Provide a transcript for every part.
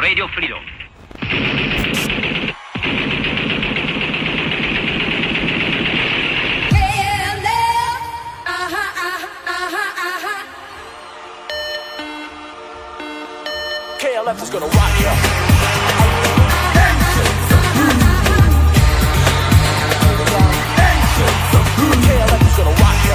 Radio Freedom. KLF is gonna rock you. KLF is gonna rock you.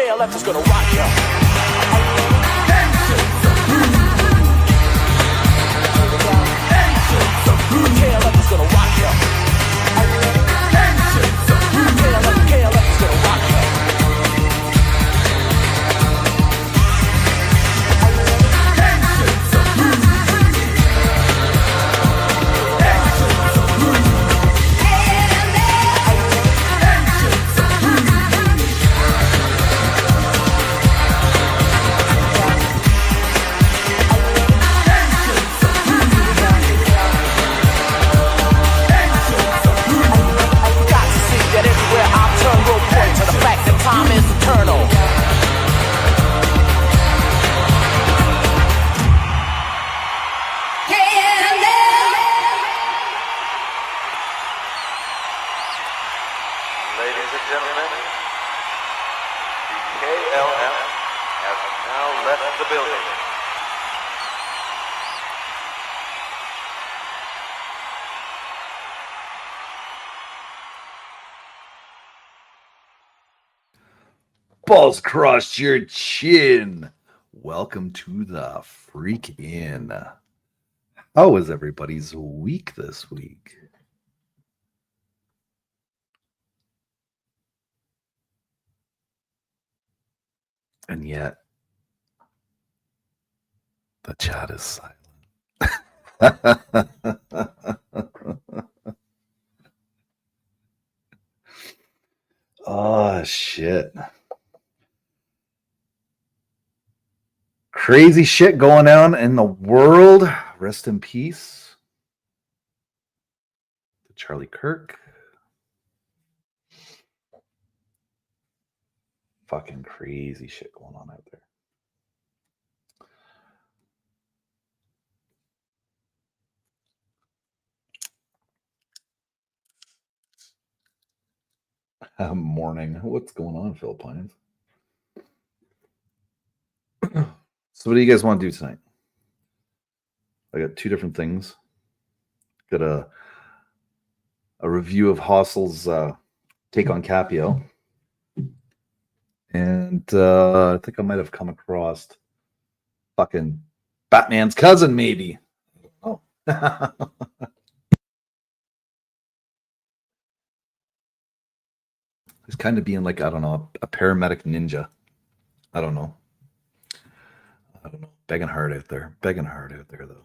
KLF is gonna rock you. KLF is gonna rock you. KLF is gonna rock you. KLF is gonna rock you. Time is eternal. Ladies and gentlemen, the KLF has now left the building. Balls crossed your chin. Welcome to the Freakin. How was everybody's week this week? And yet, the chat is silent. Oh, shit. Crazy shit going on in the world. Rest in peace to Charlie Kirk. Fucking crazy shit going on out there. Morning. What's going on, Phil Pines? So what do you guys want to do tonight? I got two different things. Got a review of Hostle's take on Capio. And I think I might have come across fucking Batman's cousin, maybe. Oh, He's kind of being like, I don't know, a paramedic ninja. I don't know. I don't know. Begging hard out there. Begging hard out there, though.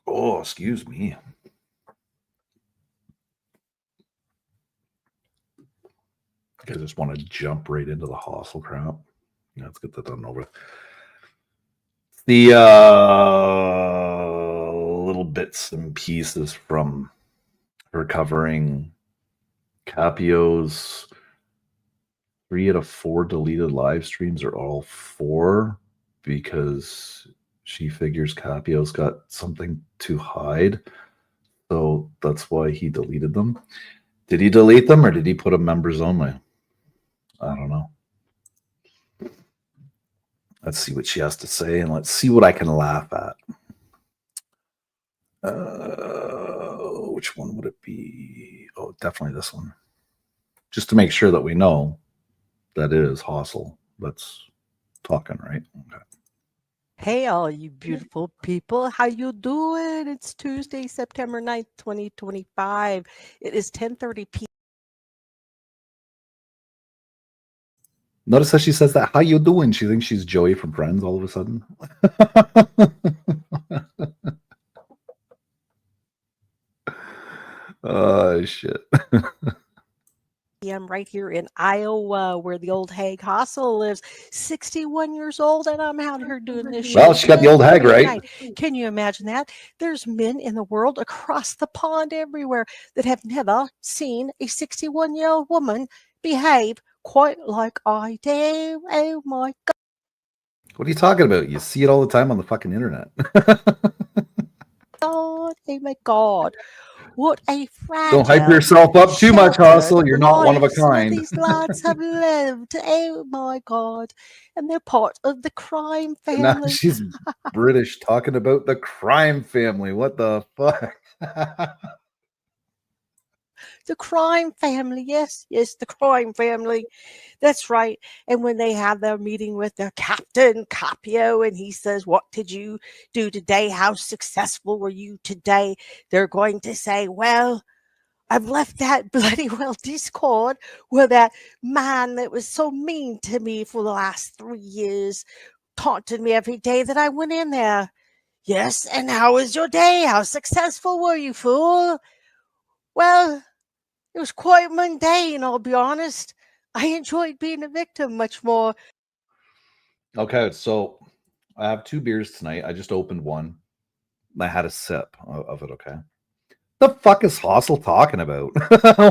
Oh, excuse me. I just want to jump right into the hostel crap. Yeah, let's get that done over with. The little bits and pieces from recovering Capio's 3 out of 4 deleted live streams are all 4 because she figures Capio's got something to hide. So that's why he deleted them. Did he delete them or did he put them members only? I don't know. Let's see what she has to say and let's see what I can laugh at. Which one would it be? Oh, definitely this one. Just to make sure that we know that it is hostile that's talking, right? Okay. Hey, all you beautiful people. How you doing? It's Tuesday, September 9th, 2025. It is 10:30 p.m. Notice how she says that. How you doing? She thinks she's Joey from Friends all of a sudden. Oh, shit. right here in Iowa, where the old hag Hossel lives. 61 years old, and I'm out here doing this shit. Well, she got the old hag, right? Can you imagine that? There's men in the world across the pond everywhere that have never seen a 61-year-old woman behave quite like I do. Oh my God. What are you talking about? You see it all the time on the fucking internet. Oh my God. What a fragile. Don't hype yourself up too much, Hustle. You're not one of a kind. These lads have lived. Oh my God. And they're part of the crime family. Now she's British talking about the crime family. What the fuck? The crime family. Yes, the crime family. That's right. And when they have their meeting with their captain, Capio, and he says, "What did you do today? How successful were you today?" They're going to say, "Well, I've left that bloody well Discord where that man that was so mean to me for the last 3 years taunted me every day that I went in there. Yes, and how was your day? How successful were you, fool?" Well, it was quite mundane, I'll be honest. I enjoyed being a victim much more. Okay, so I have 2 beers tonight. I just opened one. I had a sip of it, okay? The fuck is Hostel talking about?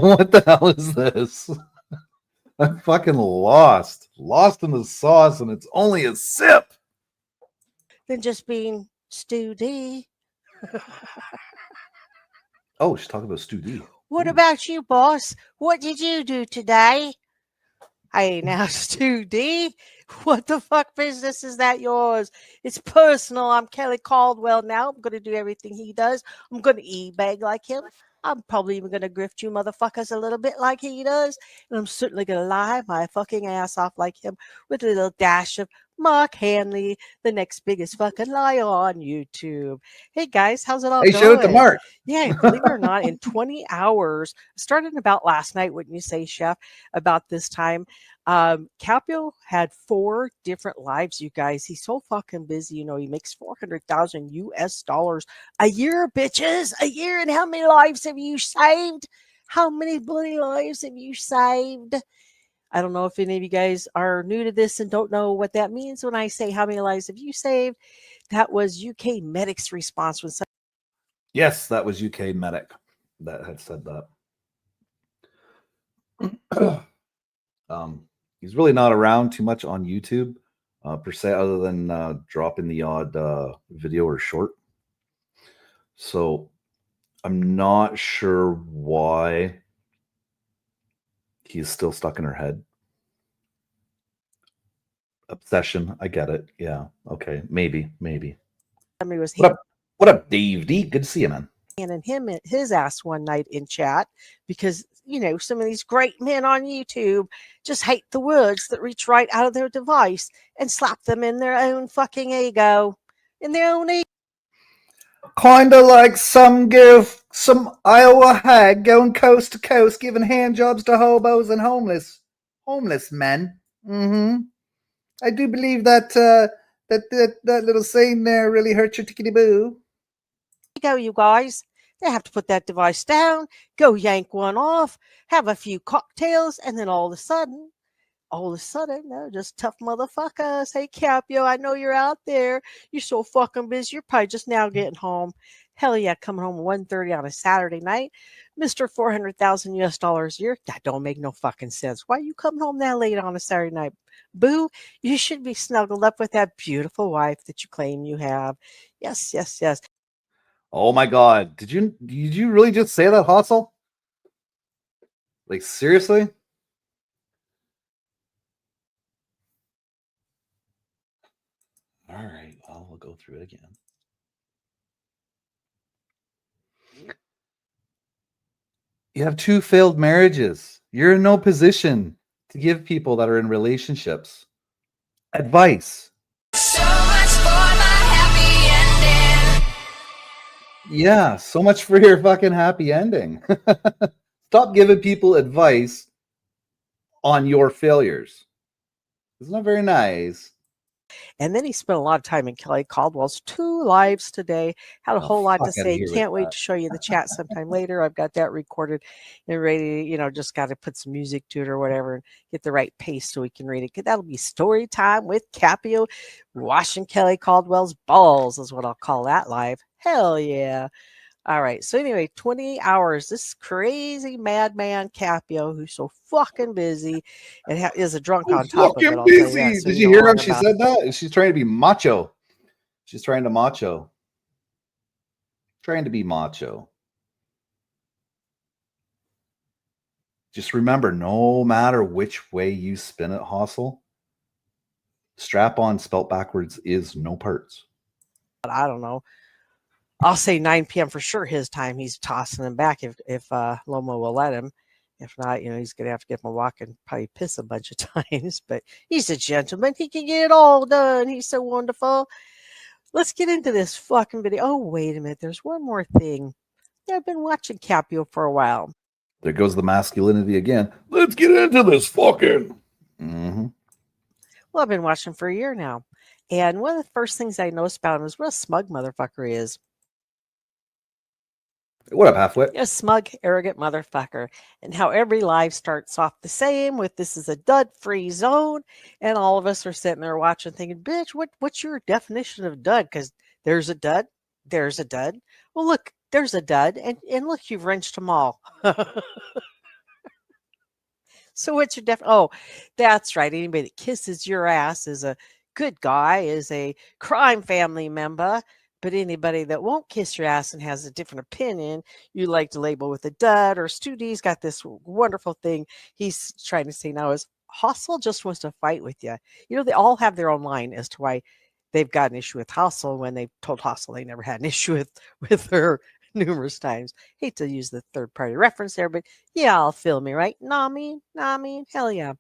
What the hell is this? I'm fucking lost. Lost in the sauce, and it's only a sip. Than just being Stu D. Oh, she's talking about Stu D. What about you, boss? What did you do today? Hey, now, Stu D, what the fuck business is that yours? It's personal. I'm Kelly Caldwell now. I'm going to do everything he does. I'm going to e-bag like him. I'm probably even going to grift you motherfuckers a little bit like he does. And I'm certainly going to lie my fucking ass off like him with a little dash of Mark Hanley, the next biggest fucking liar on YouTube. Hey, guys, how's it all Hey, going? shout out to Mark. Yeah, believe it or not, in 20 hours, started about last night, wouldn't you say, Chef, about this time. Capio had 4 different lives, you guys. He's so fucking busy. You know, he makes 400,000 US dollars a year, bitches, a year. And how many lives have you saved? How many bloody lives have you saved? I don't know if any of you guys are new to this and don't know what that means when I say how many lives have you saved. That was UK Medic's response when Yes, that was UK Medic that had said that. He's really not around too much on YouTube per se, other than dropping the odd video or short. So I'm not sure why he's still stuck in her head. Obsession, I get it. Yeah, okay, maybe. somebody was What up, Dave D? Good to see you, man. handing him his ass one night in chat because some of these great men on YouTube just hate the words that reach right out of their device and slap them in their own fucking ego. In their own ego. Kinda like some Iowa hag going coast to coast giving hand jobs to hobos and homeless men. Mm-hmm. I do believe that that little saying there really hurt your tickety boo. Go, you guys. They have to put that device down, go yank one off, have a few cocktails, and then all of a sudden, they're just tough motherfuckers. Hey, Capio, I know you're out there. You're so fucking busy. You're probably just now getting home. Hell yeah, coming home at 1:30 on a Saturday night. Mr. 400,000 US dollars a year. That don't make no fucking sense. Why are you coming home that late on a Saturday night? Boo, you should be snuggled up with that beautiful wife that you claim you have. Yes, yes, yes. Oh my god. Did you really just say that, Hustle? Like seriously? All right, well, we'll go through it again. You have 2 failed marriages. You're in no position to give people that are in relationships advice. So much for my happy ending. Yeah, so much for your fucking happy ending. Stop giving people advice on your failures. Isn't that very nice? And then he spent a lot of time in Kelly Caldwell's 2 Lives today. Had a whole lot to fuck outta say. here with Can't wait that. to show you the chat sometime later. I've got that recorded and ready. Just got to put some music to it or whatever and get the right pace so we can read it. That'll be story time with Capio, washing Kelly Caldwell's balls is what I'll call that live. Hell yeah. All right. So anyway, 20 hours. This crazy madman Capio, who's so fucking busy and is a drunk on top of it. I'll tell you that. So Did you you know hear all how she about said that? She's trying to be macho. She's trying to macho. Trying to be macho. Just remember, no matter which way you spin it, Hustle, strap on spelt backwards is no parts. I don't know. I'll say 9 p.m. for sure his time. He's tossing him back if Lomo will let him. If not, he's going to have to get him a walk and probably piss a bunch of times. But he's a gentleman. He can get it all done. He's so wonderful. Let's get into this fucking video. Oh, wait a minute. There's one more thing. Yeah, I've been watching Capio for a while. There goes the masculinity again. Let's get into this fucking. Mm-hmm. Well, I've been watching for a year now. And one of the first things I noticed about him is what a smug motherfucker he is. What up, halfwit? A smug, arrogant motherfucker. And how every live starts off the same with this is a dud-free zone. And all of us are sitting there watching thinking, bitch, what's your definition of dud? Because there's a dud. There's a dud. Well, look, there's a dud. And look, you've wrenched them all. So what's your oh, that's right. Anybody that kisses your ass is a good guy, is a crime family member. But anybody that won't kiss your ass and has a different opinion, you like to label with a dud. Or Stu D's got this wonderful thing he's trying to say now is Hustle just wants to fight with you. They all have their own line as to why they've got an issue with Hustle when they told Hustle they never had an issue with her numerous times. Hate to use the third party reference there, but yeah, I'll feel me, right? Nah, me, hell yeah.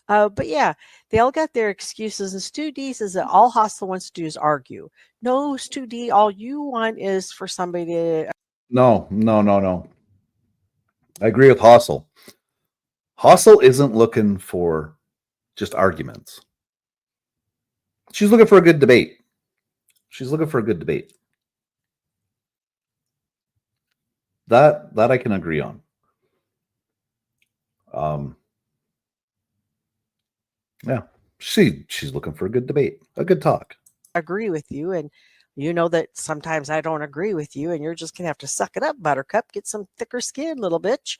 But yeah, they all got their excuses. And Stu D says that all Hustle wants to do is argue. No, Stu D, all you want is for somebody to. No. I agree with Hustle. Hustle isn't looking for just arguments. She's looking for a good debate. That I can agree on. Yeah, she's looking for a good debate, a good talk. Agree with you, and you know that sometimes I don't agree with you, and you're just gonna have to suck it up, Buttercup. Get some thicker skin, little bitch,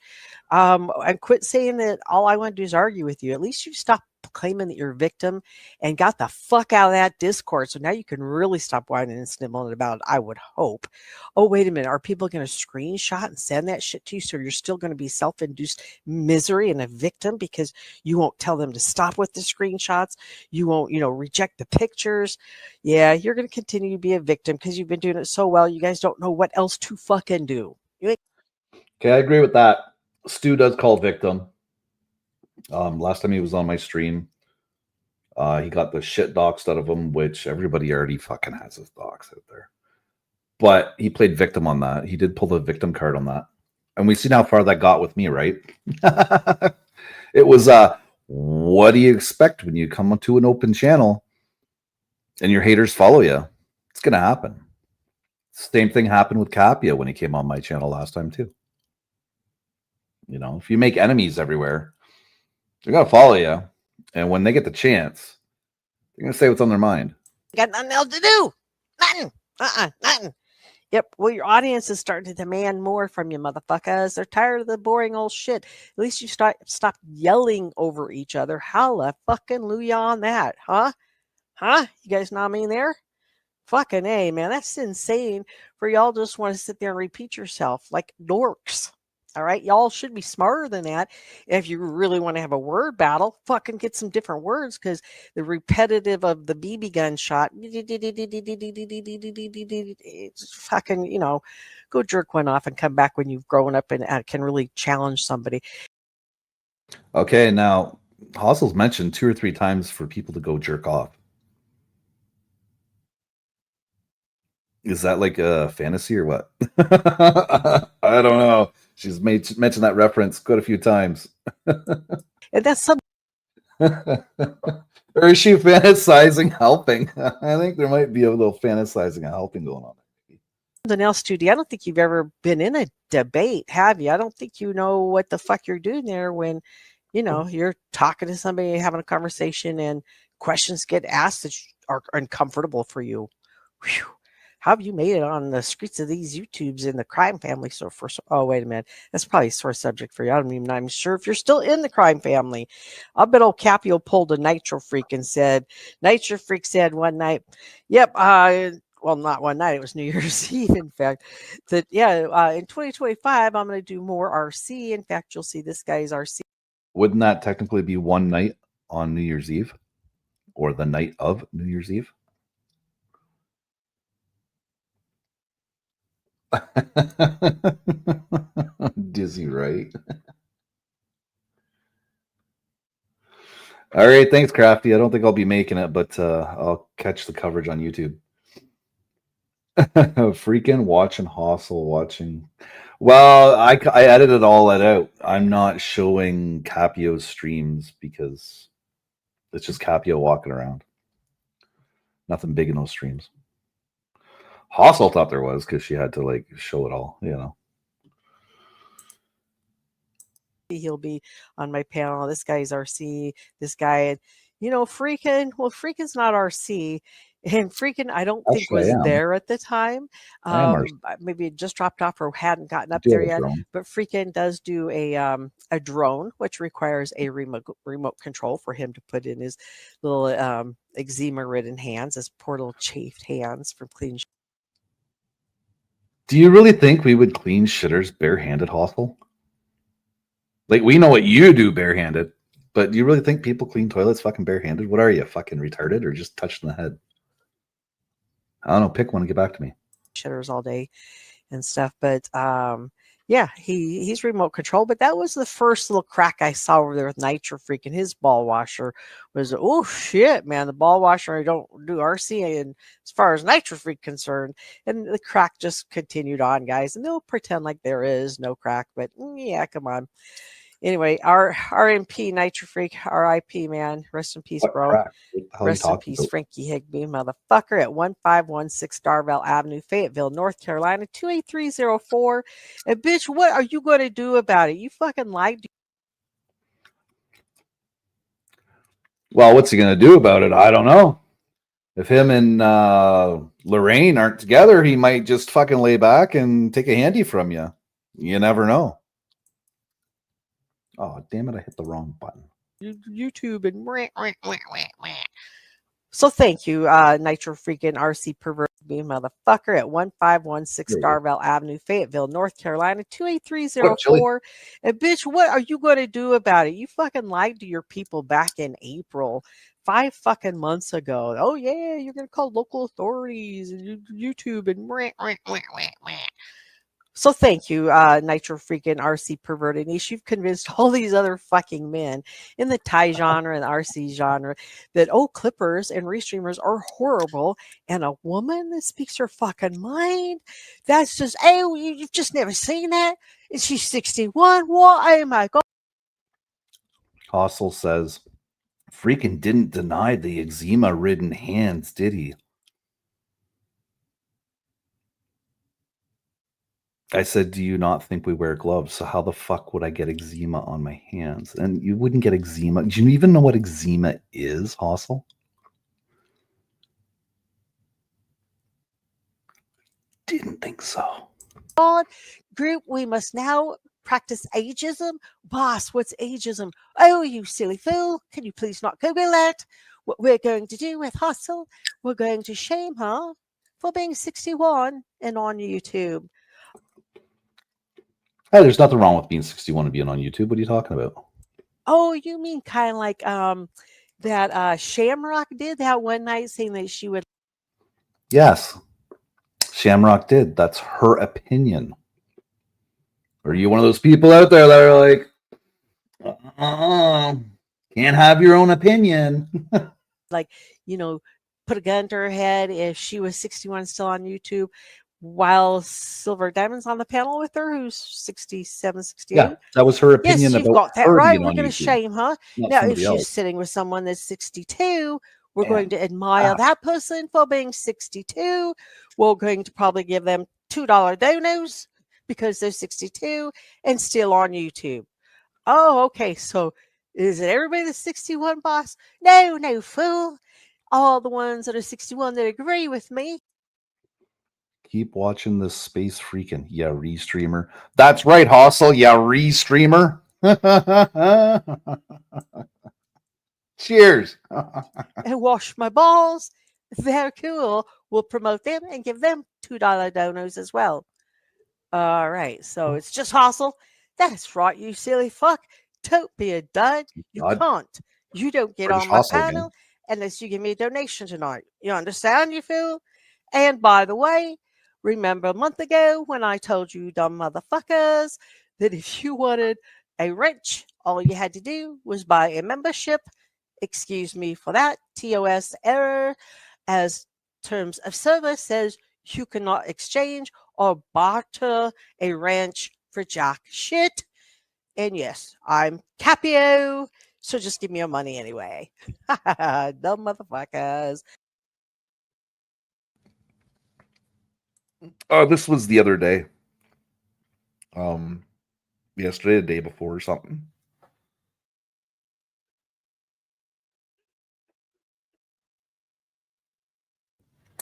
and quit saying that all I want to do is argue with you. At least you stop claiming that you're a victim and got the fuck out of that Discord. So now you can really stop whining and sniveling about it, I would hope. Oh, wait a minute. Are people going to screenshot and send that shit to you? So you're still going to be self-induced misery and a victim because you won't tell them to stop with the screenshots. You won't, reject the pictures. Yeah, you're going to continue to be a victim because you've been doing it so well. You guys don't know what else to fucking do. Okay, I agree with that. Stu does call victim. Last time he was on my stream, he got the shit doxed out of him, which everybody already fucking has his dox out there. But he played victim on that. He did pull the victim card on that. And we've seen how far that got with me, right? It was what do you expect when you come to an open channel and your haters follow you? It's gonna happen. Same thing happened with Capio when he came on my channel last time too. You know, if you make enemies everywhere, they're gonna follow you, and when they get the chance, they're gonna say what's on their mind. Got nothing else to do. Nothing. Nothing. Yep. Well, your audience is starting to demand more from you, motherfuckers. They're tired of the boring old shit. At least you stop yelling over each other. Halla fucking Luya on that, huh? Huh? You guys know what I mean there? Fucking A, man. That's insane for y'all just want to sit there and repeat yourself like dorks. All right. Y'all should be smarter than that. If you really want to have a word battle, fucking get some different words because the repetitive of the BB gun shot, it's fucking, you know, go jerk one off and come back when you've grown up and can really challenge somebody. Okay, now Hostels mentioned 2 or 3 times for people to go jerk off. Is that like a fantasy or what? I don't know. She's mentioned that reference quite a few times. And that's some Or is she fantasizing helping? I think there might be a little fantasizing and helping going on. something else, Judy. I don't think you've ever been in a debate, have you? I don't think you know what the fuck you're doing there when, you know, you're talking to somebody, having a conversation, and questions get asked that are uncomfortable for you. Whew. How have you made it on the streets of these YouTubes in the crime family? Oh, wait a minute. That's probably a sore subject for you. I'm sure if you're still in the crime family. I'll bet old Capio pulled a Nitro Freak said one night, yep, well, not one night, it was New Year's Eve, in fact, that, in 2025, I'm going to do more RC. In fact, you'll see this guy's RC. Wouldn't that technically be one night on New Year's Eve or the night of New Year's Eve? Dizzy, right? All right, thanks, Crafty. I don't think I'll be making it, but I'll catch the coverage on YouTube. Freakin' watching Hostel watching. Well, I edited all that out. I'm not showing Capio's streams because it's just Capio walking around. Nothing big in those streams. Hostel thought there was because she had to like show it all, you know. He'll be on my panel. This guy's RC. This guy, you know, Freakin'. Well, Freakin's not RC, and Freakin' I don't think Actually, was I am. there at the time. I am RC. Maybe it just dropped off or hadn't gotten up Do there have a yet. drone. But Freakin' does do a drone, which requires a remote control for him to put in his little eczema-ridden hands, his poor little chafed hands from clean. Do you really think we would clean shitters barehanded, Hostel? Like, we know what you do barehanded, but do you really think people clean toilets fucking barehanded? What are you, fucking retarded or just touched in the head? I don't know. Pick one and get back to me. Shitters all day and stuff. But yeah, he's remote control. But that was the first little crack I saw over there with Nitro Freak, and his ball washer was, oh shit, man, the ball washer, I don't do RC and as far as Nitro Freak concerned. And the crack just continued on, guys. And they'll pretend like there is no crack, but yeah, come on. Anyway, our RMP Nitro Freak, RIP, man. Rest in peace, What bro. crack? What the hell are you Rest in talking peace, about? Frankie Higby, motherfucker, at 1516 Darvell Avenue, Fayetteville, North Carolina, 28304. And bitch, what are you going to do about it? You fucking lied to. Well, what's he going to do about it? I don't know. If him and Lorraine aren't together, he might just fucking lay back and take a handy from you. You never know. Oh, damn it. I hit the wrong button. YouTube and so thank you, Nitro Freakin' RC Pervert Me motherfucker at 1516 Darvell Avenue, Fayetteville, North Carolina, 28304. And bitch, what are you going to do about it? You fucking lied to your people back in April, 5 fucking months ago. Oh yeah, you're going to call local authorities and YouTube and So thank you, Nitro Freakin RC Perverted Niche. You've convinced all these other fucking men in the Thai genre and the RC genre that clippers and restreamers are horrible, and a woman that speaks her fucking mind, that's just you've just never seen that. And she's 61. What? Oh my god. Hostel says, Freakin didn't deny the eczema-ridden hands, did he? I said, do you not think we wear gloves? So how the fuck would I get eczema on my hands? And you wouldn't get eczema. Do you even know what eczema is, Hostel? Didn't think so. Group, we must now practice ageism. Boss, what's ageism? Oh, you silly fool. Can you please not Google that? What we're going to do with Hustle, we're going to shame her for being 61 and on YouTube. Hey, there's nothing wrong with being 61 and being on YouTube. What are you talking about? Oh, you mean kind of like that Shamrock did that one night, saying that she would. Yes, Shamrock did. That's her opinion. Are you one of those people out there that are like, can't have your own opinion? Like, put a gun to her head if she was 61 still on YouTube, while Silver Diamond's on the panel with her, who's 67, 68. Yeah, that was her opinion. Yes, you've about got that her right. being We're on going to YouTube, shame her. not Now, if somebody she's else. sitting with someone that's 62, we're And going to admire that person for being 62. We're going to probably give them $2 donos because they're 62 and still on YouTube. Oh, okay. So is it everybody that's 61, boss? No, no, fool. All the ones that are 61 that agree with me. Keep watching this Space Freakin. Yeah, restreamer. That's right, Hostel. Yeah, restreamer. Cheers. And wash my balls. They're cool. We'll promote them and give them $2 donos as well. All right. So it's just hustle. That's right, you silly fuck. Don't be a dud. You God. can't. You don't get British on my hustle, man. panel unless you give me a donation tonight. You understand, you fool? And by the way, remember a month ago when I told you dumb motherfuckers that if you wanted a wrench, all you had to do was buy a membership. Excuse me for that. TOS error, as terms of service says you cannot exchange or barter a wrench for jack shit. And yes, I'm Capio, so just give me your money anyway. Dumb motherfuckers. This was the other day. Yesterday, the day before or something.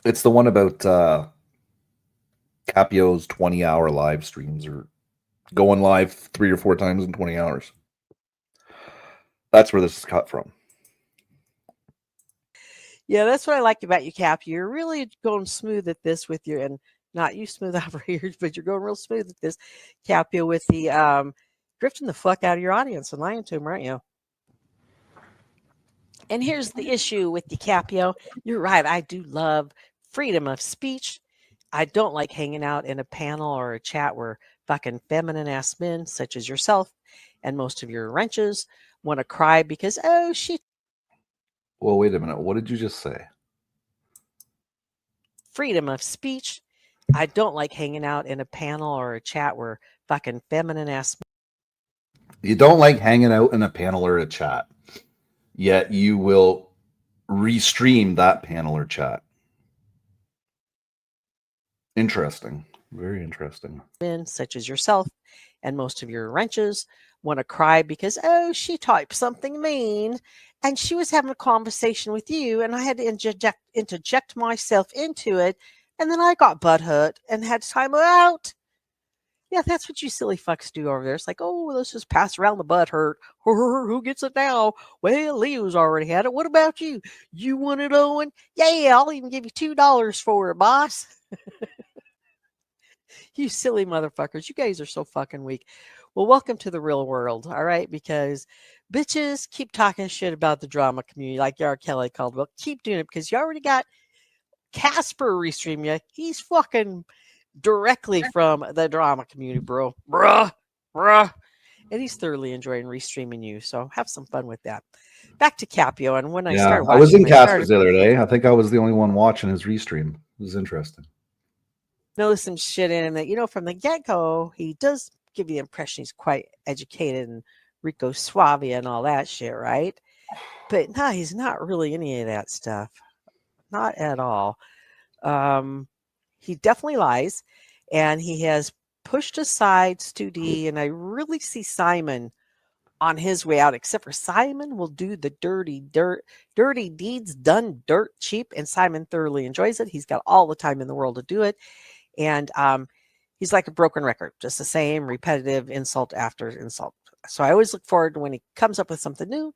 It's the one about Capio's 20-hour live streams, or going live 3 or 4 times in 20 hours. That's where this is cut from. Yeah, that's what I like about you, Cap. You're really going smooth at this with your, and not you smooth operators, but you're going real smooth at this, Capio, with the grifting the fuck out of your audience and lying to them, aren't you? And here's the issue with the Capio. You're right. I do love freedom of speech. I don't like hanging out in a panel or a chat where fucking feminine ass men, such as yourself and most of your wrenches, want to cry because, she. Well, wait a minute. What did you just say? Freedom of speech. I don't like hanging out in a panel or a chat where fucking feminine ass. You don't like hanging out in a panel or a chat, yet you will restream that panel or chat. Interesting. Very interesting. Men, such as yourself and most of your wrenches, want to cry because, she typed something mean and she was having a conversation with you and I had to interject myself into it. And then I got butthurt and had to time her out. Yeah, that's what you silly fucks do over there. It's like, let's just pass around the butt hurt. Who gets it now? Well, Leo's already had it. What about you? You want it, Owen? Yeah, I'll even give you $2 for it, boss. You silly motherfuckers. You guys are so fucking weak. Well, welcome to the real world, all right? Because bitches keep talking shit about the drama community like R. Kelly Caldwell. Keep doing it because you already got Casper restream you. He's fucking directly from the drama community, bro. Bruh. And he's thoroughly enjoying restreaming you. So have some fun with that. Back to Capio. And when I Yeah, started I was watching in him, I started Casper's the other day. I think I was the only one watching his restream. It was interesting. notice some shit in him that, from the get go, he does give you the impression he's quite educated and Rico Suavia and all that shit, right? But no, he's not really any of that stuff. Not at all. Um, he definitely lies, and he has pushed aside Stu D, and I really see Simon on his way out, except for Simon will do the dirty deeds done dirt cheap, and Simon thoroughly enjoys it. He's got all the time in the world to do it. And he's like a broken record, just the same repetitive insult after insult. So I always look forward to when he comes up with something new,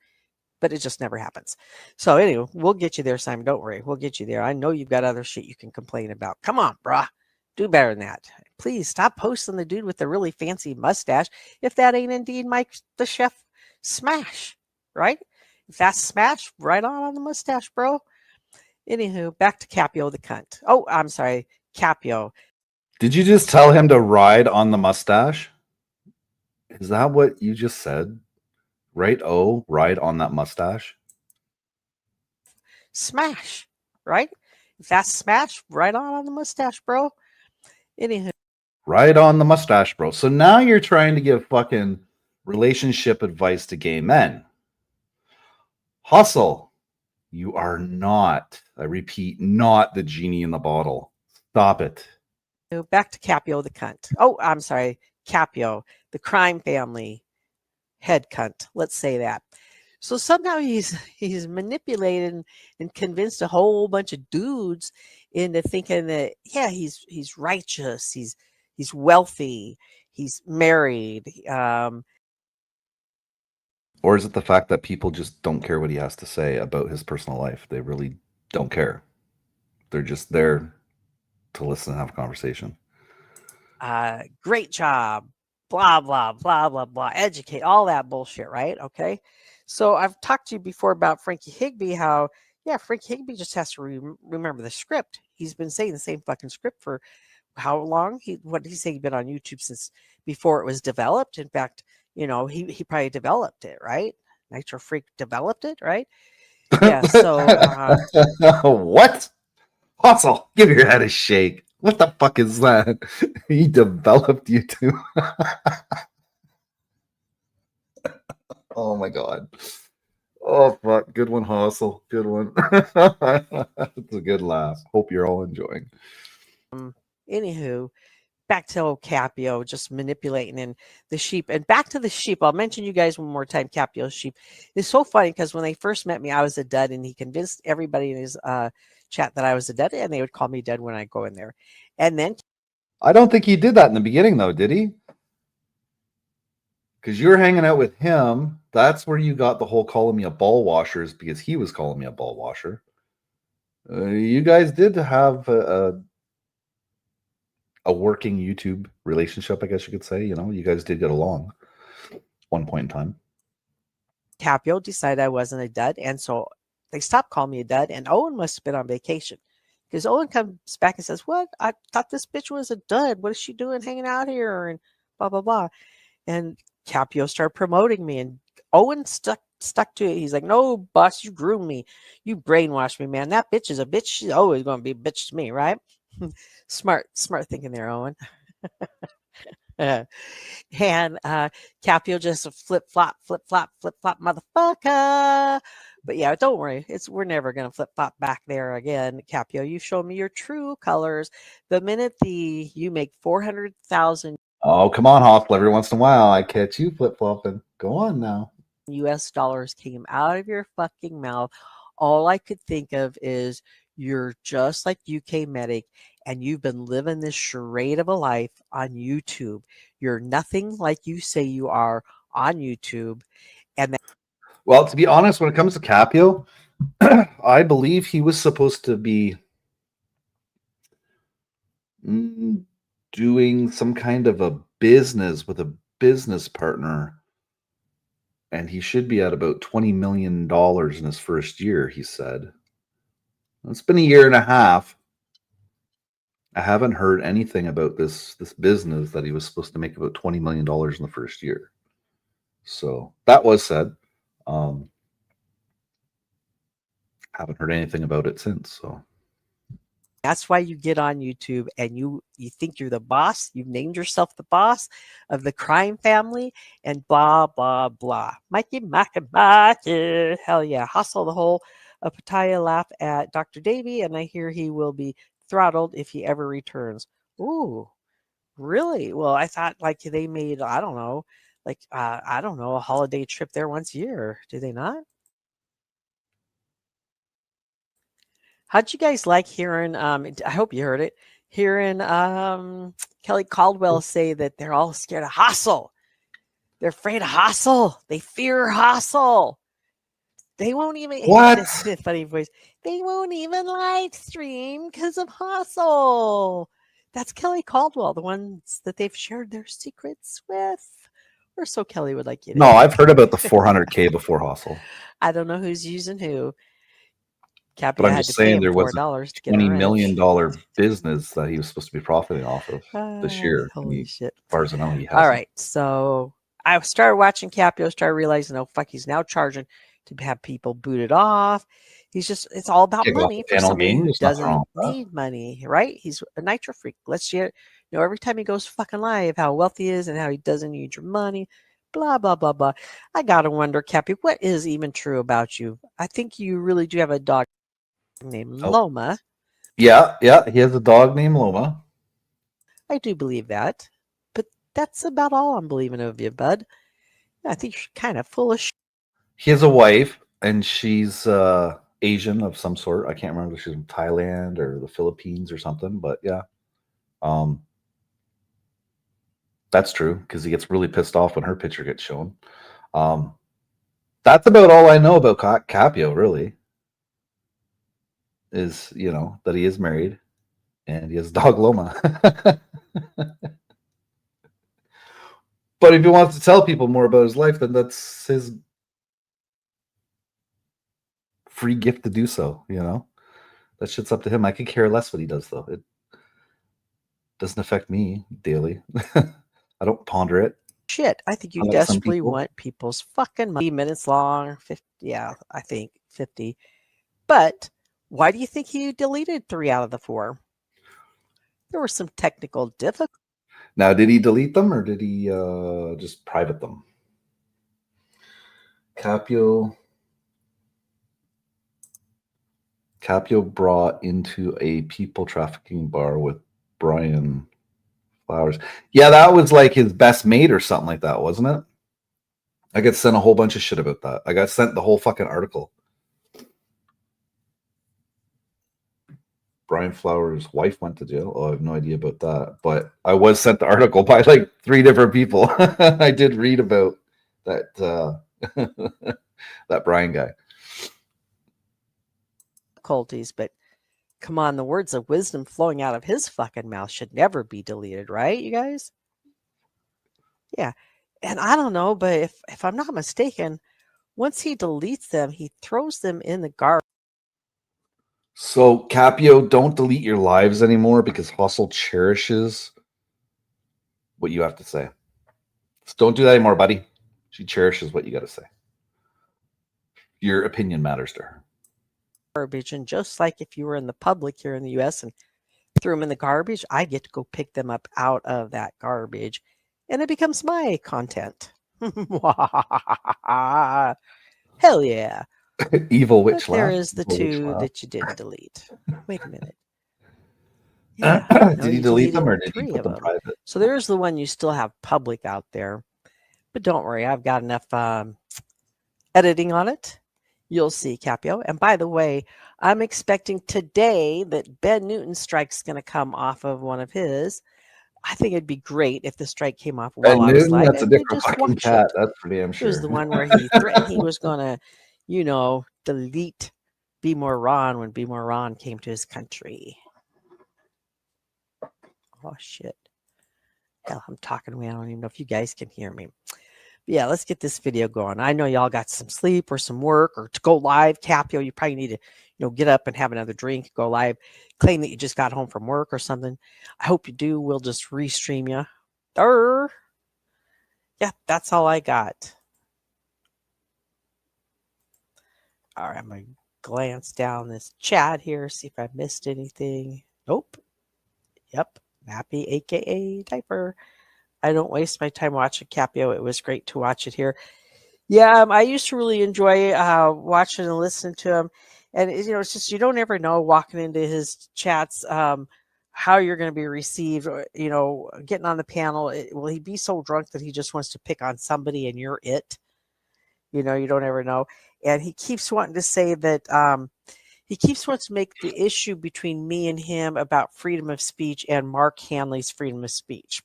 but it just never happens. So anyway, we'll get you there, Simon. Don't worry. We'll get you there. I know you've got other shit you can complain about. Come on, brah. Do better than that. Please stop posting the dude with the really fancy mustache if that ain't indeed Mike the Chef Smash, right? If that's Smash, right on the mustache, bro. Anywho, back to Capio the cunt. Oh, I'm sorry, Capio. Did you just tell him to ride on the mustache? Is that what you just said? Right? Oh, ride on that mustache? Smash, right? If that's Smash, right on the mustache, bro. Anywho, Ride on the mustache, bro. So now you're trying to give fucking relationship advice to gay men. Hustle. You are not, I repeat, not the genie in the bottle. Stop it. back to Capio the cunt. Oh, I'm sorry, Capio, the crime family head cunt. Let's say that. So somehow he's manipulated and convinced a whole bunch of dudes into thinking that he's righteous, he's wealthy, he's married. Or is it the fact that people just don't care what he has to say about his personal life? They really don't care. They're just there to listen and have a conversation. Great job, blah, blah, blah, blah, blah, educate, all that bullshit, right? Okay. So I've talked to you before about Frankie Higby, how, Frankie Higby just has to remember the script. He's been saying the same fucking script for how long? What did he say? He'd been on YouTube since before it was developed. In fact, he probably developed it, right? Nitro Freak developed it, right? Yeah. So, What? Hustle, give your head a shake. What the fuck is that? He developed YouTube. Oh my god. Oh fuck. Good one, Hustle. Good one. It's a good laugh. Hope you're all enjoying. anywho, back to old Capio, just manipulating in the sheep. And back to the sheep, I'll mention you guys one more time. Capio's sheep is so funny because when they first met me, I was a dud, and he convinced everybody in his chat that I was a dud, and they would call me dud when I go in there. And then I don't think he did that in the beginning though, did he? Because you were hanging out with him. That's where you got the whole calling me a ball washer, is because he was calling me a ball washer. You guys did have a working YouTube relationship, I guess you could say. You guys did get along at one point in time. Capio decided I wasn't a dud, and so they stopped calling me a dud. And Owen must have been on vacation because Owen comes back and says, "What? I thought this bitch was a dud. What is she doing hanging out here?" And blah blah blah. And Capio started promoting me, and Owen stuck to it. He's like, "No, boss, you groomed me, you brainwashed me, man. That bitch is a bitch. She's always going to be a bitch to me, right?" smart thinking there, Owen. And Capio just flip flop, motherfucker. But yeah, don't worry, we're never gonna flip flop back there again, Capio. You show me your true colors the minute you make 400,000 Oh, come on, Hostile. Every once in a while, I catch you flip flopping. Go on now. US dollars came out of your fucking mouth. All I could think of is you're just like UK Medic, and you've been living this charade of a life on YouTube. You're nothing like you say you are on YouTube. And Well, to be honest, when it comes to Capio, I believe he was supposed to be doing some kind of a business with a business partner, and he should be at about $20 million in his first year, he said. It's been a year and a half. I haven't heard anything about this business that he was supposed to make about $20 million in the first year. So that was said. Um, haven't heard anything about it since. So That's why you get on YouTube and you think you're the boss. You've named yourself the boss of the crime family and blah blah blah. Mikey, Mikey, Mikey. Hell yeah. Hustle the whole Pattaya laugh at Dr. Davy, and I hear he will be throttled if he ever returns. Ooh, really? Well, I thought like they made, I don't know, like I don't know, a holiday trip there once a year. Do they not? How'd you guys like hearing, I hope you heard it, hearing Kelly Caldwell say that they're all scared of hustle. They're afraid of hustle. They fear hustle. They won't even, what? this is a funny voice. They won't even live stream because of hustle. That's Kelly Caldwell, the ones that they've shared their secrets with. Or so Kelly would like you to No, think. I've heard about the 400K before hustle, I don't know who's using who. but Capio I'm had to just pay saying him there was a $4 to get a $20 wrench. million business that he was supposed to be profiting off of this year. And Holy he, shit. as far as I know, he All hasn't. right. So I started watching Capio, started realizing, oh, fuck, he's now charging to have people booted off. He's just, it's all about Kick off money the for panel somebody game. who There's nothing wrong doesn't with that. need money, right? He's a nitro freak. Let's hear, every time he goes fucking live, how wealthy he is and how he doesn't need your money, blah, blah, blah, blah. I got to wonder, Capio, what is even true about you? I think you really do have a dog named Oh, Loma. yeah. He has a dog named Loma. I do believe that. But that's about all I'm believing of you, bud. I think you're kind of full of shit. He has a wife, and she's Asian of some sort. I can't remember if she's from Thailand or the Philippines or something, but yeah. Um, that's true because he gets really pissed off when her picture gets shown. Um, that's about all I know about Capio, really. Is that he is married and he has a dog Loma. But if he wants to tell people more about his life, then that's his free gift to do so. That shit's up to him. I could care less what he does, though. It doesn't affect me daily. I don't ponder it. I think you Unlike some desperately people. want people's fucking money. Minutes long, 50, yeah, I think 50. But why do you think he deleted 3 out of the 4? There were some technical difficulties. Now, did he delete them or did he just private them? Capio brought into a people trafficking bar with Brian Flowers. Yeah, that was like his best mate or something like that, wasn't it? I got sent a whole bunch of shit about that. I got sent the whole fucking article. Brian Flowers' wife went to jail. Oh, I have no idea about that. But I was sent the article by like 3 different people. I did read about that that Brian guy. But come on, the words of wisdom flowing out of his fucking mouth should never be deleted, right, you guys? Yeah. And I don't know, but if I'm not mistaken, once he deletes them, he throws them in the garbage. So, Capio, don't delete your lives anymore because Hustle cherishes what you have to say. Just don't do that anymore, buddy. She cherishes what you got to say. Your opinion matters to her. Garbage. And just like if you were in the public here in the US and threw them in the garbage, I get to go pick them up out of that garbage and it becomes my content. Hell yeah. Evil But witch there laugh. is the Evil witch 2 laugh. that you didn't delete. Wait a minute. Yeah. No, Did he you delete them deleted or did he 3 put of them them. private? So there's the one you still have public out there. But don't worry, I've got enough editing on it. You'll see, Capio. And by the way, I'm expecting today that Ben Newton's strike's going to come off of one of his. I think it'd be great if the strike came off while I was Newton, live that's a and we different just fucking watch cat. it. That's for damn It was sure. the one where he threatened he was going to, delete Be More Ron when Be More Ron came to his country. Oh, shit. Hell, I'm talking away. I don't even know if you guys can hear me. Yeah, let's get this video going. I know y'all got some sleep or some work or to go live. Capio, you probably need to, get up and have another drink, go live, claim that you just got home from work or something. I hope you do. We'll just restream you. Yeah, that's all I got. All right, I'm going to glance down this chat here, see if I missed anything. Nope. Yep. Nappy, aka Diaper. I don't waste my time watching Capio. It was great to watch it here. Yeah, I used to really enjoy watching and listening to him. And, it's just, you don't ever know walking into his chats how you're going to be received. Or, getting on the panel, will he be so drunk that he just wants to pick on somebody and you're it? You don't ever know. And he keeps wanting to say that he keeps wanting to make the issue between me and him about freedom of speech and Mark Hanley's freedom of speech.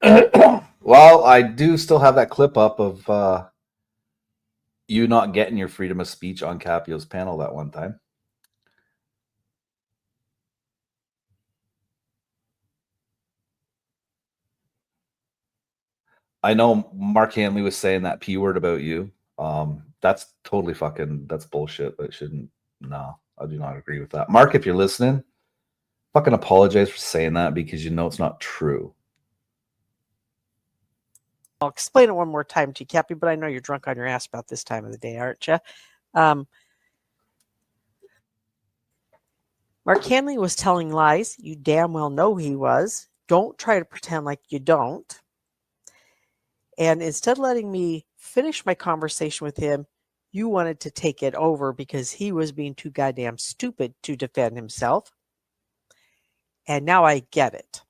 Well, I do still have that clip up of you not getting your freedom of speech on Capio's panel that one time. I know Mark Hanley was saying that P word about you. That's totally that's bullshit. That shouldn't. No, I do not agree with that. Mark, if you're listening, fucking apologize for saying that because it's not true. I'll explain it one more time to you, Cappy, but I know you're drunk on your ass about this time of the day, aren't you? Mark Hanley was telling lies. You damn well know he was. Don't try to pretend like you don't. And instead of letting me finish my conversation with him, you wanted to take it over because he was being too goddamn stupid to defend himself. And now I get it.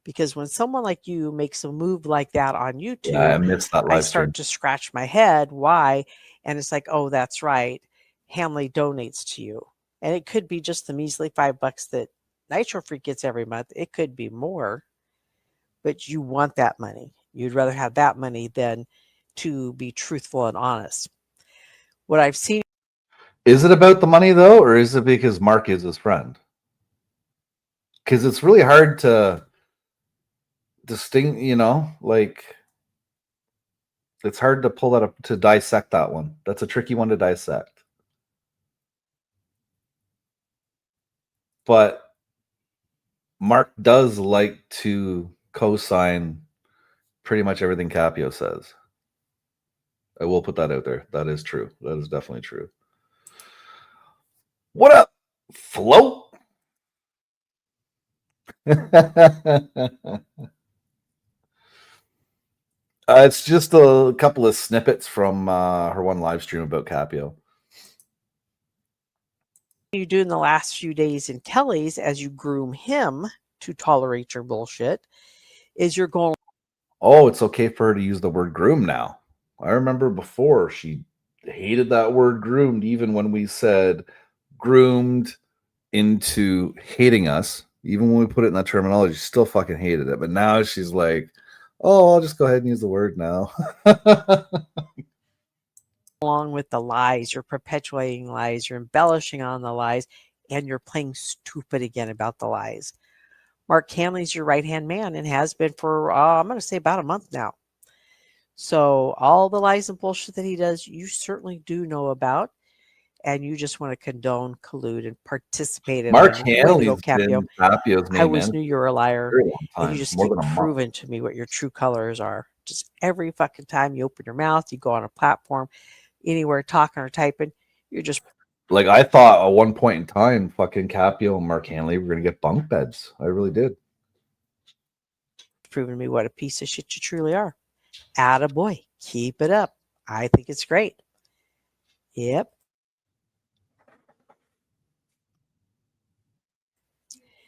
Because when someone like you makes a move like that on YouTube, I missed that I live stream. start to scratch my head. Why? And it's like, oh, that's right. Hanley donates to you. And it could be just the measly $5 that Nitro Freak gets every month. It could be more, but you want that money. You'd rather have that money than to be truthful and honest. What I've seen. Is it about the money though, or is it because Mark is his friend? Because it's really hard to distinct, it's hard to pull that up to dissect that one. That's a tricky one to dissect. But Mark does like to co-sign pretty much everything Capio says. I will put that out there. That is true. That is definitely true. What up, Float? It's just a couple of snippets from her one live stream about Capio. You do in the last few days in Kelly's as you groom him to tolerate your bullshit is you're going. Oh, it's okay for her to use the word groom now. I remember before she hated that word groomed, even when we said groomed into hating us. Even when we put it in that terminology, she still fucking hated it. But now she's like, oh, I'll just go ahead and use the word now. Along with the lies, you're perpetuating lies, you're embellishing on the lies, and you're playing stupid again about the lies. Mark Hanley's your right-hand man and has been for, I'm going to say about a month now. So all the lies and bullshit that he does, you certainly do know about, and you just want to condone, collude, and participate in Mark it. Hanley's been Capio's main I always man knew you were a liar, for a long time, and you just more keep than a month. proving to me what your true colors are. Just every fucking time you open your mouth, you go on a platform, anywhere talking or typing, you're just like, I thought at one point in time, fucking Capio and Mark Hanley were gonna get bunk beds. I really did. proving to me what a piece of shit you truly are. Attaboy. Keep it up. I think it's great. Yep.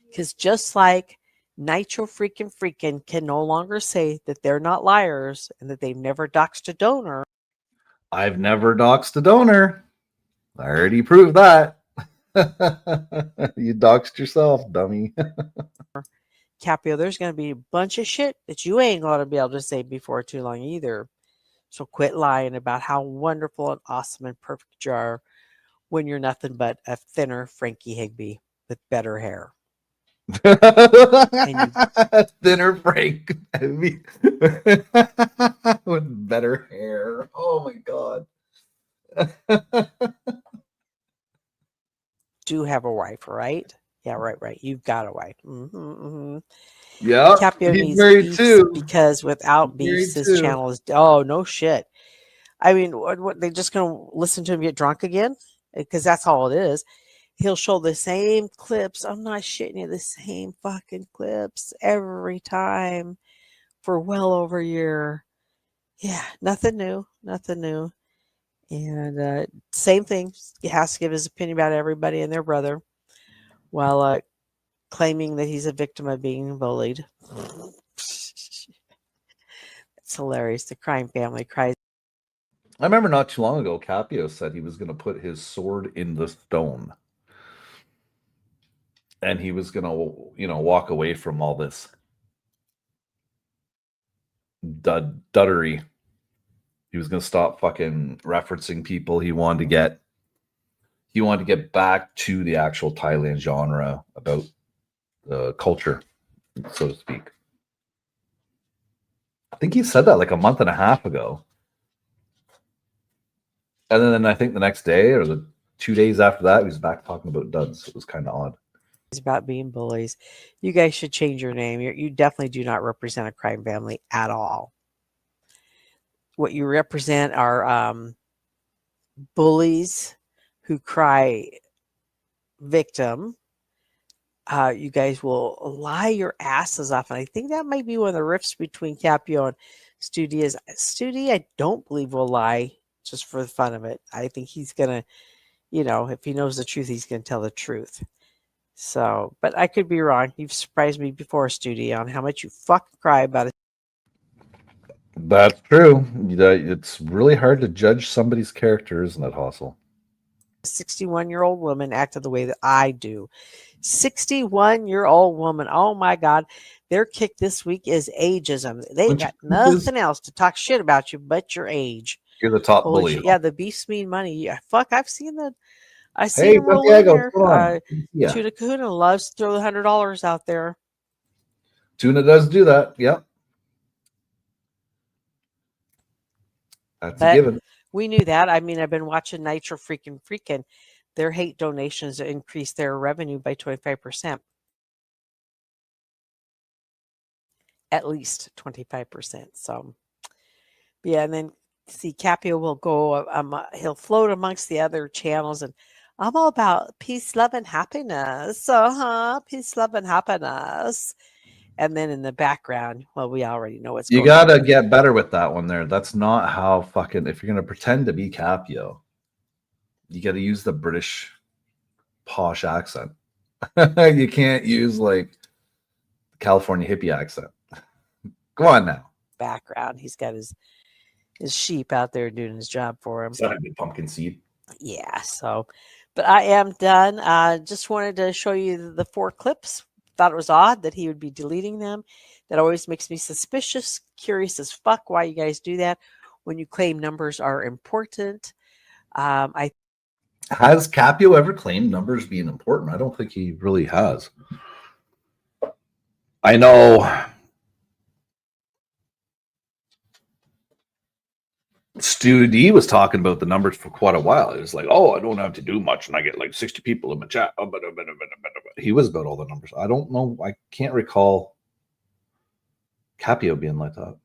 Because just like Nitro Freakin can no longer say that they're not liars and that they've never doxed a donor. I've never doxed a donor. I already proved that. You doxed yourself, dummy. Capio, there's going to be a bunch of shit that you ain't going to be able to say before too long either. So quit lying about how wonderful and awesome and perfect you are when you're nothing but a thinner Frankie Higby with better hair. Thinner Frank. With better hair. Oh my god. Do have a wife, right? Yeah, right. You've got a wife. Yeah, Capio he's needs married beefs too. because without Married beefs, his too. channel is oh no shit. I mean, what they just gonna listen to him get drunk again? Because that's all it is. He'll show the same clips. I'm not shitting you, the same fucking clips every time for well over a year. Yeah, nothing new, nothing new. And same thing. He has to give his opinion about everybody and their brother while claiming that he's a victim of being bullied. It's hilarious. The crime family cries. I remember not too long ago, Capio said he was going to put his sword in the stone, and he was going to, walk away from all this duddery. He was going to stop fucking referencing people. He wanted to get back to the actual Thailand genre about culture, so to speak. I think he said that like a month and a half ago. And then I think the next day or the 2 days after that, he was back talking about duds. It was kind of odd. About being bullies. You guys should change your name. You definitely do not represent a crime family at all. What you represent are bullies who cry victim. You guys will lie your asses off. And I think that might be one of the rifts between Capio and Studi is Studi, I don't believe will lie just for the fun of it. I think he's gonna, if he knows the truth, he's gonna tell the truth. So, but I could be wrong. You've surprised me before, Studi, on how much you fucking cry about it. That's true. It's really hard to judge somebody's character, isn't it, Hossel? A 61-year-old woman acted the way that I do. 61-year-old woman. Oh my God. Their kick this week is ageism. They Which got is nothing else to talk shit about you but your age. you're the top Holy bully. shit. Yeah, the beefs mean money. Yeah, fuck, I've seen that. I see Hey, him roll in Santiago, what's there. going on? Yeah, Tuna Kahuna loves to throw the $100 out there. Tuna does do that. Yep. That's a But given. we knew that. I mean, I've been watching Nitro Freakin. Their hate donations increased their revenue by 25%. At least 25%. So, yeah, and then see, Capio will go, he'll float amongst the other channels, and I'm all about peace, love, and happiness. Peace, love, and happiness. And then in the background, well, we already know what's You going on. gotta get better with that one there. That's not how fucking if you're gonna pretend to be Capio, you gotta use the British posh accent. You can't use like California hippie accent. Go on now. Background, he's got his sheep out there doing his job for him. Is that a good pumpkin seed? Yeah, so, but I am done. Just wanted to show you the 4 clips. Thought it was odd that he would be deleting them. That always makes me suspicious, curious as fuck why you guys do that when you claim numbers are important. Has Capio ever claimed numbers being important? I don't think he really has. I know Stu D was talking about the numbers for quite a while. It was like, oh, I don't have to do much, and I get like 60 people in my chat. He was about all the numbers. I don't know. I can't recall Capio being like that,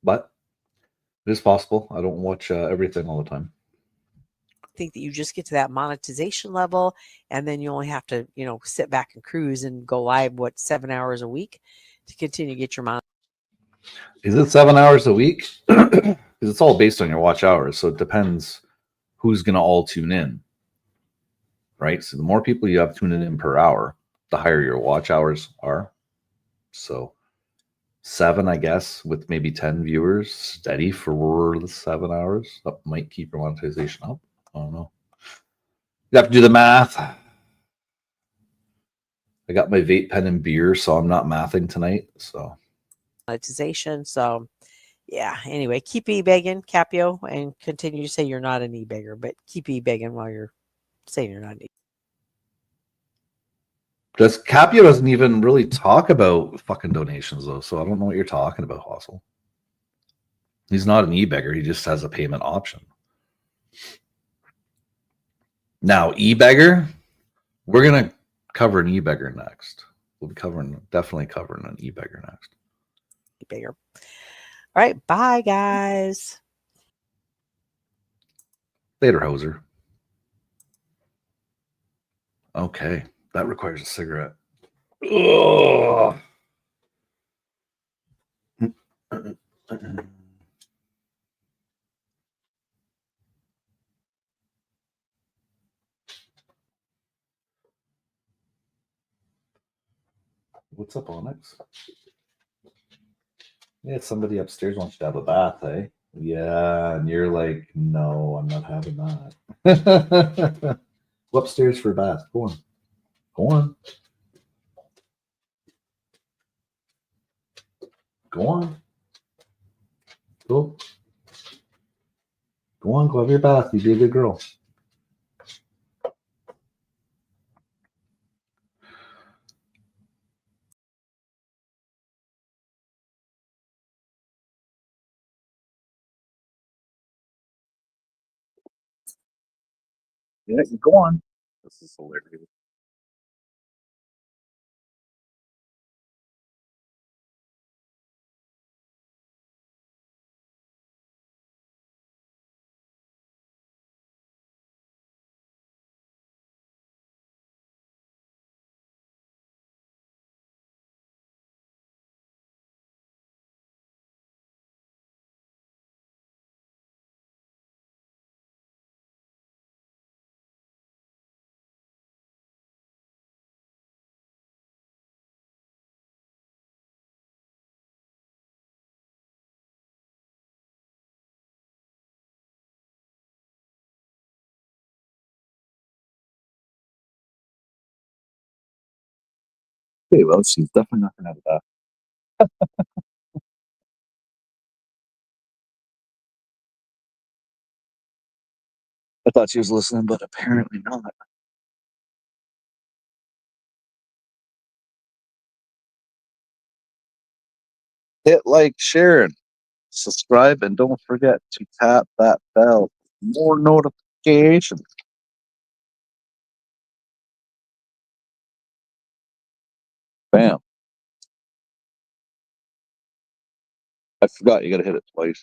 but it is possible. I don't watch everything all the time. think that you just get to that monetization level, and then you only have to, sit back and cruise and go live 7 hours a week to continue to get your money. Is it 7 hours a week? Because it's all based on your watch hours, so it depends who's going to all tune in, right? So the more people you have tuning in per hour, the higher your watch hours are. So 7, I guess, with maybe 10 viewers steady for the 7 hours. That might keep your monetization up. I don't know. You have to do the math. I got my vape pen and beer, so I'm not mathing tonight. So Monetization. So, yeah. Anyway, keep e-begging, Capio, and continue to say you're not an e-beggar, but keep e-begging while you're saying you're not an Just Capio doesn't even really talk about fucking donations though, so I don't know what you're talking about, Hossel. He's not an e-beggar, he just has a payment option. Now, e-beggar, we're gonna cover an e-beggar next. We'll be definitely covering an e-beggar next. Bigger. All right, bye guys. Later, hoser. Okay, that requires a cigarette. Ugh. What's up, Onyx? Yeah, somebody upstairs wants you to have a bath, eh? Yeah, and you're like, no, I'm not having that. Go upstairs for a bath. Go on. Go on. Go on. Go. Go on, go have your bath. You be a good girl. Yeah, go on. This is hilarious. Okay, well, she's definitely not gonna have a bath. I thought she was listening, but apparently not. Hit like, share, and subscribe, and don't forget to tap that bell for more notifications. Bam. I forgot you gotta hit it twice.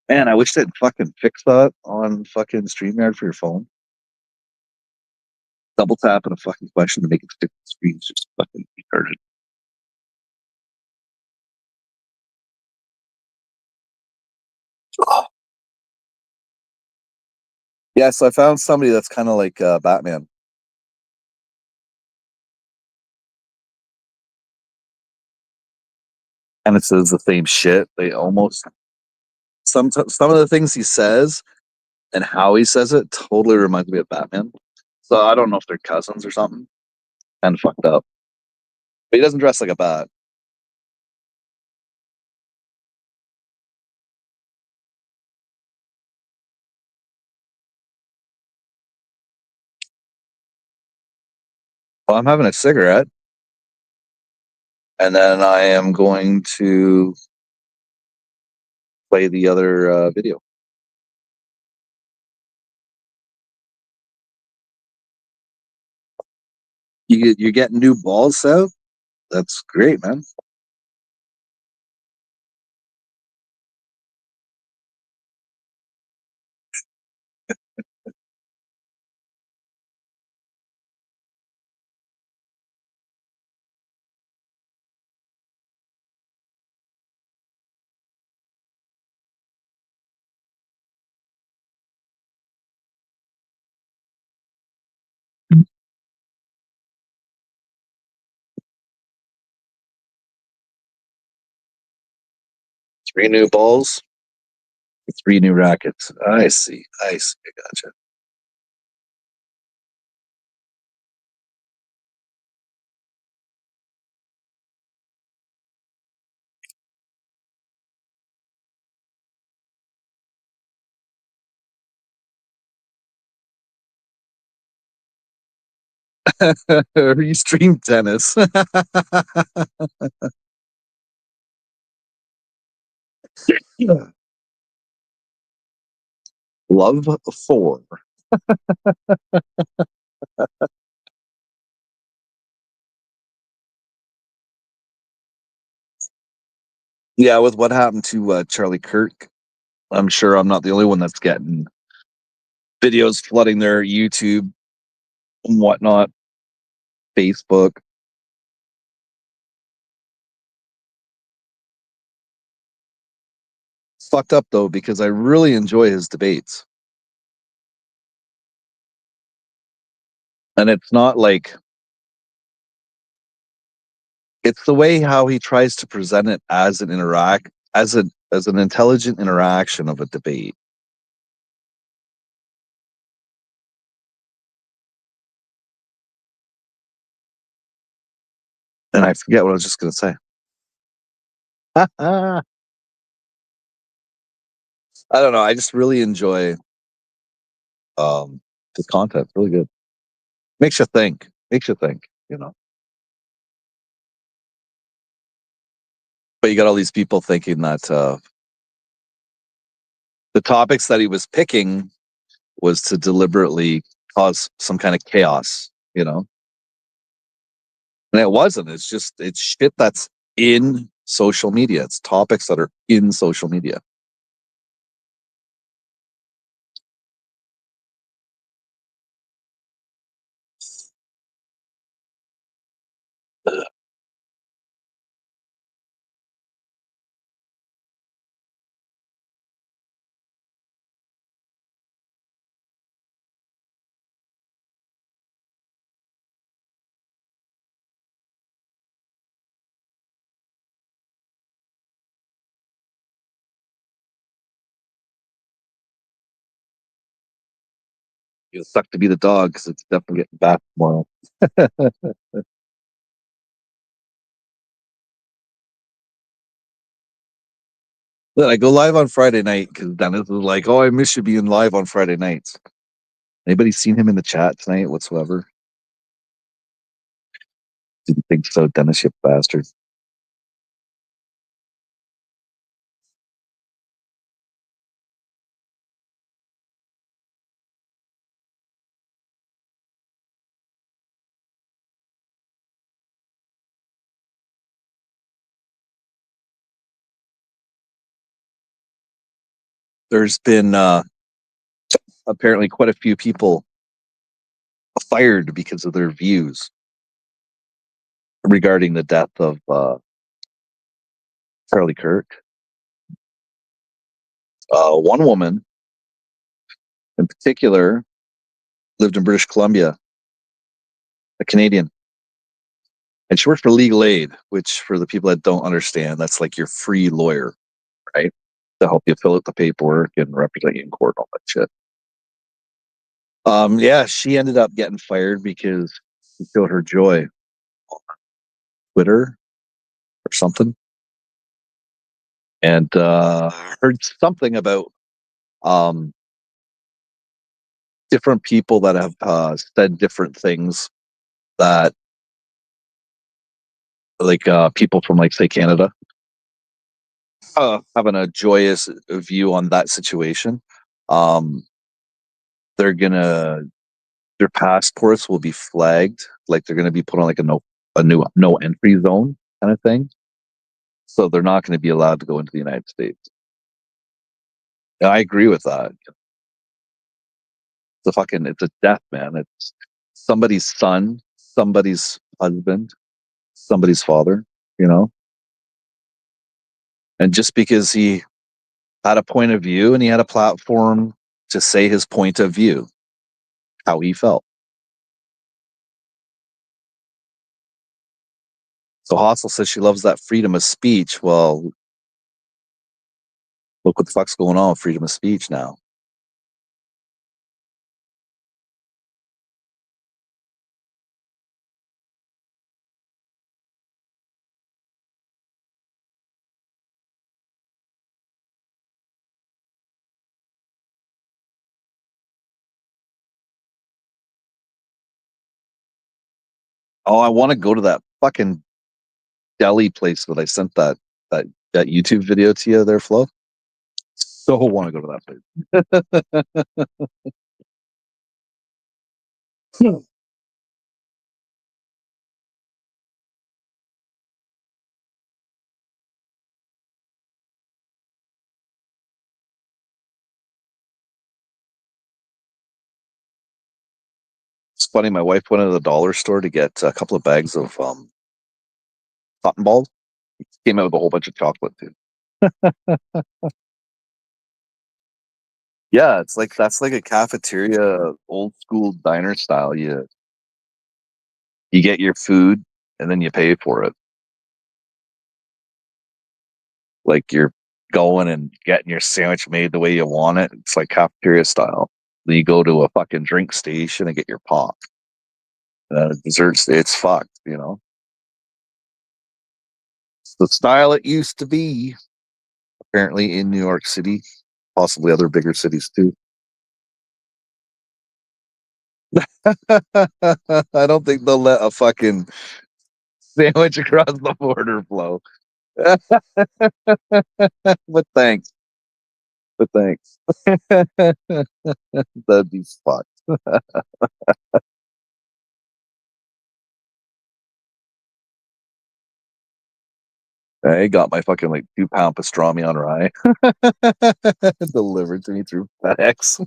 Man, I wish they'd fucking fix that on fucking StreamYard for your phone. Double tap on a fucking question to make it stick to the screen is just fucking retarded. Oh. Yeah, so I found somebody that's kind of like Batman. And it says the same shit. They almost some of the things he says and how he says it totally reminds me of Batman. So I don't know if they're cousins or something. Kind of fucked up. But he doesn't dress like a bat. Well, I'm having a cigarette, and then I am going to play the other video. You're getting new balls out? That's great, man. Three new balls, three new rackets. I see. I see. I gotcha. You stream tennis. Love 4. Yeah, with what happened to Charlie Kirk, I'm sure I'm not the only one that's getting videos flooding their YouTube and whatnot, Facebook. It's fucked up though because I really enjoy his debates, and it's not like it's the way how he tries to present it as an interact as an intelligent interaction of a debate. And I forget what I was just going to say. I don't know. I just really enjoy his content. It's really good. Makes you think. Makes you think. You know. But you got all these people thinking that the topics that he was picking was to deliberately cause some kind of chaos. You know. And it wasn't. It's shit that's in social media. It's topics that are in social media. You'll suck to be the dog because it's definitely getting bad tomorrow. Then I go live on Friday night because Dennis was like, "Oh, I miss you being live on Friday nights." Anybody seen him in the chat tonight whatsoever? Didn't think so, Dennis, you bastard. There's been apparently quite a few people fired because of their views regarding the death of Charlie Kirk. One woman in particular lived in British Columbia, a Canadian, and she worked for legal aid, which for the people that don't understand, that's like your free lawyer, right? To help you fill out the paperwork and represent you in court, all that shit. Yeah, she ended up getting fired because she showed her joy on Twitter or something, and heard something about um, different people that have said different things that, like people from, like, say, Canada, having a joyous view on that situation. Um, they're gonna their passports will be flagged, like they're gonna be put on like a new no entry zone kind of thing. So they're not going to be allowed to go into the United States. And I agree with that. It's a death, man. It's somebody's son, somebody's husband, somebody's father, you know? And just because he had a point of view and he had a platform to say his point of view, how he felt. So Hostel says she loves that freedom of speech. Well, look what the fuck's going on with freedom of speech now. Oh, I want to go to that fucking deli place that I sent that YouTube video to you there, Flo. So want to go to that place. It's funny. My wife went into the dollar store to get a couple of bags of cotton balls. Came out with a whole bunch of chocolate too. Yeah, it's like that's like a cafeteria, old school diner style. You get your food and then you pay for it. Like you're going and getting your sandwich made the way you want it. It's like cafeteria style. Then you go to a fucking drink station and get your pop. Desserts, it's fucked, you know. It's the style it used to be, apparently in New York City, possibly other bigger cities too. I don't think they'll let a fucking sandwich across the border flow. But thanks. But thanks. That'd be fucked. I got my fucking like 2 pound pastrami on rye delivered to me through FedEx.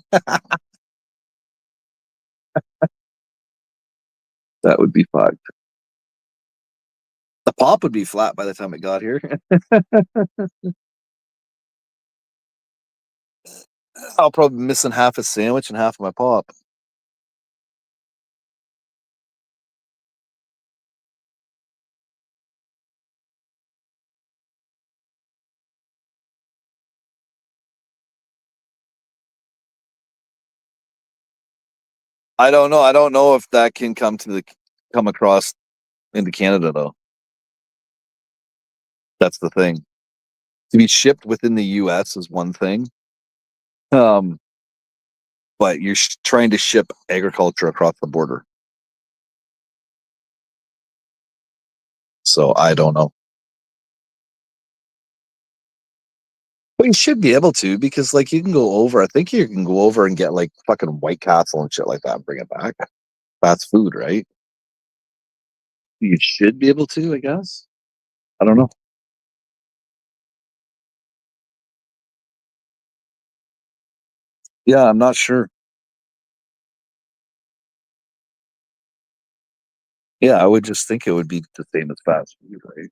That would be fucked. The pop would be flat by the time it got here. I'll probably be missing half a sandwich and half of my pop. I don't know. I don't know if that can come across into Canada though. That's the thing. To be shipped within the U.S. is one thing, um, but you're trying to ship agriculture across the border. So I don't know. But you should be able to because like you can go over. I think you can go over and get like fucking White Castle and shit like that and bring it back. Fast food, right? You should be able to, I guess. I don't know. Yeah, I'm not sure. Yeah, I would just think it would be the same as fast food, right?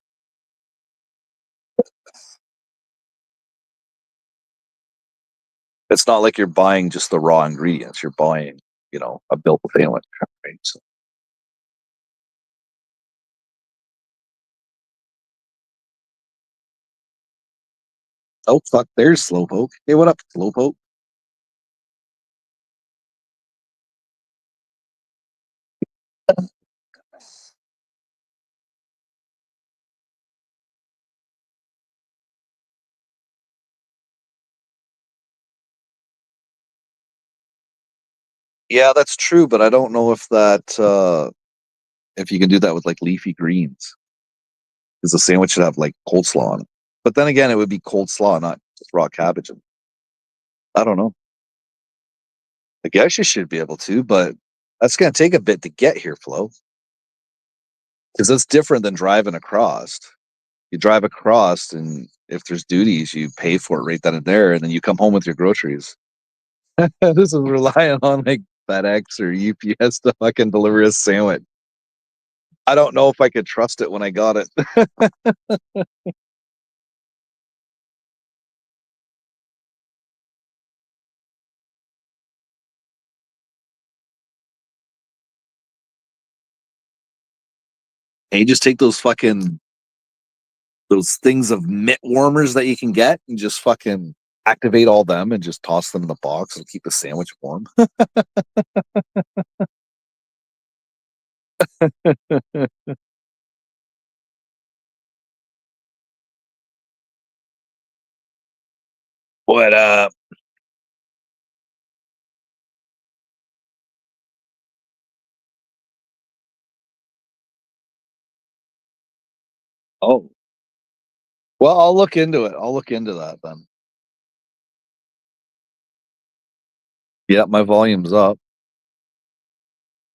It's not like you're buying just the raw ingredients. You're buying, a built sandwich, right? So, oh fuck, there's Slowpoke. Hey, what up, Slowpoke? Yeah, that's true, but I don't know if you can do that with like leafy greens, because the sandwich should have like coleslaw on it. But then again, it would be cold slaw, not just raw cabbage. And I don't know. I guess you should be able to, but that's gonna take a bit to get here, Flo, because that's different than driving across. You drive across, and if there's duties, you pay for it right then and there, and then you come home with your groceries. This is relying on like FedEx or UPS to fucking deliver a sandwich. I don't know if I could trust it when I got it. And you just take those things of mitt warmers that you can get and just fucking activate all them and just toss them in the box and keep the sandwich warm. What up? Oh, well, I'll look into it. I'll look into that then. Yeah, my volume's up.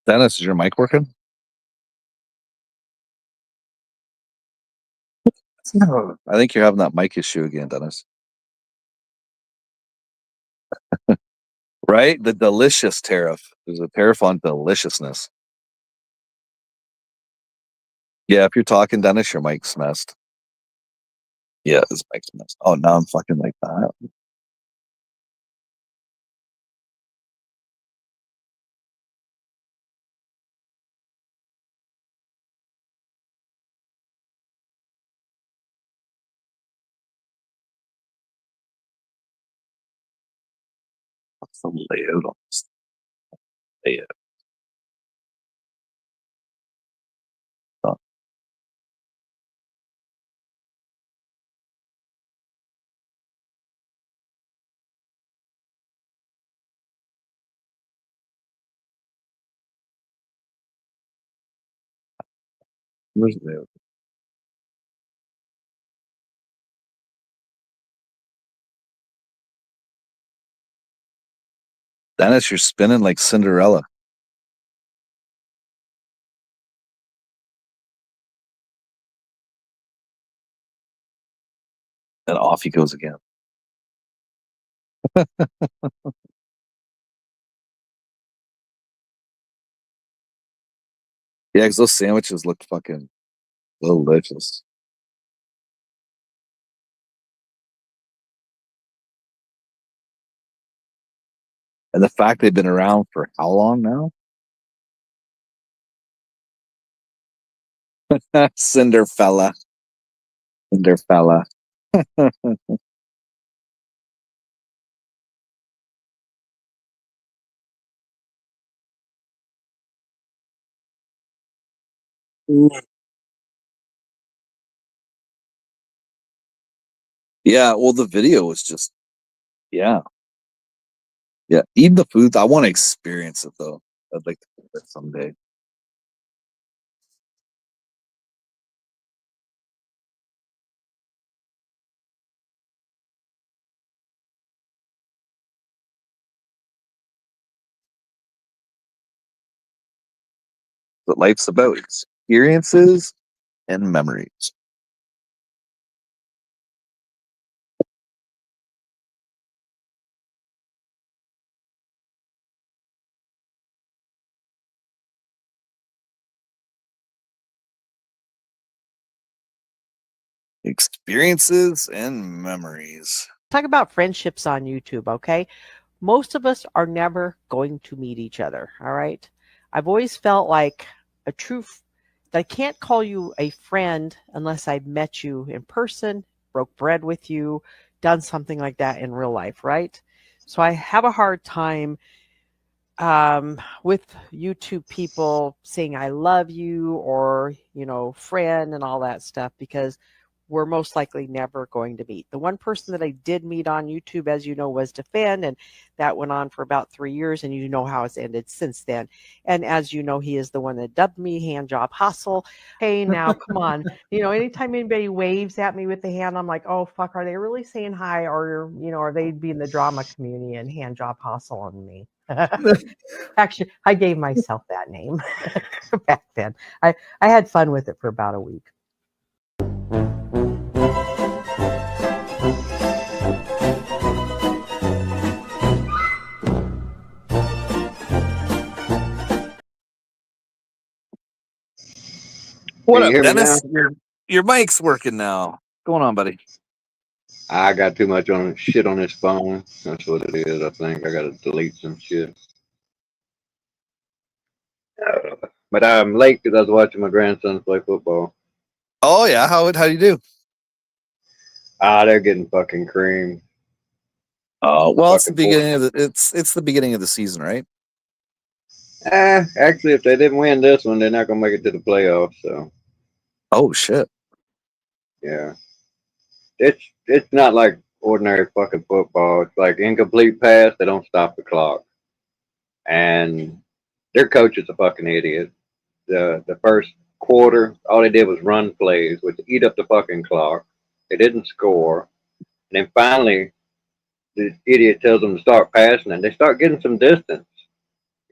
Dennis, is your mic working? No. I think you're having that mic issue again, Dennis. Right? The delicious tariff. There's a tariff on deliciousness. Yeah, if you're talking, Dennis, your mic's messed. Yeah, his mic's messed. Oh, now I'm fucking like that. What's the layout on this? Layout. Oh, where's the layout? Dennis, you're spinning like Cinderella. And off he goes again. Yeah, because those sandwiches look fucking delicious. And the fact they've been around for how long now? Cinderfella. Cinderfella. Yeah, well, the video was just, yeah. Yeah, eating the food. I want to experience it though. I'd like to do it someday. What life's about experiences and memories. Experiences and memories. Talk about friendships on YouTube, okay? Most of us are never going to meet each other, all right? I've always felt like a that I can't call you a friend unless I've met you in person, broke bread with you, done something like that in real life, right? So I have a hard time with YouTube people saying I love you or, friend and all that stuff because we're most likely never going to meet. The one person that I did meet on YouTube, as you know, was Defend, and that went on for about 3 years, and you know how it's ended since then. And as you know, he is the one that dubbed me Hand Job Hustle. Hey, now, come on. Anytime anybody waves at me with the hand, I'm like, oh, fuck, are they really saying hi? Or, are they being the drama community and Hand Job Hustle on me? Actually, I gave myself that name back then. I had fun with it for about a week. What Can you up, hear me now? Dennis? Your mic's working now. What's going on, buddy? I got too much on shit on this phone. That's what it is. I think I got to delete some shit. But I'm late because I was watching my grandson play football. Oh yeah, how do you do? They're getting fucking creamed. Oh well, it's the Fucking poor. beginning of it's the beginning of the season, right? Actually, if they didn't win this one, they're not gonna make it to the playoffs. So Oh shit. yeah, it's not like ordinary fucking football. It's like incomplete pass. They don't stop the clock, and their coach is a fucking idiot. The first quarter, all they did was run plays, which eat up the fucking clock. They didn't score. And then finally, the idiot tells them to start passing, and they start getting some distance.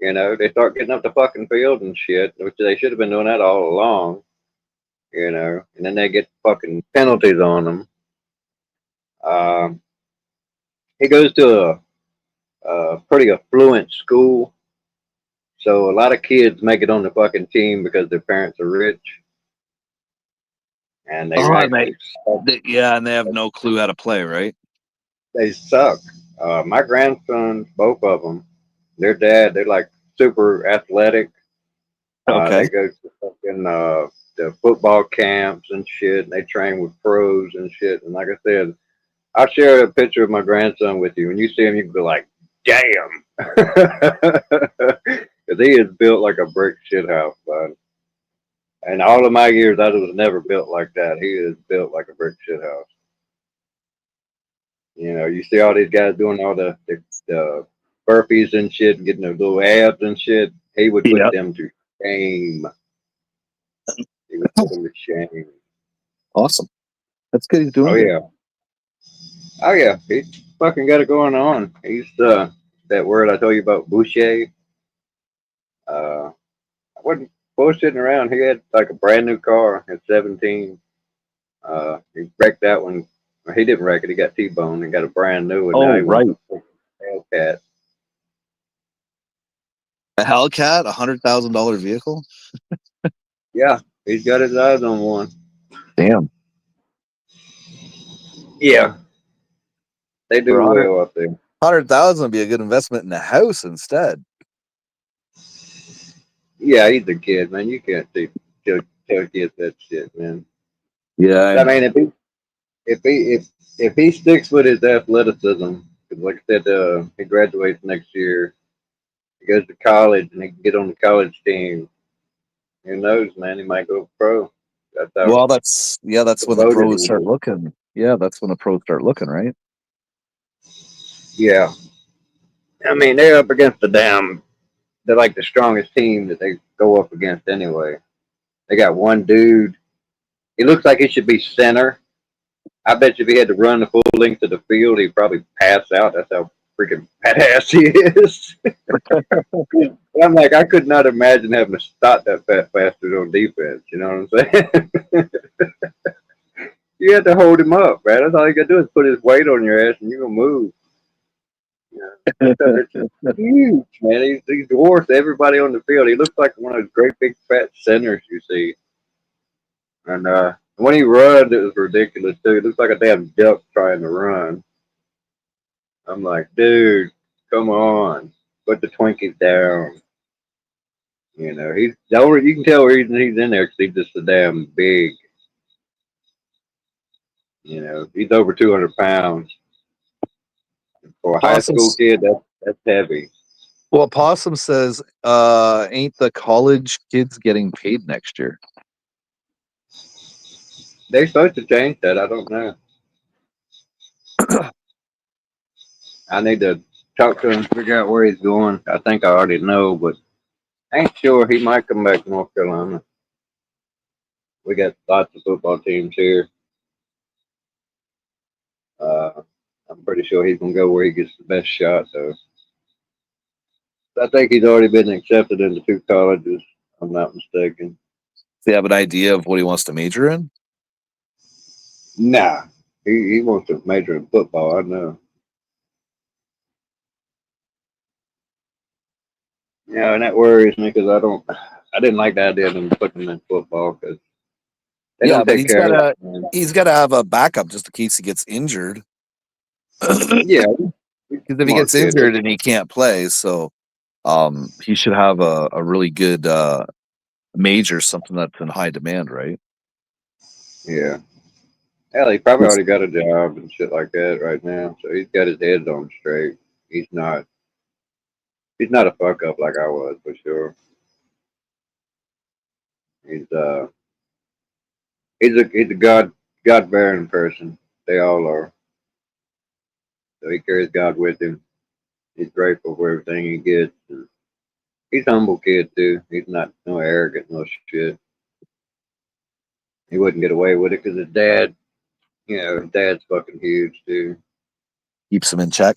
You know, they start getting up the fucking field and shit, which they should have been doing that all along. You know, and then they get fucking penalties on them. Um, he goes to a pretty affluent school, so a lot of kids make it on the fucking team because their parents are rich, and they Oh, and actually suck. yeah, and they have no clue how to play, right? They suck. My grandsons, both of them, their dad, they're like super athletic. Okay. They go to fucking the football camps and shit, and they train with pros and shit. And like I said, I'll share a picture of my grandson with you. When you see him, you can be like, damn. Because he is built like a brick shit house, bud. And all of my years, I was never built like that. He is built like a brick shit house. You know, you see all these guys doing all the burpees and shit and getting those little abs and shit. He would put Yeah. them to shame. He would put them to shame. Awesome. That's good. He's doing Oh, good. yeah. Oh, yeah. He's fucking got it going on. He's that word I told you about, Boucher. I wasn't bullshitting around. He had like a brand new car at 17. He wrecked that one. Well, he didn't wreck it. He got T-boned and got a brand new one. Now Oh, he right. wants a Hellcat. A Hellcat, $100,000 vehicle. Yeah, he's got his eyes on one. Damn. Yeah, they For do well up there. 100,000 would be a good investment in a house instead. Yeah, he's a kid, man. You can't tell kids that shit, man. Yeah, I I know. mean, if he sticks with his athleticism, 'cause like I said, he graduates next year. He goes to college and he can get on the college team. Who knows, man? He might go pro. That's how Well, that's when the devoted he pros start is. looking. Yeah, that's when the pros start looking, right? Yeah, I mean they're up against the damn. They're like the strongest team that they go up against anyway. They got one dude. He looks like he should be center. I bet you if he had to run the full length of the field, he'd probably pass out. That's how freaking badass he is. I'm like, I could not imagine having to stop that fat bastard on defense. You know what I'm saying? You have to hold him up, man. That's all you got to do is put his weight on your ass, and you're gonna move. Yeah, it's just huge, man. He dwarfs everybody on the field. He looks like one of those great big fat centers you see. And when he runs, it was ridiculous too. He looks like a damn duck trying to run. I'm like, dude, come on, put the Twinkies down. You know, he's the only you can tell the reason he's in there because he's just so damn big. You know, he's over 200 pounds for a high school Possums. kid. That's heavy. Well, Possum says, ain't the college kids getting paid next year? They're supposed to change that. I don't know. I need to talk to him, figure out where he's going. I think I already know, but I ain't sure. He might come back to North Carolina. We got lots of football teams here. Uh, I'm pretty sure he's gonna go where he gets the best shot, though. I think he's already been accepted into 2 colleges. If I'm not mistaken. Do you have an idea of what he wants to major in? Nah, he wants to major in football. I know. Yeah, and that worries me because I didn't like the idea of them putting him in football because they Yeah, don't but take care of that, man. he's gotta have a backup just in case he gets injured. Because Yeah, if he smart gets kid. injured and he can't play, so he should have a really good major, something that's in high demand, right? Yeah. Hell, he probably already got a job and shit like that right now, so he's got his head on straight. He's not. He's not a fuck up like I was for sure. He's he's a God bearing person. They all are. So he carries God with him. He's grateful for everything he gets. And he's a humble kid too. He's not no arrogant no shit. He wouldn't get away with it because his dad, his dad's fucking huge too. Keeps him in check.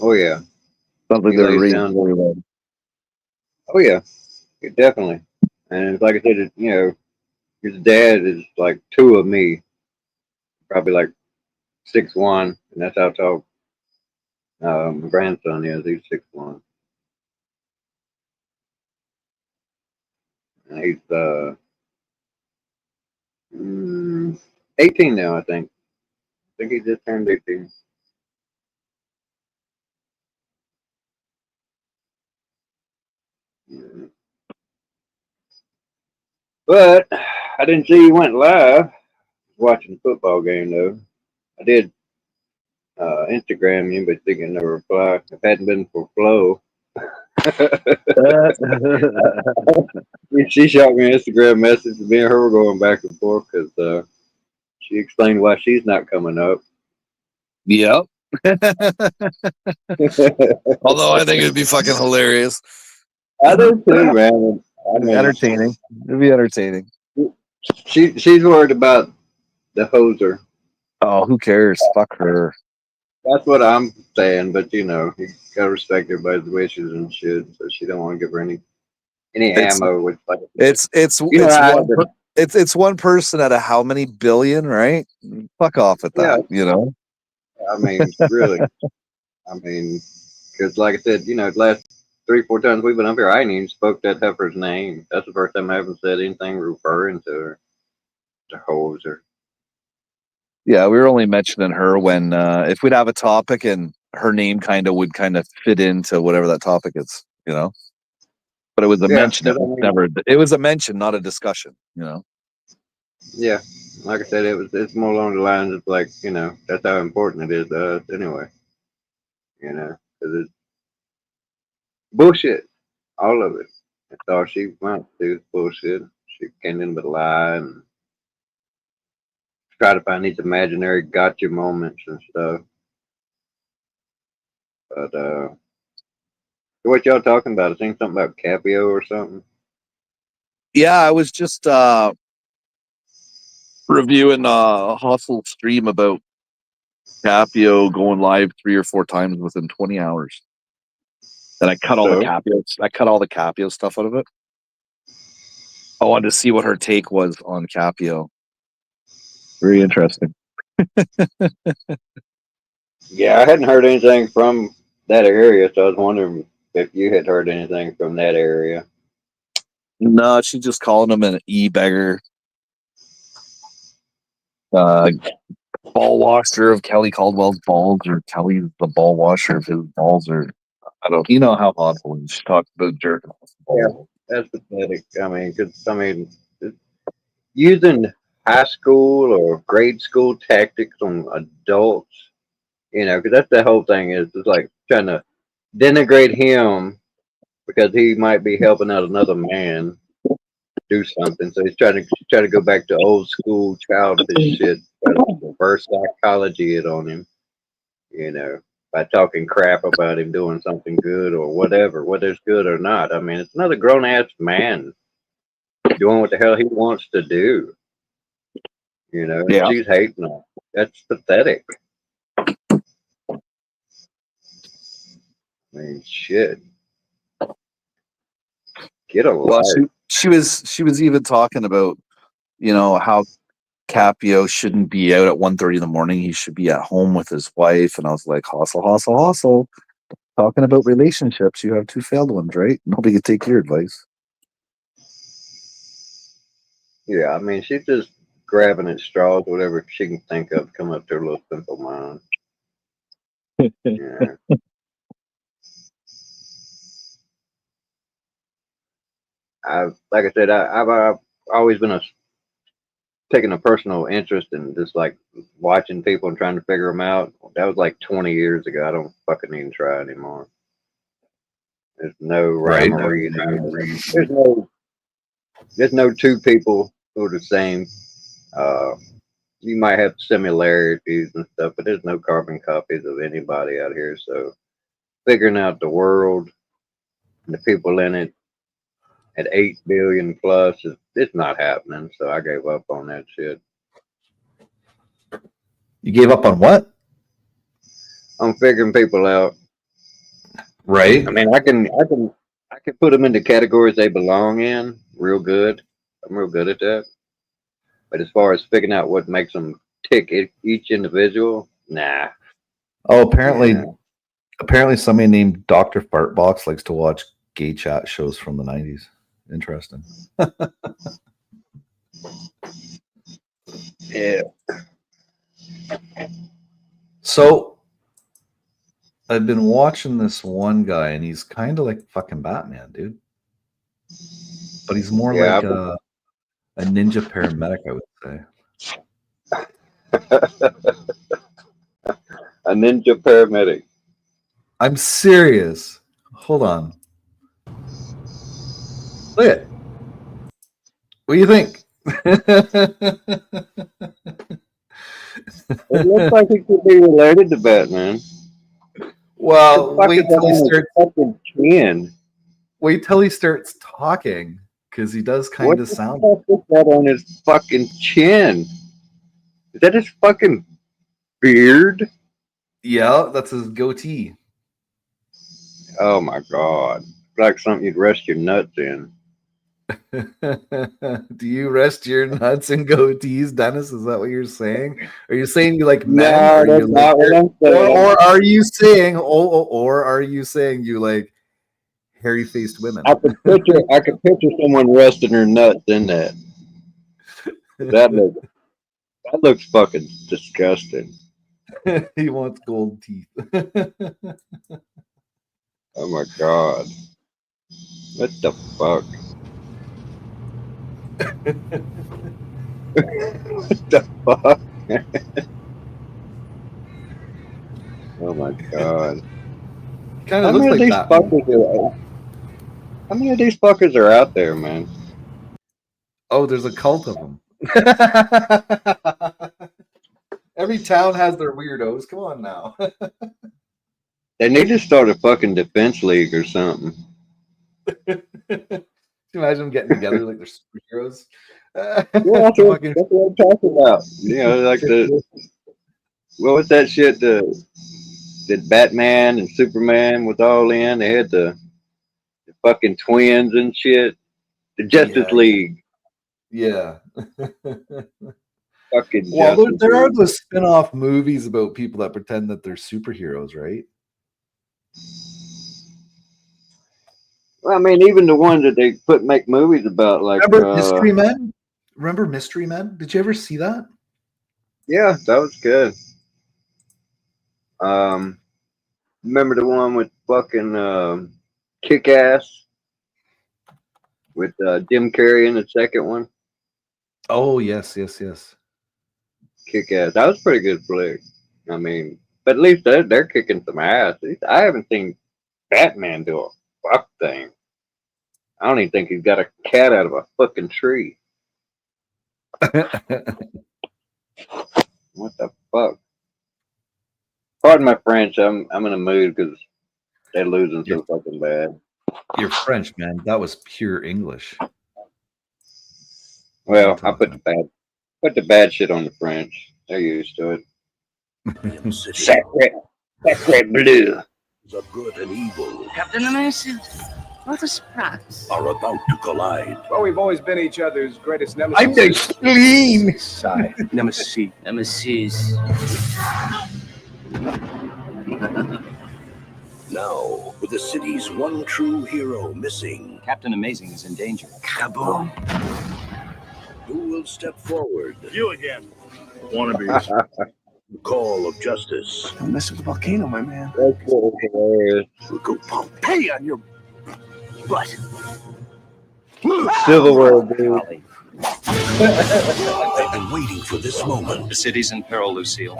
Oh yeah, Sounds like he they're lays raised down. very well. Oh yeah, definitely. And like I said, his dad is like two of me, probably like 6'1", and that's how tall my grandson is. He's 6'1", and he's 18 now. I think. I think he just turned 18. Yeah. But I didn't see he went live watching the football game though. I did Instagram you, but didn't never reply. If it hadn't been for Flo, she shot me an Instagram message. Me and her were going back and forth because she explained why she's not coming up. Yep. Although I think it'd be fucking hilarious. I do too, man. I mean, Entertaining. It'd be entertaining. she's worried about the hoser. Oh, who cares? Fuck her. That's what I'm saying, but you gotta respect everybody's wishes and shit. So she don't want to give her any It's ammo. Which, like, it's how it's one person out of how many billion, right? Fuck off at yeah. that, you know. I mean, really. I mean, because like I said, the last 3-4 times we've been up here, I ain't even spoke that heifer's name. That's the first time I haven't said anything referring to her, to hoser. Yeah, we were only mentioning her when if we'd have a topic and her name would fit into whatever that topic is, you know. But it was a Yeah, mention. It because I was mean, never. It was a mention, not a discussion. You know. yeah, like I said, it's more along the lines of like that's how important it is to us anyway. Because it's bullshit, all of it. That's all she wants to do is bullshit. She can't even but lie and try to find these imaginary gotcha moments and stuff. But what y'all talking about? I think something about Capio or something. Yeah, I was just reviewing Hustle stream about Capio going live 3 or 4 times within 20 hours. And I cut all the So Capio. I cut all the Capio stuff out of it. I wanted to see what her take was on Capio. Very interesting. yeah, I hadn't heard anything from that area, so I was wondering if you had heard anything from that area. No, she's just calling him an e-beggar. Uh, ball washer of Kelly Caldwell's balls, or Kelly's the ball washer of his balls, or I don't. You know how awful she talks about jerking off the Yeah, ball. that's pathetic. I mean, because using high school or grade school tactics on adults, because that's the whole thing is it's like trying to denigrate him because he might be helping out another man do something. So he's trying to go back to old school childish shit, try to reverse psychology it on him, by talking crap about him doing something good or whatever, whether it's good or not. I mean, it's another grown ass man doing what the hell he wants to do, and Yeah. she's hating on him. That's pathetic. I mean, shit. Get a Well, life. she was even talking about how Capio shouldn't be out at 1:30 in the morning. He should be at home with his wife. And I was like, hustle, hustle, hustle. Talking about relationships, you have two failed ones, right? Nobody can take your advice. Yeah, I mean, she's just grabbing at straws, whatever she can think of, come up to her little simple mind. Yeah. Like I said, I've always been taking a personal interest in just like watching people and trying to figure them out. That was like 20 years ago. I don't fucking even try anymore. There's no Right. rhyme or reason. There's no two people who are the same. Uh, you might have similarities and stuff, but there's no carbon copies of anybody out here. So figuring out the world and the people in it, at 8 billion plus. It's not happening. So I gave up on that shit. You gave up on what? I'm figuring people out. Right. I mean, I can put them into categories they belong in real good. I'm real good at that. But as far as figuring out what makes them tick each individual, nah. Oh, apparently, Yeah. apparently somebody named Dr. Fartbox likes to watch gay chat shows from the 90s. Interesting. Yeah. So I've been watching this one guy, and he's kind of like fucking Batman, dude. But he's more Yeah. like a ninja paramedic, I would say. A ninja paramedic. I'm serious. Hold on. Look at it. What do you think? It looks like it could be related to Batman. Well, What the fuck is that on his fucking chin? wait till he starts talking, because he does What kind the of sound. fuck is that on his fucking chin? Is that his fucking beard? Yeah, that's his goatee. Oh my god. Like something you'd rest your nuts in. Do you rest your nuts and goatees, Dennis? Is that what you're saying? Are you saying you like men? No, Or that's you not what I'm saying. or are you saying or are you saying you like hairy faced women? I could picture someone resting their nuts in that. That looks fucking disgusting. He wants gold teeth. Oh my god. What the fuck? What the fuck? Oh my god. Kind How of looks many of like these that. how many of these fuckers are out there, man? Oh, there's a cult of them. Every town has their weirdos. Come on now. They need to start a fucking defense league or something. Can you imagine them getting together like they're superheroes? Yeah, that's what I'm talking about. You know, like what was that shit? That Batman and Superman was all in. They had the fucking twins and shit. The Justice Yeah. League. Yeah. Fucking Well, Justice there are League. those spin-off movies about people that pretend that they're superheroes, right? Well, I mean, even the ones that they make movies about, like Remember Mystery Men? Remember Mystery Men? Did you ever see that? yeah, that was good. Remember the one with fucking Kick Ass with Jim Carrey in the second one? Oh, yes, yes, yes. Kick Ass. That was a pretty good flick. I mean, but at least they're kicking some ass. I haven't seen Batman do a fuck thing. I don't even think he's got a cat out of a fucking tree. What the fuck? Pardon my French. I'm in a mood because they're losing so fucking bad. You're French, man. That was pure English. Well, I put the bad shit on the French. They're used to it. Sacre bleu. The good and evil Captain Amazing. What a surprise. are about to collide. Well, we've always been each other's greatest nemesis. I'm the spleen. Sigh. Nemesis. Nemesis. Now, with the city's one true hero missing, Captain Amazing is in danger. Kaboom. who will step forward? You again. Wannabes. Call of justice. Don't mess with the volcano, my man. That's hilarious. We'll go Pompeii on your butt. Civil War, dude. They've been waiting for this moment The city's in peril, Lucille.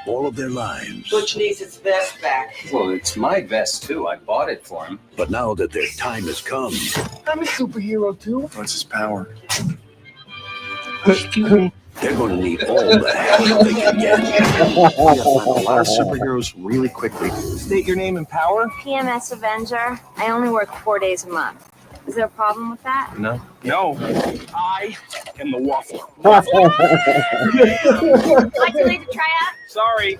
all of their lives. Butch needs its vest back. Well, it's my vest, too. I bought it for him. But now that their time has come, I'm a superhero too. What's his power? they're going to need all the help they can get. A lot of superheroes really quickly. State your name and power. PMS Avenger. I only work 4 days a month. Is there a problem with that? No. No, I am the waffle. Am I too late to try out? Sorry.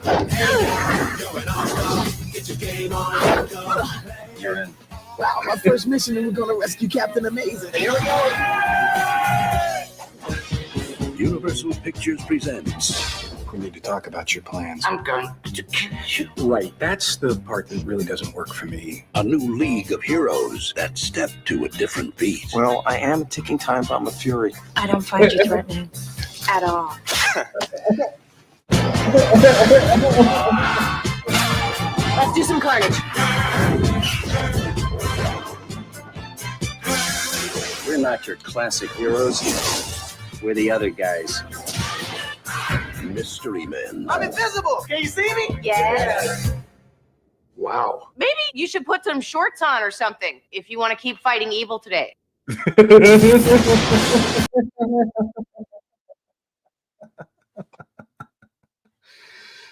You're in. Wow, my first mission and we're gonna rescue Captain Amazing. Here we go. Universal Pictures presents We need to talk about your plans. I'm going to kill you. Right, that's the part that really doesn't work for me. a new league of heroes that step to a different beat. Well, I am a ticking time bomb of fury. I don't find you threatening at all. Let's do some carnage. We're not your classic heroes. We're the other guys. Mystery Men. I'm invisible. Can you see me? Yes. Wow. Maybe you should put some shorts on or something if you want to keep fighting evil today.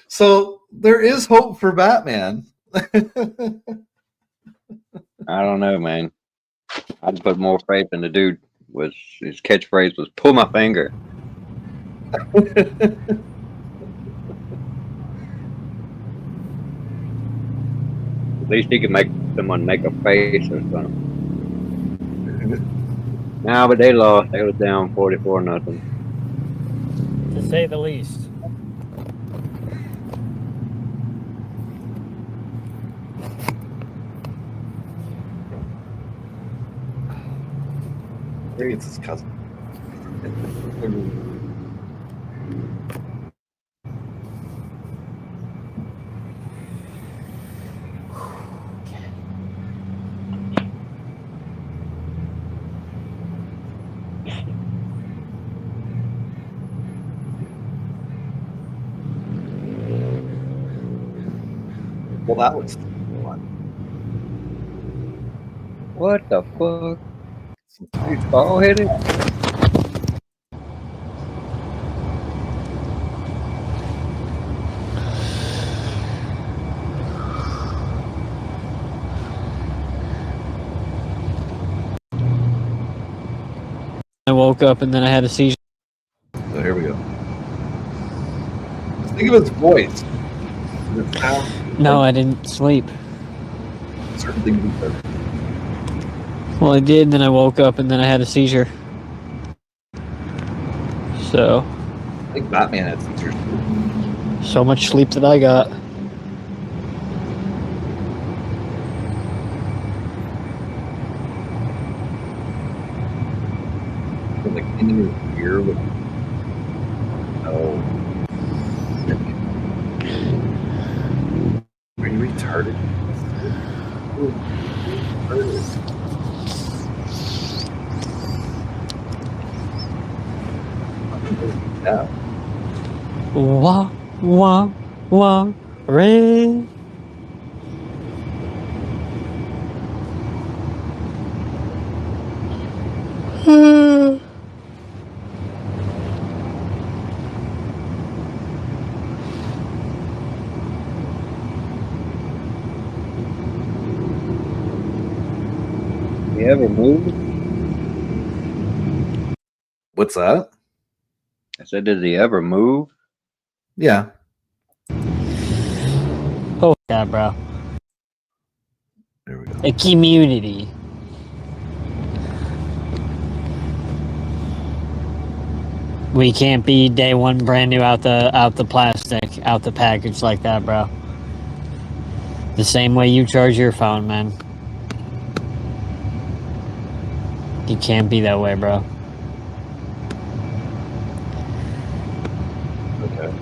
So there is hope for Batman. I don't know, man. I'd put more faith in the dude. Was his catchphrase was "pull my finger." At least he could make someone make a face or something. Nah, but they lost. They was down 44-0. To say the least. I think it's his cousin. Well, that looks fun. What the fuck? He's ball headed. I woke up and then I had a seizure. So here we go. Think of his voice. The sound. No, I didn't sleep. Certain things he said. Well, I did, and then I woke up and then I had a seizure. So, I think Batman had seizures. so much sleep that I got. But, like in your ear with Are you retarded? Yeah. Wah, wah, wah, red. You ever moved? What's that? I said, does he ever move? Yeah. Oh, yeah, bro. There we go. A community. We can't be day one brand new out the plastic, out the package like that, bro. The same way you charge your phone, man. You can't be that way, bro. Okay.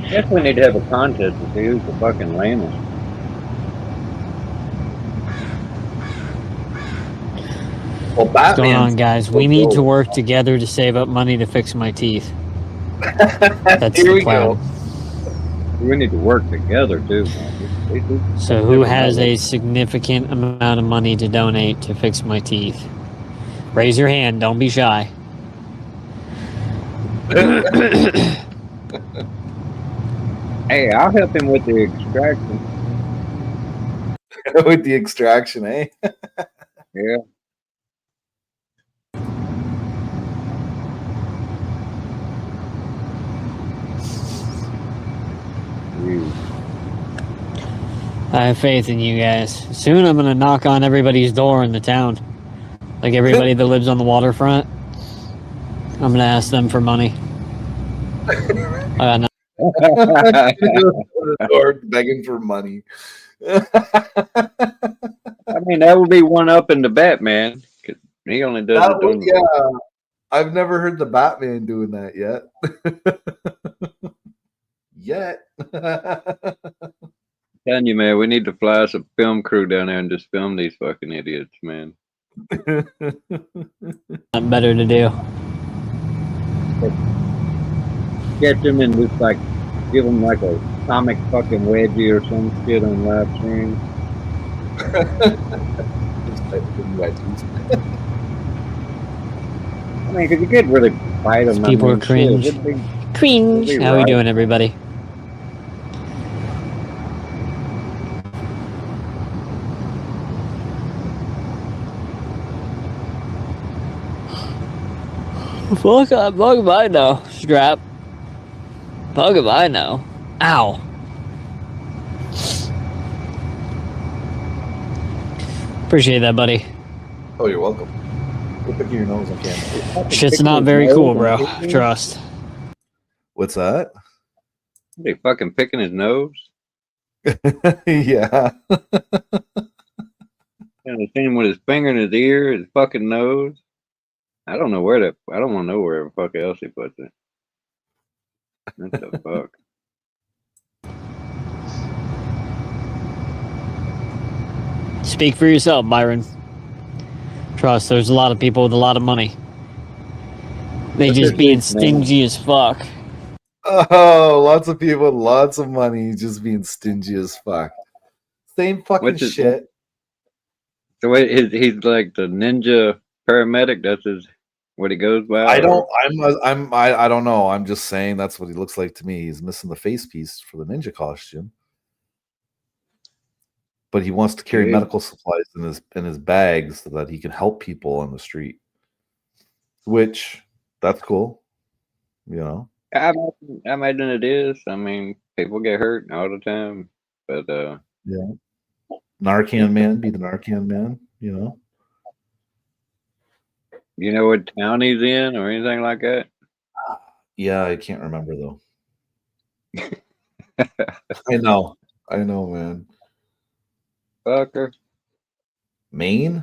Guess we need to have a contest to see who's the fucking lamest. Well, What's going Batman's on, guys? We need to work together to save up money to fix my teeth. That's Here the we plan. go. We need to work together too, man. So who has a significant amount of money to donate to fix my teeth? Raise your hand. Don't be shy. Hey, I'll help him with the extraction. With the extraction, eh? Yeah. I have faith in you guys. Soon I'm gonna knock on everybody's door in the town. Like everybody that lives on the waterfront. I'm gonna ask them for money. No. Or begging for money. I mean, that would be one up in the Batman. 'Cause he only does That it would, during the yeah. I've never heard the Batman doing that yet. Yet. Telling you, man, we need to fly some film crew down there and just film these fucking idiots, man. Something better to do. Get them and just like give them like a comic fucking wedgie or some shit on live stream. I mean, because you could really fight them. People are cringe. Cringe. How we doing, everybody? Fuck if I know, Strap. Fuck if I know. Ow. Appreciate that, buddy. Oh, you're welcome. Quit picking your nose on camera. Shit's not very cool, bro. Trust. What's that? They fucking picking his nose. Yeah. And I seen him with his finger in his ear, his fucking nose. I don't know where that. I don't want to know where the fuck else he puts it. What the fuck? Speak for yourself, Byron. Trust, there's a lot of people with a lot of money. They just being stingy as fuck. Oh, lots of people with lots of money just being stingy as fuck. Same fucking shit. The way he's like the ninja paramedic. That's his what he goes by. I don't know. I'm just saying that's what he looks like to me. He's missing the face piece for the ninja costume. But he wants to carry medical supplies in his bags so that he can help people on the street. Which that's cool. You know. I imagine it is. I mean, people get hurt all the time. But yeah. Narcan man, be the Narcan man, you know. You know what town he's in or anything like that? Yeah, I can't remember though. I know, man. Fucker. Maine?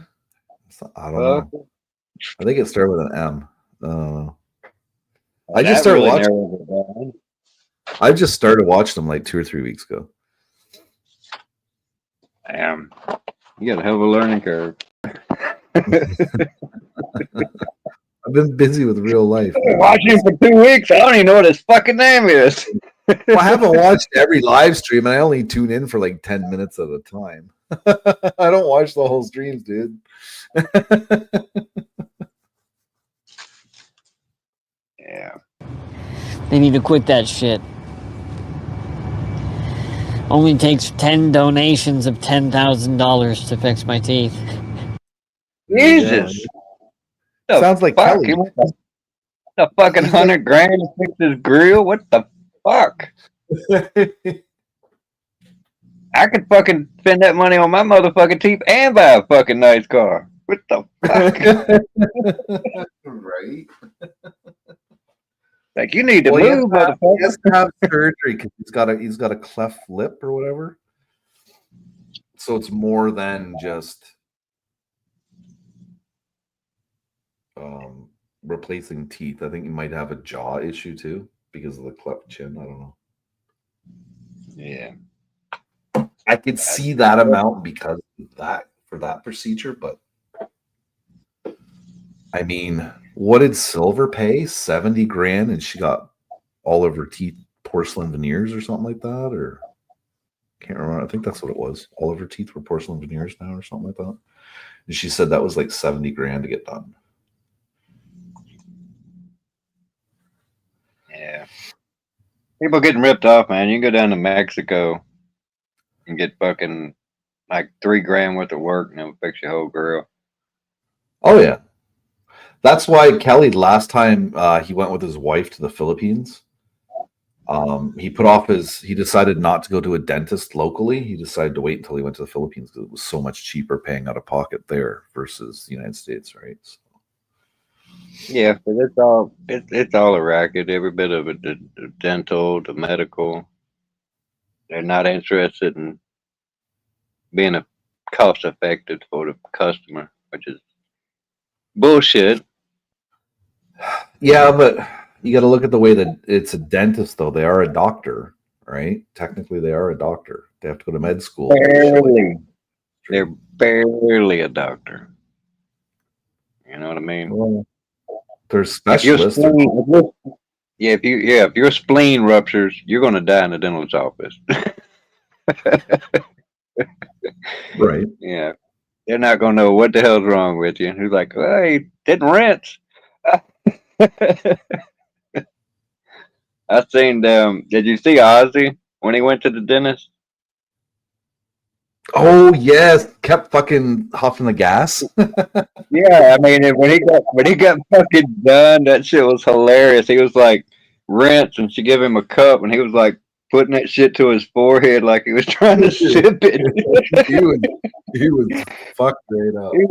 I don't know. I think it started with an M. I just started watching. I just started watching them like 2 or 3 weeks ago. Damn, you got a hell of a learning curve. I've been busy with real life. I've been watching for 2 weeks. I don't even know what his fucking name is. Well, I haven't watched every live stream, and I only tune in for like 10 minutes at a time. I don't watch the whole streams, dude. Yeah. They need to quit that shit. Only takes 10 donations of $10,000 to fix my teeth. Jesus. Yeah. Sounds like fuck? Kelly. The fucking $100 grand to fix his grill? What the fuck? I could fucking spend that money on my motherfucking teeth and buy a fucking nice car. What the fuck? Right? Like, you need to move, motherfucker. He has to have surgery because he's got a cleft lip or whatever. So it's more than just replacing teeth. I think he might have a jaw issue too because of the cleft chin. I don't know. Yeah. I could see that amount because of that for that procedure, but I mean, what did Silver pay? 70 grand, and she got all of her teeth porcelain veneers or something like that, or can't remember. I think that's what it was. All of her teeth were porcelain veneers now, or something like that. And she said that was like 70 grand to get done. Yeah. People getting ripped off, man. You can go down to Mexico and get fucking like $3,000 worth of work and it'll fix your whole grill. Oh yeah, that's why Kelly last time he went with his wife to the Philippines. He decided not to go to a dentist locally. He decided to wait until he went to the Philippines because it was so much cheaper paying out of pocket there versus the United States, right? So. Yeah, but it's all a racket. Every bit of it, the dental, the medical. They're not interested in being a cost effective for the customer, which is bullshit. Yeah, but you got to look at the way that it's a dentist, though. They are a doctor, right? Technically, they are a doctor. They have to go to med school. Barely. They're barely a doctor. You know what I mean? Well, they're If your specialists. spleen, if your spleen ruptures, you're going to die in the dentist's office. Right. Yeah. They're not going to know what the hell's wrong with you. Who's like, hey, didn't rinse. I seen did you see Ozzy when he went to the dentist? Oh yes, kept fucking huffing the gas. Yeah, I mean when he got fucking done, that shit was hilarious. He was like rinse and she gave him a cup and he was like putting that shit to his forehead like he was trying to sip it. he was fucked right up. He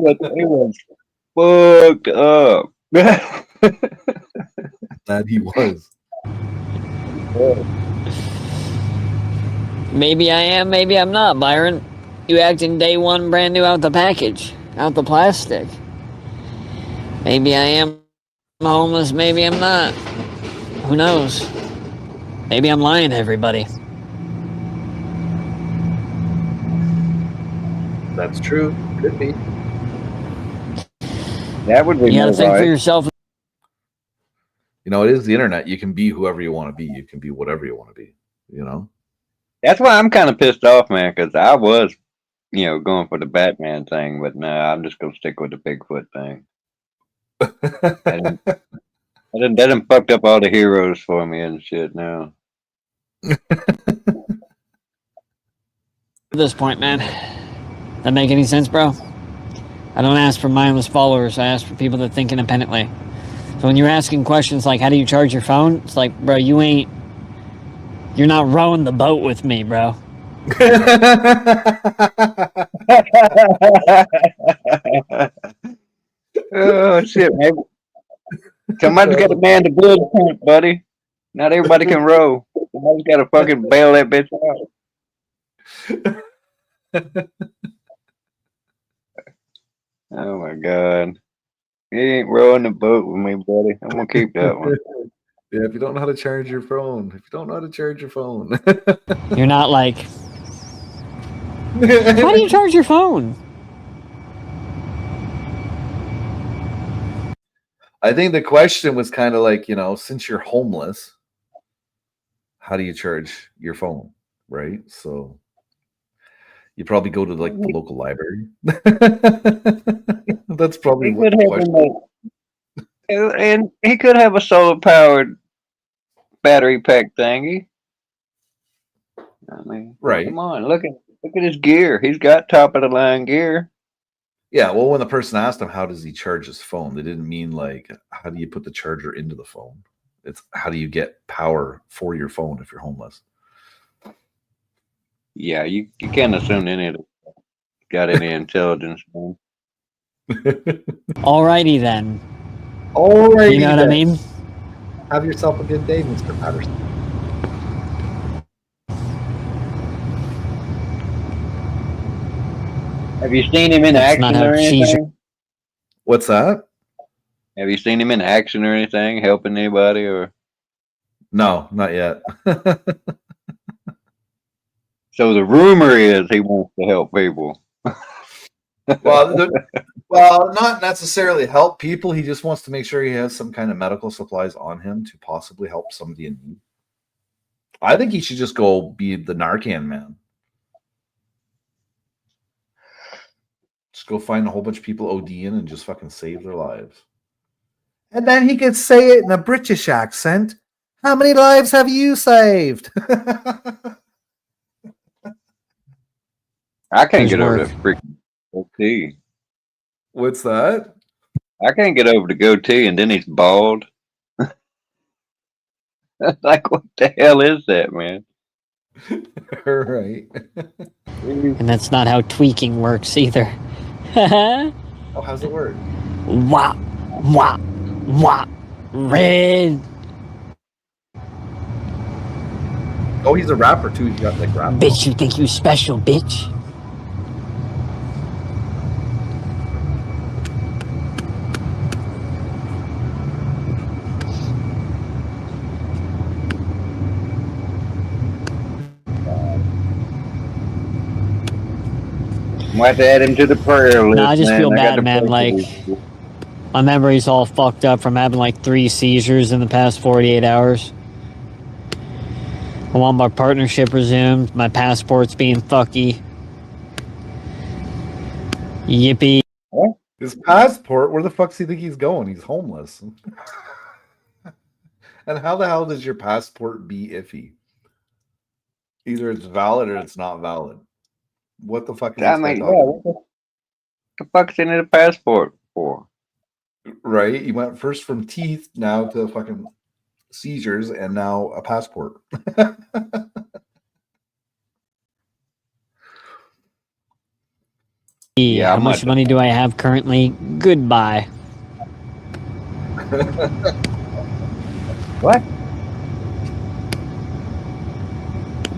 was fucked up. That he was. Maybe I am, maybe I'm not, Byron. You acting day one brand new out the package, out the plastic. Maybe I am homeless, maybe I'm not. Who knows? Maybe I'm lying to everybody. That's true. Could be. That would be You gotta think right. for yourself. You know, it is the internet. You can be whoever you want to be. You can be whatever you want to be. You know. That's why I'm kind of pissed off, man, because I was, going for the Batman thing, but nah, I'm just gonna stick with the Bigfoot thing. That done fucked up all the heroes for me and shit now. At this point, man. That make any sense, bro? I don't ask for mindless followers. I ask for people that think independently. So when you're asking questions like, how do you charge your phone? It's like, bro, you're not rowing the boat with me, bro. Oh, shit, man. Somebody's got to man the good point, buddy. Not everybody can row. Somebody's got to fucking bail that bitch out. Oh, my God. He ain't rowing the boat with me, buddy. I'm going to keep that one. Yeah, if you don't know how to charge your phone. You're not like, how do you charge your phone? I think the question was kind of like, since you're homeless, how do you charge your phone, right? So you probably go to like the local library. That's probably what the question. And he could have a solar powered battery pack thingy. I mean, right? Come on, look at his gear. He's got top of the line gear. Yeah, well, when the person asked him how does he charge his phone, they didn't mean like how do you put the charger into the phone. It's how do you get power for your phone if you're homeless. Yeah, you can't assume any of them got any intelligence. Man. Alrighty then. Alrighty, you know what I mean? Have yourself a good day, Mr. Patterson. Have you seen him in action or anything? What's that? Have you seen him in action or anything, helping anybody or? No, not yet. So the rumor is he wants to help people. Well, not necessarily help people. He just wants to make sure he has some kind of medical supplies on him to possibly help somebody in need. I think he should just go be the Narcan man. Just go find a whole bunch of people ODing and just fucking save their lives. And then he could say it in a British accent. How many lives have you saved? I can't Who's get over work? that freaking goatee. What's that? I can't get over the goatee, and then he's bald. Like, what the hell is that, man? Right. And that's not how tweaking works either. Oh, how's it work? Wah, wah, wah. Red. Oh, he's a rapper too. He got like rap. Bitch, you think you special, bitch? Might have to add him to the prayer list. No, I just man. feel got bad, to man. pray for Like, these people. my memory's all fucked up from having like 3 seizures in the past 48 hours. I want my partnership resumed. My passport's being fucky. Yippee. His passport? Where the fuck does he think he's going? He's homeless. And how the hell does your passport be iffy? Either it's valid or it's not valid. What the fuck is I this guy mean, talking yeah, about? what the fuck's in a passport for? Right? He went first from teeth now to fucking seizures and now a passport. Yeah, How much money do I have currently? Goodbye. What?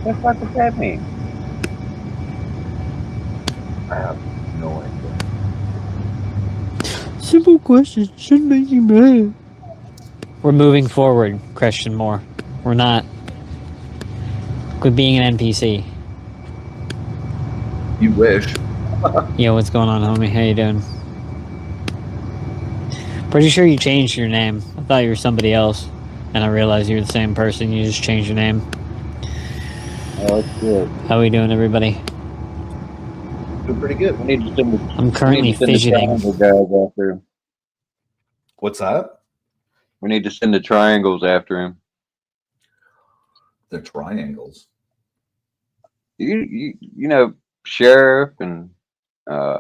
What the fuck does that mean? I have no idea. Simple questions shouldn't make you mad. We're moving forward, Christian Moore. We're not. Quit being an NPC. You wish. Yo, what's going on, homie? How you doing? Pretty sure you changed your name. I thought you were somebody else. And I realized you're the same person. You just changed your name. Oh, that's good. How we doing, everybody? Doing pretty good. We need to send the, I'm currently fidgeting. guys after him. What's that? We need to send the triangles after him. The triangles. You know, Sheriff and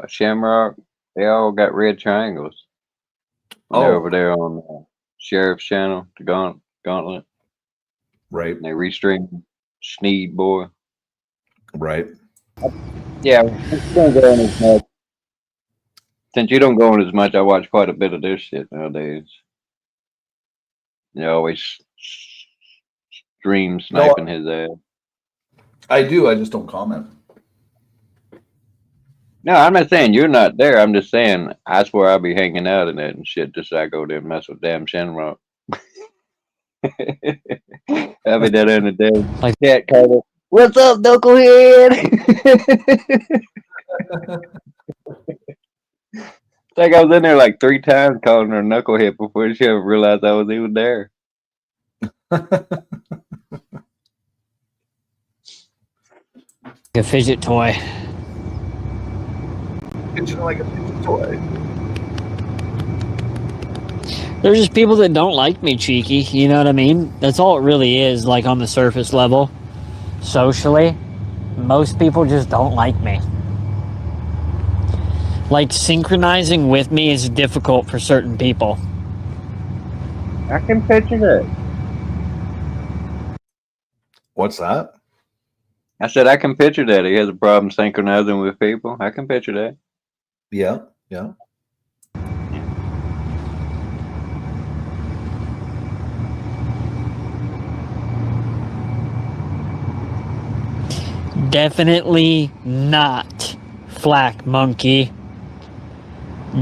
Shamrock, they all got red triangles. They're over there on Sheriff's channel, the Gauntlet. Right. And they restream Sneed Boy. Right. Yeah, don't go on as much. Since you don't go on as much, I watch quite a bit of this shit nowadays. You always stream sniping his ass. I do. I just don't comment. No, I'm not saying you're not there. I'm just saying I swear I'll be hanging out in that and shit just so I go there and mess with damn Shamrock. I'll be down there in the damn chat Carter. What's up, knucklehead? Like I was in there like 3 times calling her knucklehead before she ever realized I was even there. A fidget toy. Fidgeting like a fidget toy. There's just people that don't like me, cheeky. You know what I mean? That's all it really is, like on the surface level. Socially, most people just don't like me. Like, synchronizing with me is difficult for certain people. I can picture that. What's that? I said I can picture that. He has a problem synchronizing with people. I can picture that. Yeah. Yeah. Definitely not, Flack Monkey.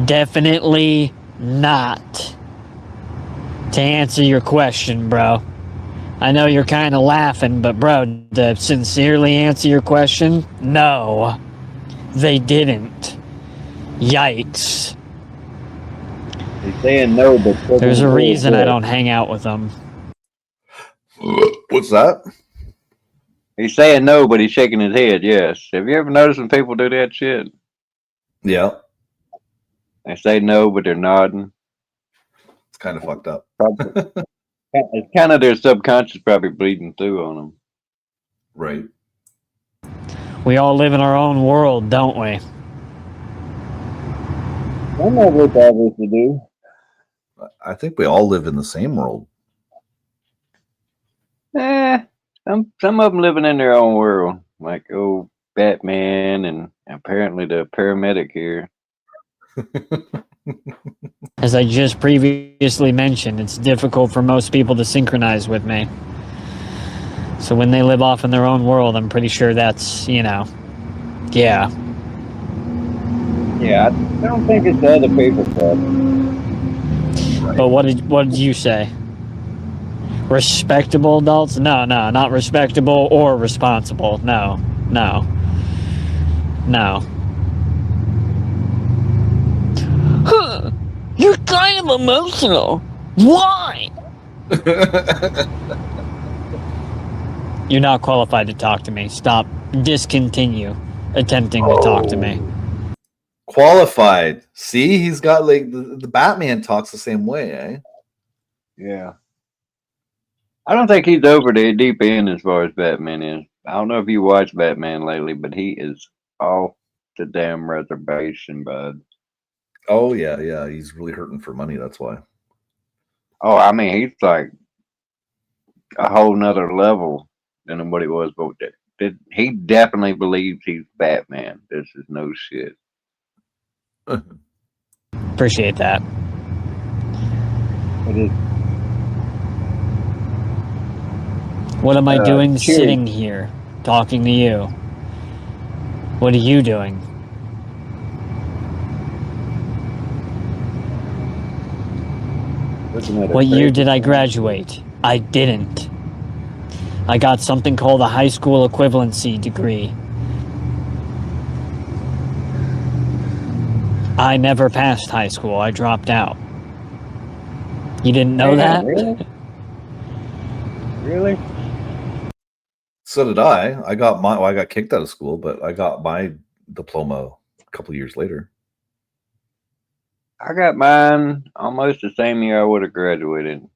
Definitely not. To answer your question, bro. I know you're kind of laughing, but bro, to sincerely answer your question, no, they didn't. Yikes. He's saying no, but there's a reason I don't hang out with them. What's that? He's saying no, but he's shaking his head. Yes. Have you ever noticed when people do that shit? Yeah. They say no, but they're nodding. It's kind of fucked up. It's kind of their subconscious probably bleeding through on them. Right. We all live in our own world, don't we? Some of us obviously do. I think we all live in the same world. Some of them living in their own world, like Batman and apparently the paramedic here. As I just previously mentioned, it's difficult for most people to synchronize with me. So when they live off in their own world, I'm pretty sure that's, yeah. Yeah, I don't think it's the other people's problem. But what did you say? Respectable adults? No, not respectable or responsible. No. Huh, you're kind of emotional. Why? You're not qualified to talk to me. Stop. Discontinue attempting to talk to me. Qualified. See, he's got like the Batman talks the same way, eh? Yeah. I don't think he's over the deep end as far as Batman is. I don't know if you watched Batman lately, but he is off the damn reservation, bud. Oh yeah. He's really hurting for money. That's why. Oh, I mean, he's like a whole nother level than what he was. But he definitely believes he's Batman. This is no shit. Appreciate that. It is. What am I doing cheers. sitting here talking to you? What are you doing? What year did I graduate? I didn't. I got something called a high school equivalency degree. I never passed high school. I dropped out. You didn't know that? Really? So did I. I got kicked out of school, but I got my diploma a couple years later. I got mine almost the same year I would have graduated.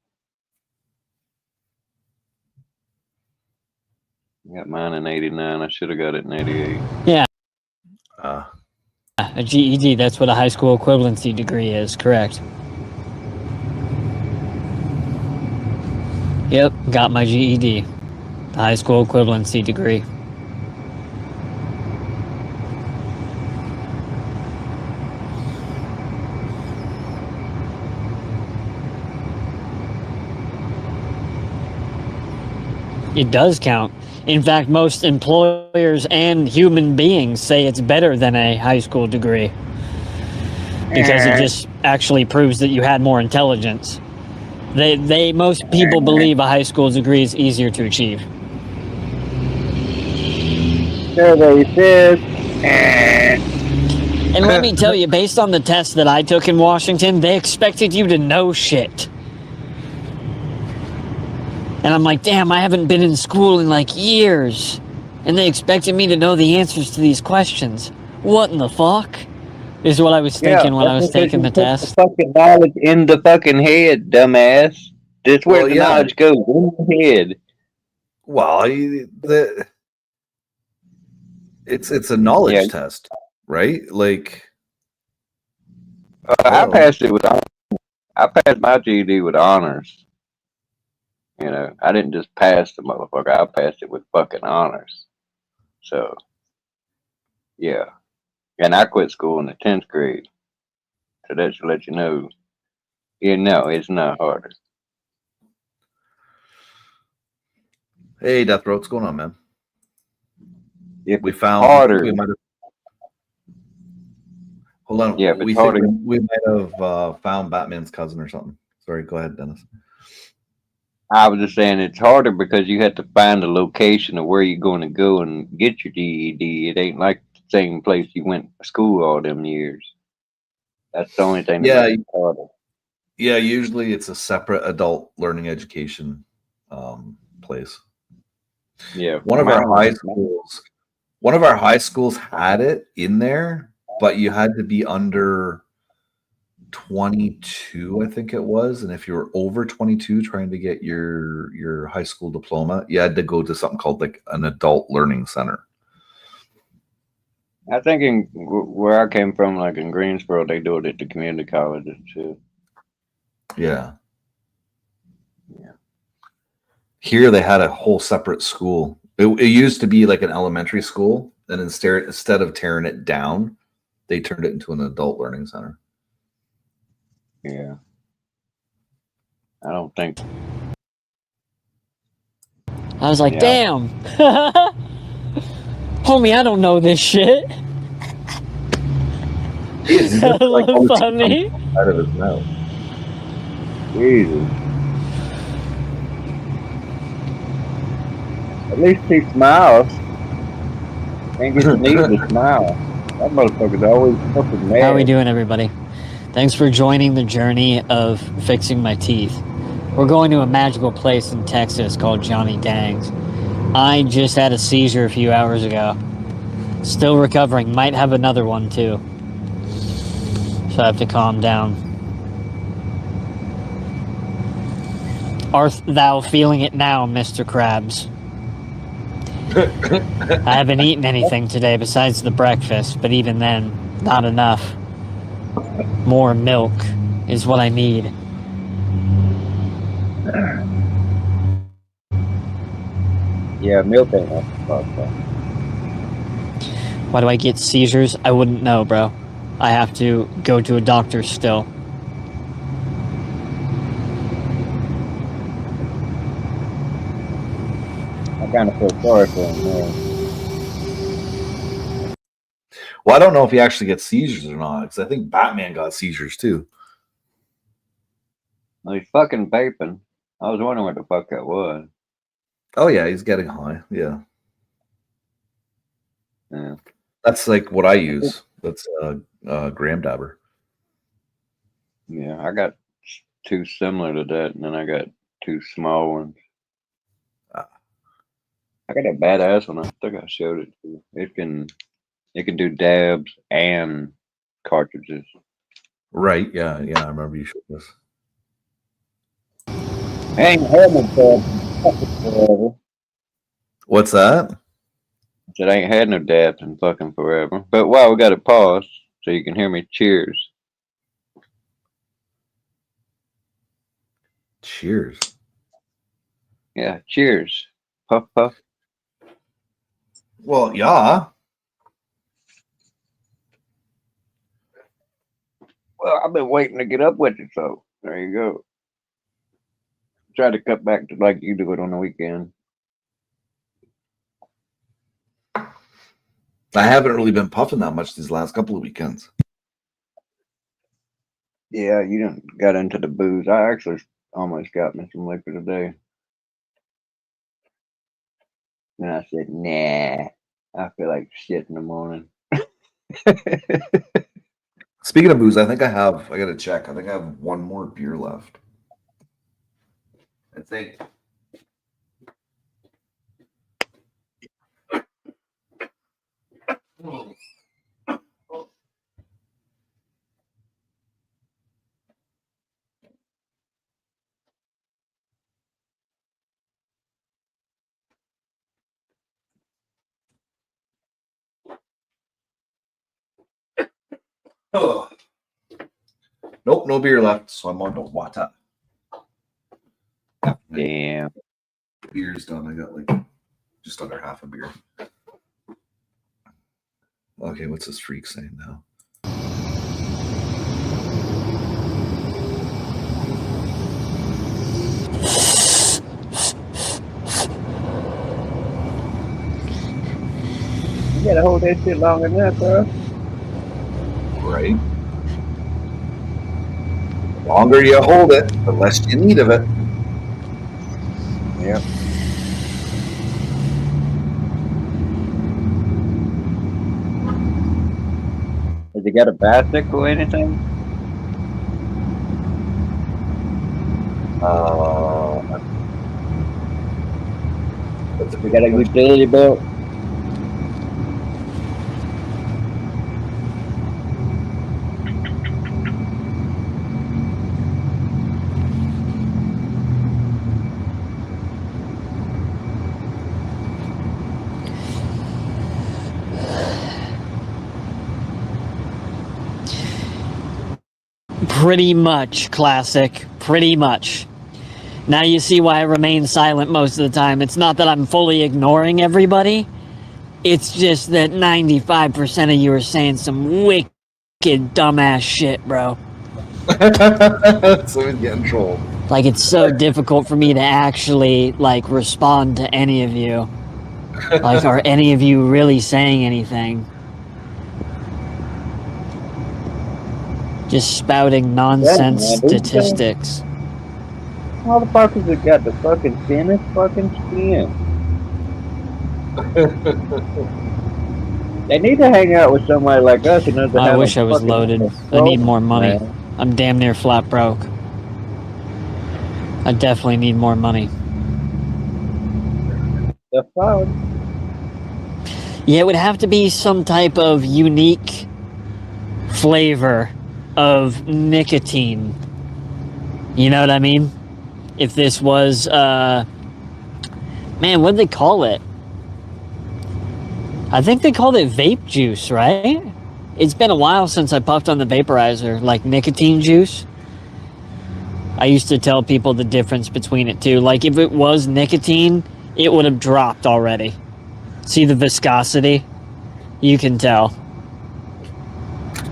I got mine in '89. I should have got it in '88. Yeah. A GED, that's what a high school equivalency degree is, correct. Yep, got my GED. The high school equivalency degree. It does count. In fact, most employers and human beings say it's better than a high school degree because it just actually proves that you had more intelligence. Most people believe a high school degree is easier to achieve. Survey says. And let me tell you, based on the test that I took in Washington, they expected you to know shit. And I'm like, damn, I haven't been in school in like years. And they expected me to know the answers to these questions. What in the fuck? Is what I was thinking when I was taking the test. The fucking knowledge in the fucking head, dumbass. That's where the knowledge goes, in the head. Well, it's a knowledge test, right? Like, I passed it with honors. I passed my GED with honors. You know, I didn't just pass the motherfucker. I passed it with fucking honors. So, yeah. And I quit school in the 10th grade. So that should let you know. You know, it's not harder. Hey, Death Row, what's going on, man? If we found harder. We might have, hold on. Yeah, we think we might have found Batman's cousin or something. Sorry, go ahead, Dennis. I was just saying it's harder because you have to find a location of where you're going to go and get your GED. It ain't like the same place you went to school all them years. That's the only thing that makes it harder. Yeah, usually it's a separate adult learning education place. Yeah. One of our high schools had it in there, but you had to be under 22, I think it was, and if you were over 22 trying to get your high school diploma, you had to go to something called like an adult learning center. I think where I came from, like in Greensboro, they do it at the community colleges too. Yeah. Here they had a whole separate school. It used to be like an elementary school, and instead of tearing it down, they turned it into an adult learning center. Yeah. I don't think. I was like, Yeah. damn. Homie, I don't know this shit. He's like Hella funny. out of his mouth. Jesus. At least he smiles. Can't get the need to smile. That motherfucker's always fucking mad. How are we doing, everybody? Thanks for joining the journey of fixing my teeth. We're going to a magical place in Texas called Johnny Dang's. I just had a seizure a few hours ago. Still recovering. Might have another one, too. So I have to calm down. Art thou feeling it now, Mr. Krabs? I haven't eaten anything today besides the breakfast, but even then, not enough. More milk is what I need. Yeah, milk ain't no fuck. Why do I get seizures? I wouldn't know, bro. I have to go to a doctor still. I kind of feel sorry for him, man. Well, I don't know if he actually gets seizures or not, because I think Batman got seizures too. Well, he's fucking vaping. I was wondering what the fuck that was. Oh yeah, he's getting high. Yeah. Yeah. That's like what I use. That's Graham Dabber. Yeah, I got two similar to that, and then I got two small ones. I got a badass one. I think I showed it to you. It can do dabs and cartridges. Right. Yeah. Yeah. I remember you showed this. I ain't had no dabs in fucking forever. What's that? I said I ain't had no dabs in fucking forever. But wow, we got to pause so you can hear me. Cheers. Cheers. Yeah, cheers. Puff puff. Well, yeah. Well, I've been waiting to get up with you, so there you go. Try to cut back to like you do it on the weekend. I haven't really been puffing that much these last couple of weekends. Yeah, you didn't got into the booze. I actually almost got me some liquor today. And I said, nah, I feel like shit in the morning. Speaking of booze, I got to check. I think I have one more beer left. I think. Oh. Nope, no beer left, so I'm on to water. Damn. Beer's done. I got like just under half a beer. Okay, what's this freak saying now? You gotta hold that shit long enough, bro. Right. The longer you hold it, the less you need of it. Yep. Has he got a bicycle or anything? We got a utility belt. Pretty much, classic. Pretty much. Now you see why I remain silent most of the time. It's not that I'm fully ignoring everybody. It's just that 95% of you are saying some wicked dumbass shit, bro. So he's getting trolled. Like, it's so difficult for me to actually, like, respond to any of you. Like, are any of you really saying anything? Just spouting nonsense statistics. Motherfuckers that got the fucking thinnest fucking skin. They need to hang out with somebody like us who knows how to I wish I was loaded. I need more money. Man. I'm damn near flat broke. I definitely need more money. That's fine. Yeah, it would have to be some type of unique flavor of nicotine. You know what I mean? If this was, man, what did they call it? I think they called it vape juice, right? It's been a while since I puffed on the vaporizer, like nicotine juice. I used to tell people the difference between it too. Like, if it was nicotine, it would have dropped already. See the viscosity? You can tell.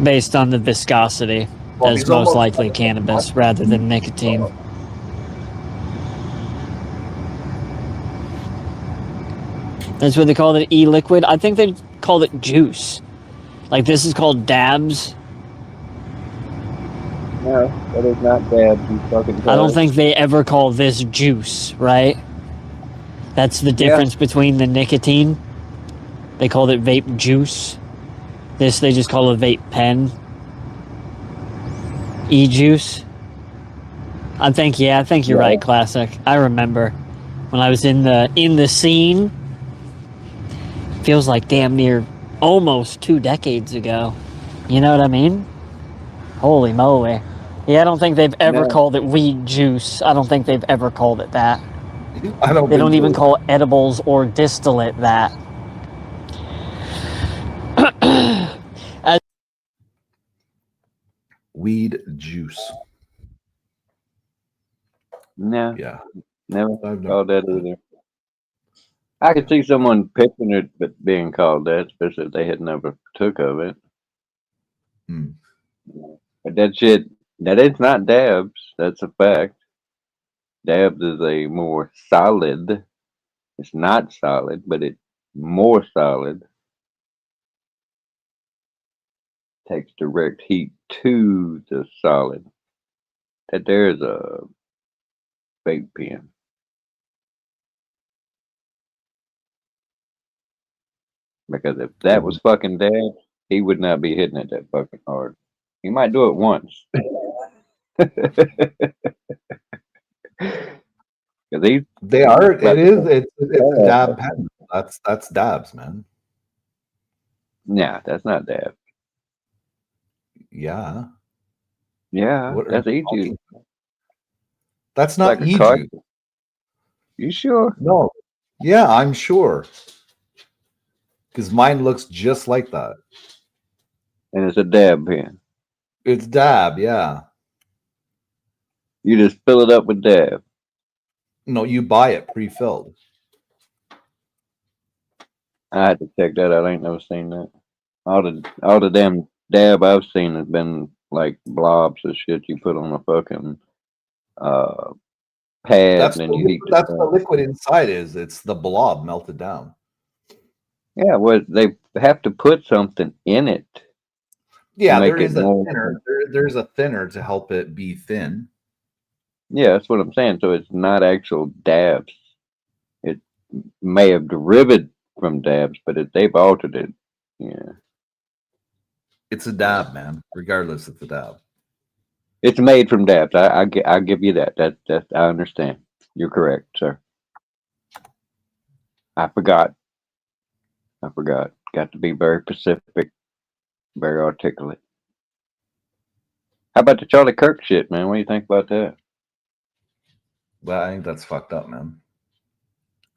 Based on the viscosity, Well, that's most likely cannabis rather than nicotine. That's what they called it, e-liquid. I think they called it juice. Like, this is called dabs. No, that is not dabs, you fucking I don't think they ever call this juice, right? That's the difference between the nicotine. They called it vape juice. This, they just call it vape pen. E-juice. I think you're right, Classic. I remember when I was in the scene. Feels like damn near almost 2 decades ago. You know what I mean? Holy moly. Yeah, I don't think they've ever called it weed juice. I don't think they've ever called it that. They don't even call edibles or distillate that. Weed juice. No. Yeah. Never called that either. I could see someone picking it but being called that, especially if they had never took of it. But that shit, that is not dabs. That's a fact. Dabs is a more solid. It's not solid, but it's more solid. Takes direct heat to the solid. That there's a vape pen. Because if that was fucking dabs, he would not be hitting it that fucking hard. He might do it once. They are. It's a dab pen. That's dabs, man. Nah, that's not dabs. Yeah. Yeah, that's e-juice. That's not like e-juice. You sure? No. Yeah, I'm sure. Because mine looks just like that. And it's a dab pen. It's dab, yeah. You just fill it up with dab. No, you buy it pre-filled. I had to check that out. I ain't never seen that. All the damn dab I've seen has been like blobs of shit you put on a fucking pad That's and then you heat that's the liquid inside is. It's the blob melted down. Yeah, well, they have to put something in it. Yeah, there is a thinner. There's a thinner to help it be thin. Yeah, that's what I'm saying. So it's not actual dabs. It may have derived from dabs, but they've altered it. Yeah. It's a dab, man. Regardless, it's a dab. It's made from dabs. I give you that. That I understand. You're correct, sir. I forgot. Got to be very specific, very articulate. How about the Charlie Kirk shit, man? What do you think about that? Well, I think that's fucked up, man.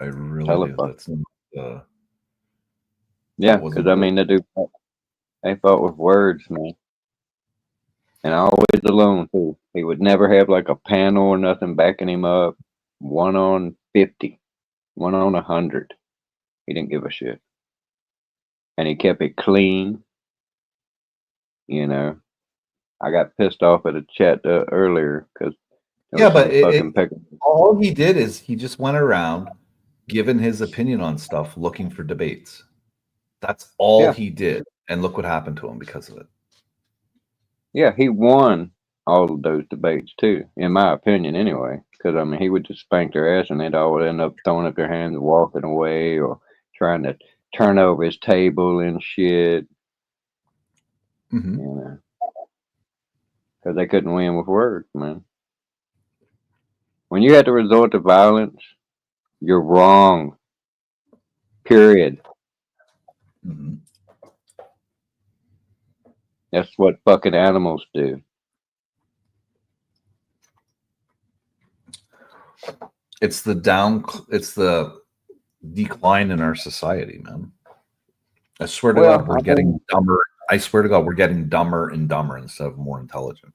I really do. That's yeah, because I mean, they fought with words, man. And always alone too. He would never have like a panel or nothing backing him up. 1 on 50, 1 on 100. He didn't give a shit, and he kept it clean. You know, I got pissed off at a chat earlier because there Yeah, was but some fucking all he did is he just went around giving his opinion on stuff, looking for debates. That's all Yeah. he did, and look what happened to him because of it. Yeah, he won all of those debates too, in my opinion, anyway. Because I mean, he would just spank their ass, and they'd all end up throwing up their hands and walking away, or trying to turn over his table and shit. Mm-hmm. You know, because they couldn't win with words, man. When you have to resort to violence, you're wrong. Period. Mm-hmm. That's what fucking animals do. It's the decline in our society, man. I swear to God, we're getting dumber. I swear to God, we're getting dumber and dumber instead of more intelligent.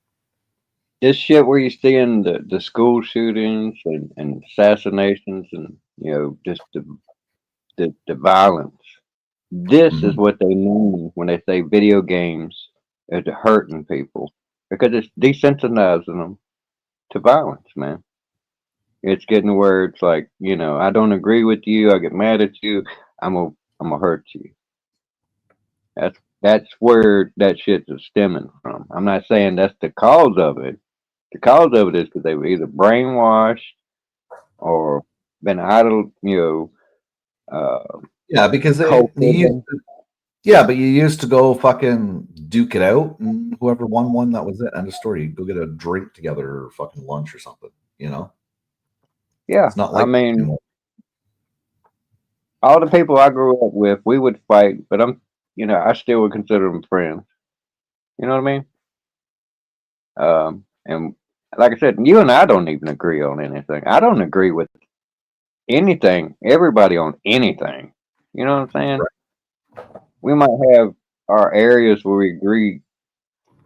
This shit where you're seeing the school shootings and assassinations and, you know, just the violence. This is what they mean when they say video games are hurting people, because it's desensitizing them to violence, man. It's getting where it's like, you know, I don't agree with you. I get mad at you. I'm gonna hurt you. That's where that shit is stemming from. I'm not saying that's the cause of it. The cause of it is because they were either brainwashed or been idle, you know. Yeah, because yeah, but you used to go fucking duke it out, and whoever won one, that was it. End of story. Go get a drink together, or fucking lunch or something. You know. Yeah, It's not like I mean, all the people I grew up with, we would fight, but you know, I still would consider them friends. You know what I mean? And like I said, you and I don't even agree on anything. I don't agree with anything, everybody on anything. You know what I'm saying? We might have our areas where we agree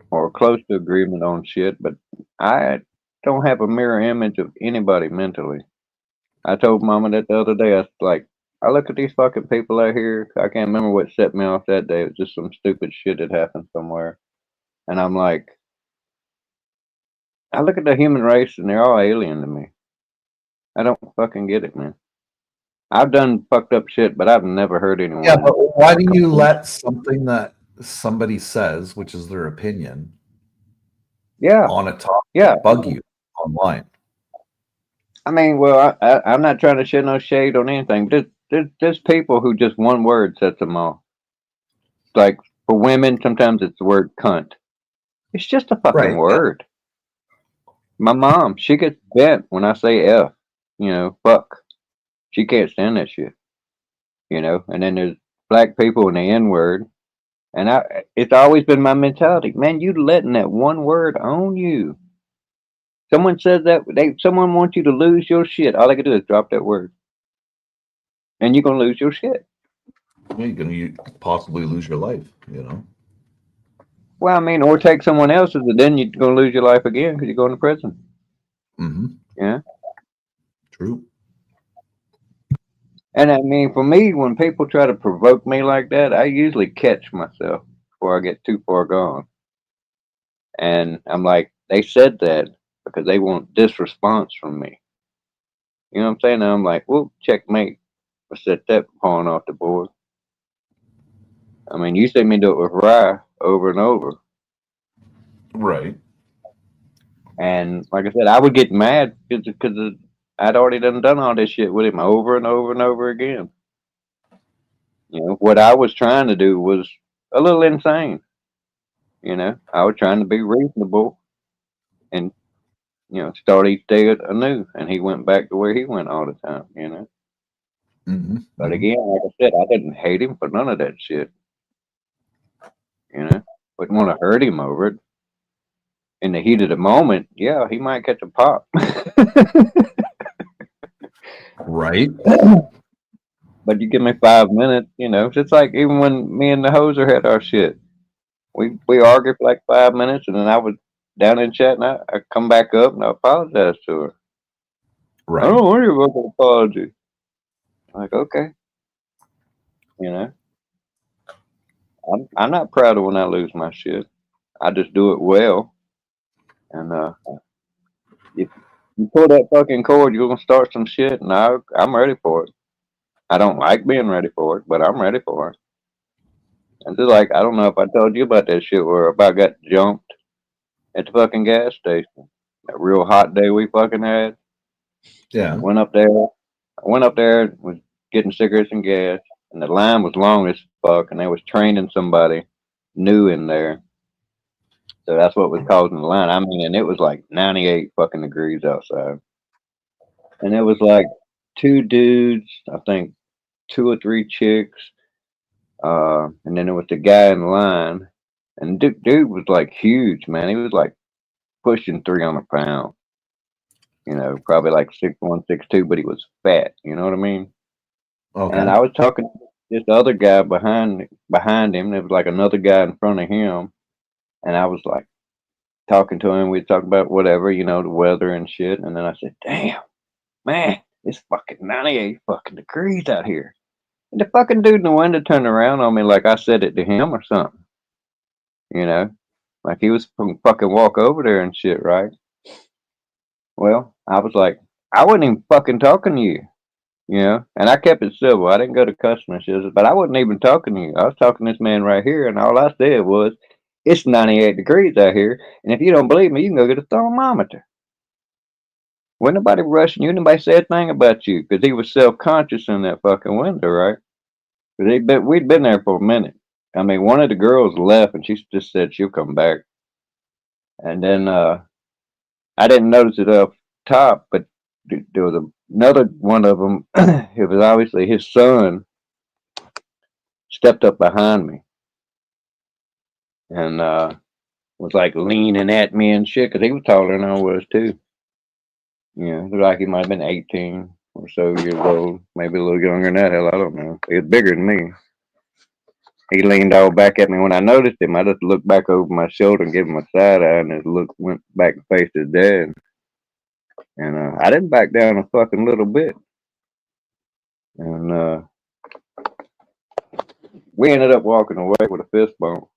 or close to agreement on shit, but I don't have a mirror image of anybody mentally. I told Mama that the other day. I was like, I look at these fucking people out here. I can't remember what set me off that day. It was just some stupid shit that happened somewhere. And I'm like, I look at the human race and they're all alien to me. I don't fucking get it, man. I've done fucked up shit, but I've never heard anyone. Yeah, but why do you let something that somebody says, which is their opinion, on a topic bug you online? I mean, well, I'm not trying to shed no shade on anything, but there's people who just one word sets them off. Like for women, sometimes it's the word cunt. It's just a fucking word. My mom, she gets bent when I say F, you know, fuck. She can't stand that shit, you know. And then there's black people and the N word, and it's always been my mentality, man. You letting that one word own you. Someone says that someone wants you to lose your shit. All they can do is drop that word, and you're gonna lose your shit. Yeah, you're gonna possibly lose your life, you know. Well, I mean, or take someone else's, and then you're gonna lose your life again because you're going to prison. Mm-hmm. Yeah. True. And I mean, for me, when people try to provoke me like that, I usually catch myself before I get too far gone. And I'm like, they said that because they want this response from me. You know what I'm saying? And I'm like, well, checkmate. I set that pawn off the board. I mean, you see me do it with Rye over and over. Right. And like I said, I would get mad because I'd already done all this shit with him over and over and over again. You know, what I was trying to do was a little insane. You know, I was trying to be reasonable and, you know, start each day anew. And he went back to where he went all the time, you know. Mm-hmm. But again, like I said, I didn't hate him for none of that shit. You know, wouldn't want to hurt him over it. In the heat of the moment, yeah, he might catch a pop. Right. But you give me 5 minutes, you know, it's like even when me and the hoser had our shit. We argued for like 5 minutes, and then I would down in chat, and I come back up and I apologize to her. Right. I don't worry about the apology. I'm like, okay, you know, I'm not proud of when I lose my shit. I just do it well, and if you pull that fucking cord, you're gonna start some shit, and I'm ready for it. I don't like being ready for it, but I'm ready for it. And just like I don't know if I told you about that shit where I about got jumped at the fucking gas station. That real hot day we fucking had. Yeah. Went up there. I went up there, was getting cigarettes and gas, and the line was long as fuck, and they was training somebody new in there. So that's what was causing the line. I mean, and it was like 98 fucking degrees outside. And it was like two dudes, I think two or three chicks, and then there was the guy in line. And dude was like huge, man. He was like pushing 300 pounds. You know, probably like 6'1", 6'2", but he was fat. You know what I mean? Okay. And I was talking to this other guy behind him. There was like another guy in front of him, and I was like talking to him. We'd talk about whatever, you know, the weather and shit. And then I said, "Damn, man, it's fucking 98 fucking degrees out here." And the fucking dude in the window turned around on me like I said it to him or something. You know, like he was from fucking walk over there and shit, right? Well, I was like, I wasn't even fucking talking to you. You know, and I kept it civil. I didn't go to customer service, but I wasn't even talking to you. I was talking to this man right here, and all I said was, "It's 98 degrees out here, and if you don't believe me, you can go get a thermometer." Wasn't nobody rushing you. Nobody said a thing about you because he was self-conscious in that fucking window, right? Because we'd been there for a minute. I mean, one of the girls left, and she just said she'll come back. And then I didn't notice it up top, but there was another one of them. It was obviously his son. Stepped up behind me and was like leaning at me and shit because he was taller than I was too. Yeah, looked like he might have been 18 or so years old, maybe a little younger than that. Hell, I don't know. He was bigger than me. He leaned all back at me. When I noticed him, I just looked back over my shoulder and gave him a side eye, and his look went back and faced his dad. And I didn't back down a fucking little bit. And we ended up walking away with a fist bump.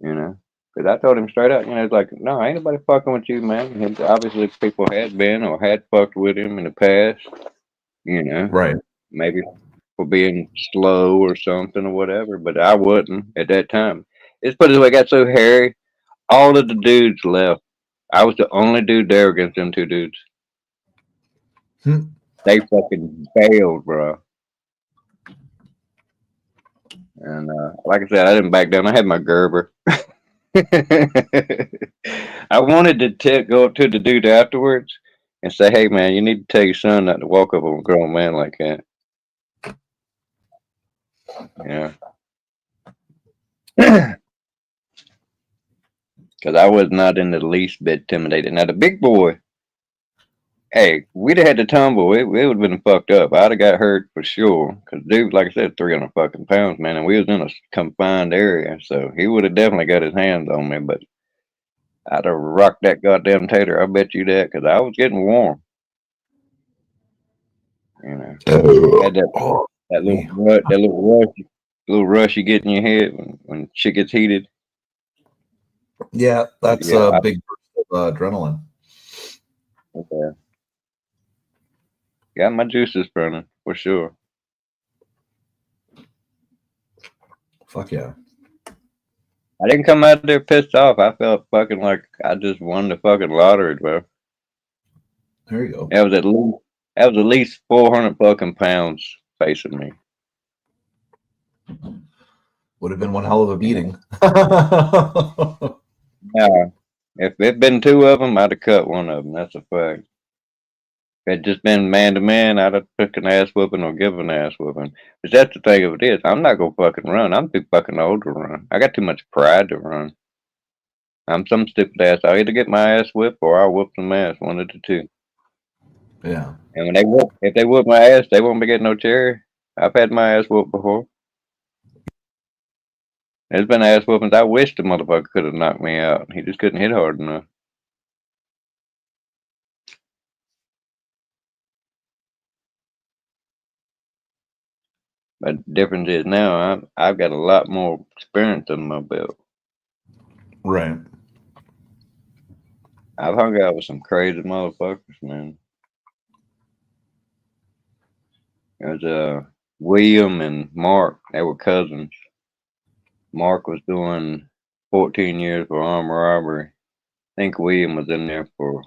You know, because I told him straight up, you know, it's like, no, ain't nobody fucking with you, man. And obviously, people had been or had fucked with him in the past, you know, Right. maybe for being slow or something or whatever, but I wasn't at that time. It's put this way, it got so hairy, all of the dudes left. I was the only dude there against them two dudes. They fucking bailed, bro. And like I said, I didn't back down. I had my Gerber. I wanted to go up to the dude afterwards and say, "Hey, man, you need to tell your son not to walk up on a grown man like that." Yeah, because I was not in the least bit intimidated. Now the big boy, hey, we'd have had to tumble. It would have been fucked up. I'd have got hurt for sure. Because dude, like I said, 300 fucking pounds, man, and we was in a confined area, so he would have definitely got his hands on me. But I'd have rocked that goddamn tater. I bet you that, because I was getting warm. You know, had that little rush you get in your head when shit gets heated. Yeah, that's a big burst of adrenaline. Okay. Got my juices burning for sure. Fuck yeah. I didn't come out there pissed off. I felt fucking like I just won the fucking lottery, bro. There you go. That was at least 400 fucking pounds facing me. Would have been one hell of a beating. Yeah. If it'd been two of them, I'd have cut one of them. That's a fact. If it just been man to man, I'd have took an ass whooping or given an ass whooping. But that's the thing of it is, I'm not gonna fucking run. I'm too fucking old to run. I got too much pride to run. I'm some stupid ass. I'll either get my ass whipped or I'll whoop some ass. One of the two. Yeah. And when if they whoop my ass, they won't be getting no cherry. I've had my ass whooped before. There's been ass whoopings. I wish the motherfucker could have knocked me out. He just couldn't hit hard enough. But the difference is now I've got a lot more experience under my belt. Right. I've hung out with some crazy motherfuckers, man. There's William and Mark. They were cousins. Mark was doing 14 years for armed robbery. I think William was in there for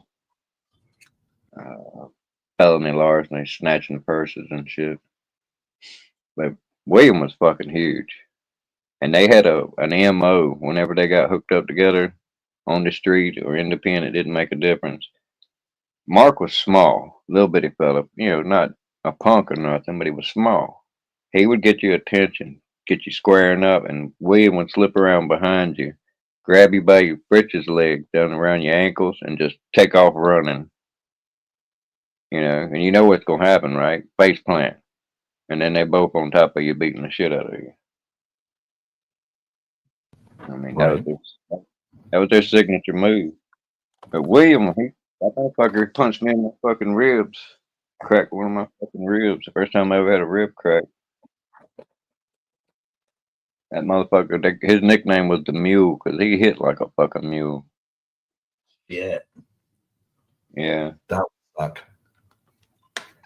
felony larceny, snatching purses and shit. But William was fucking huge. And they had an MO whenever they got hooked up together on the street or independent, it didn't make a difference. Mark was small, little bitty fella, not a punk or nothing, but he was small. He would get your attention, get you squaring up, and William would slip around behind you, grab you by your britches leg down around your ankles, and just take off running. And you know what's gonna happen, right? Face plant. And then they both on top of you beating the shit out of you. I mean, Right. that was their signature move. But William, that motherfucker punched me in my fucking ribs. Cracked one of my fucking ribs. The first time I ever had a rib crack. That motherfucker, his nickname was the Mule because he hit like a fucking mule. Yeah. Yeah. That would suck.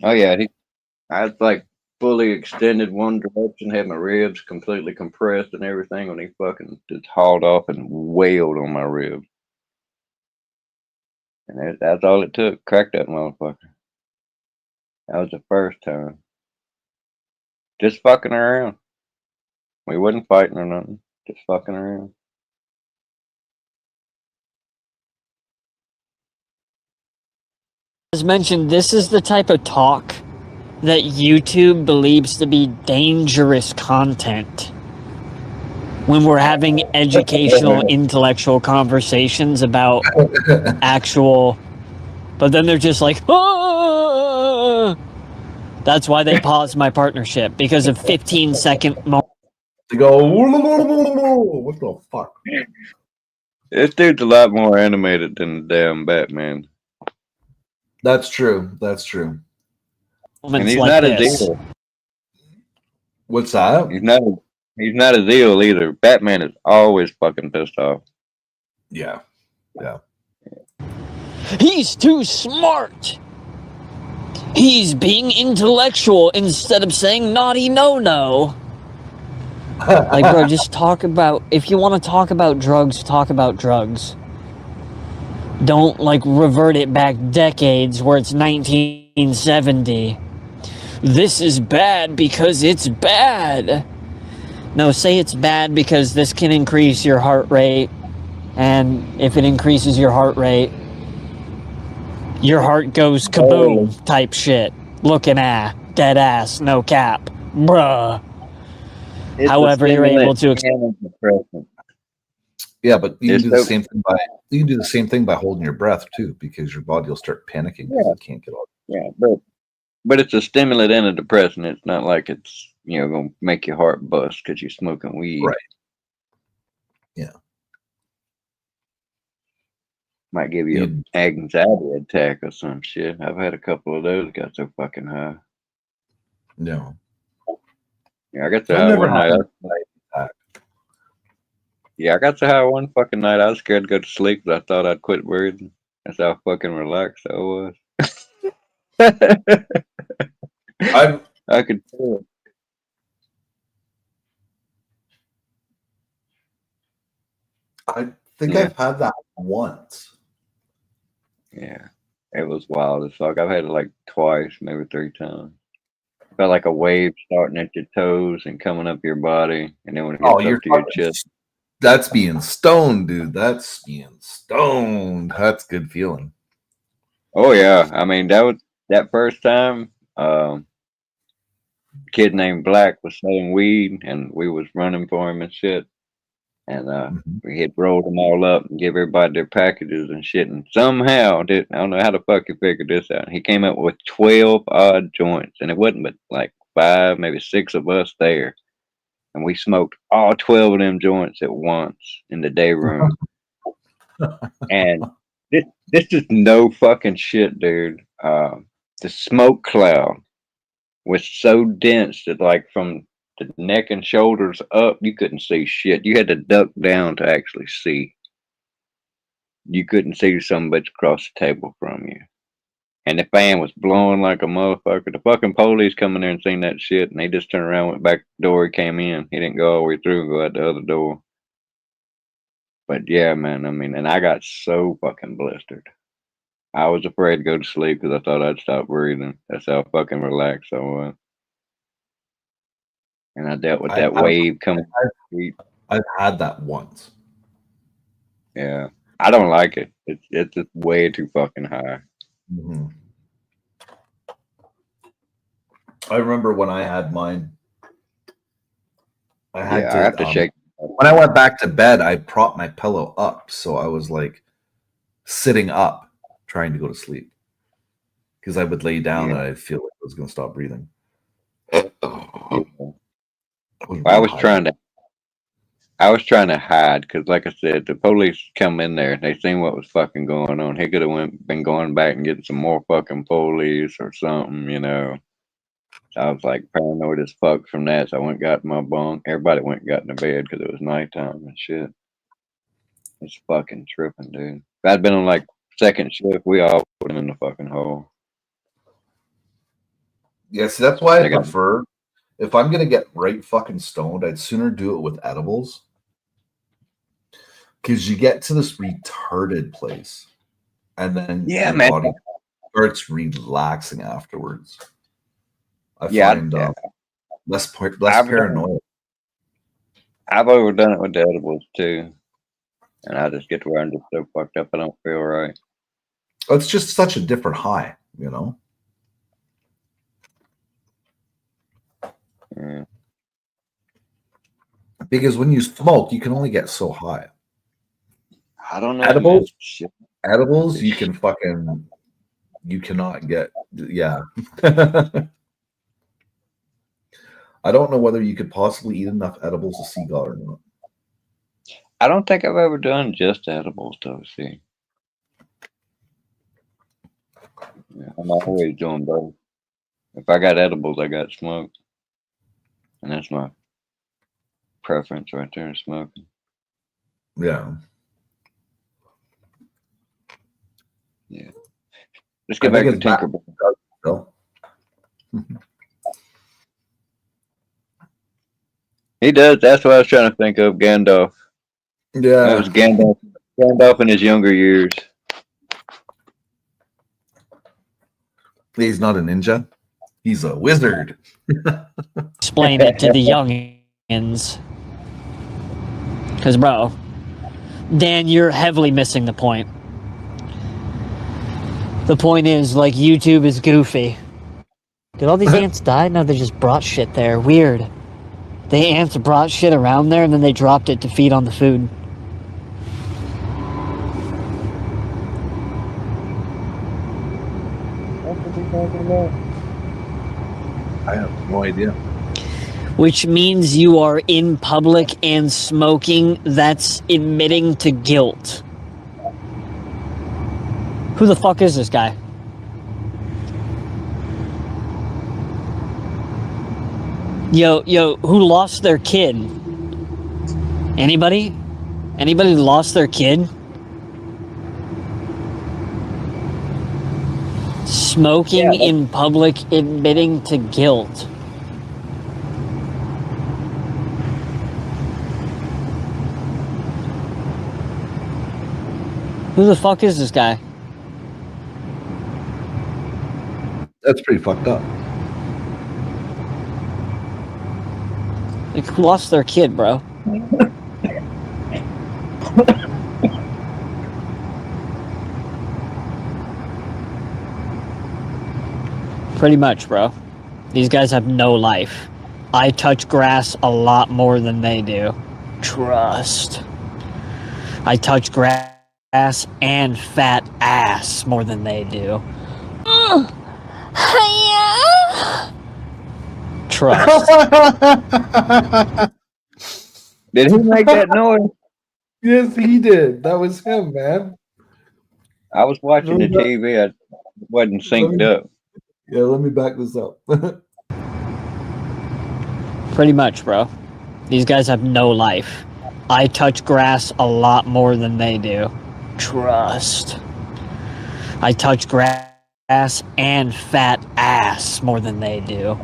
Oh, yeah. I was like fully extended one direction, had my ribs completely compressed and everything when he fucking just hauled off and wailed on my ribs. And that's all it took. Cracked that motherfucker. That was the first time. Just fucking around. We wasn't fighting or nothing. Just fucking around. As mentioned, this is the type of talk that YouTube believes to be dangerous content. When we're having educational, intellectual conversations about actual, but then they're just like, ah! That's why they paused my partnership, because of 15-second moment. They go, what the fuck? This dude's a lot more animated than the damn Batman. That's true. That's true. And he's like not as evil. What's that? He's not as evil either. Batman is always fucking pissed off. Yeah. Yeah. He's too smart. He's being intellectual instead of saying naughty no. Like, bro, just talk about, if you want to talk about drugs, talk about drugs. Don't, like, revert it back decades where it's 1970. This is bad because it's bad. No, say it's bad because this can increase your heart rate. And if it increases your heart rate, your heart goes kaboom type shit. Looking at dead ass, no cap. Bruh. However, you're able to. Yeah, but you can do the same thing by holding your breath too, because your body will start panicking because it can't get off. Yeah, but it's a stimulant and a depressant. It's not like it's gonna make your heart bust because you're smoking weed. Right. Yeah. Might give you an anxiety attack or some shit. I've had a couple of those. Got so fucking high. No. Yeah, I got so high one night. Yeah, I got so high one fucking night. I was scared to go to sleep because I thought I'd quit breathing. That's how fucking relaxed I was. I could tell. I think I've had that once. Yeah, it was wild as fuck. I've had it like twice, maybe 3 times. Felt like a wave starting at your toes and coming up your body, and then when it gets up to your chest. That's being stoned, dude. That's being stoned. That's good feeling. Oh yeah, I mean that first time. A kid named Black was selling weed, and we was running for him and shit. And we had rolled them all up and give everybody their packages and shit. And somehow, I don't know how the fuck he figured this out. He came up with 12 odd joints, and it wasn't but like 5, maybe 6 of us there. and we smoked all 12 of them joints at once in the day room. And this is no fucking shit, dude. The smoke cloud was so dense that, like, from the neck and shoulders up, you couldn't see shit. You had to duck down to actually see. You couldn't see some bitch across the table from you. And the fan was blowing like a motherfucker. The fucking police come in there and seen that shit, and they just turned around, went back to the door, he came in. He didn't go all the way through and go out the other door. But yeah, man, I mean, and I got so fucking blistered. I was afraid to go to sleep because I thought I'd stop breathing. That's how fucking relaxed I was. And I dealt with that wave coming. I've had that once. Yeah, I don't like it. It's just way too fucking high. Mm-hmm. I remember when I had mine. I have to shake. When I went back to bed, I propped my pillow up, so I was like sitting up, trying to go to sleep, because I would lay down and I'd feel like I was going to stop breathing. I was trying to hide because, like I said, the police come in there and they seen what was fucking going on. He could have been going back and getting some more fucking police or something, you know. So I was like paranoid as fuck from that. So I went and got in my bunk. Everybody went and got in the bed because it was nighttime and shit. It's fucking tripping, dude. If I'd been on like second shift, we all put him in the fucking hole. Yeah, see, that's why I prefer. If I'm gonna get right fucking stoned, I'd sooner do it with edibles. Because you get to this retarded place, and then your body starts relaxing afterwards. I find less paranoid. I've overdone it with the edibles too, and I just get to where I'm just so fucked up I don't feel right. It's just such a different high, you know. Yeah. Because when you smoke, you can only get so high. I don't know. Edibles, you cannot get. Yeah. I don't know whether you could possibly eat enough edibles to see God or not. I don't think I've ever done just edibles, though. See, yeah, I'm always doing both. If I got edibles, I got smoke, and that's my preference right there, smoking. Yeah. Yeah. Let's get back to Tinkerbell. He does. That's what I was trying to think of. Gandalf. Yeah. That was Gandalf. Gandalf in his younger years. He's not a ninja. He's a wizard. Explain it to the youngins. Because, bro, Dan, you're heavily missing the point. The point is, like, YouTube is goofy. Did all these ants die? No, they just brought shit there. Weird. The ants brought shit around there, and then they dropped it to feed on the food. I have no idea. Which means you are in public and smoking. That's admitting to guilt. Who the fuck is this guy? Yo, who lost their kid? Anybody? Anybody lost their kid? Smoking in public, admitting to guilt. Who the fuck is this guy? That's pretty fucked up. Like, who lost their kid, bro? Pretty much, bro. These guys have no life. I touch grass a lot more than they do. Trust. I touch grass and fat ass more than they do. Trust. Did he make that noise? Yes, he did. That was him, man. I was watching the Let me- TV. I wasn't synced up. Yeah, let me back this up. Pretty much, bro. These guys have no life. I touch grass a lot more than they do. Trust. I touch grass and fat ass more than they do.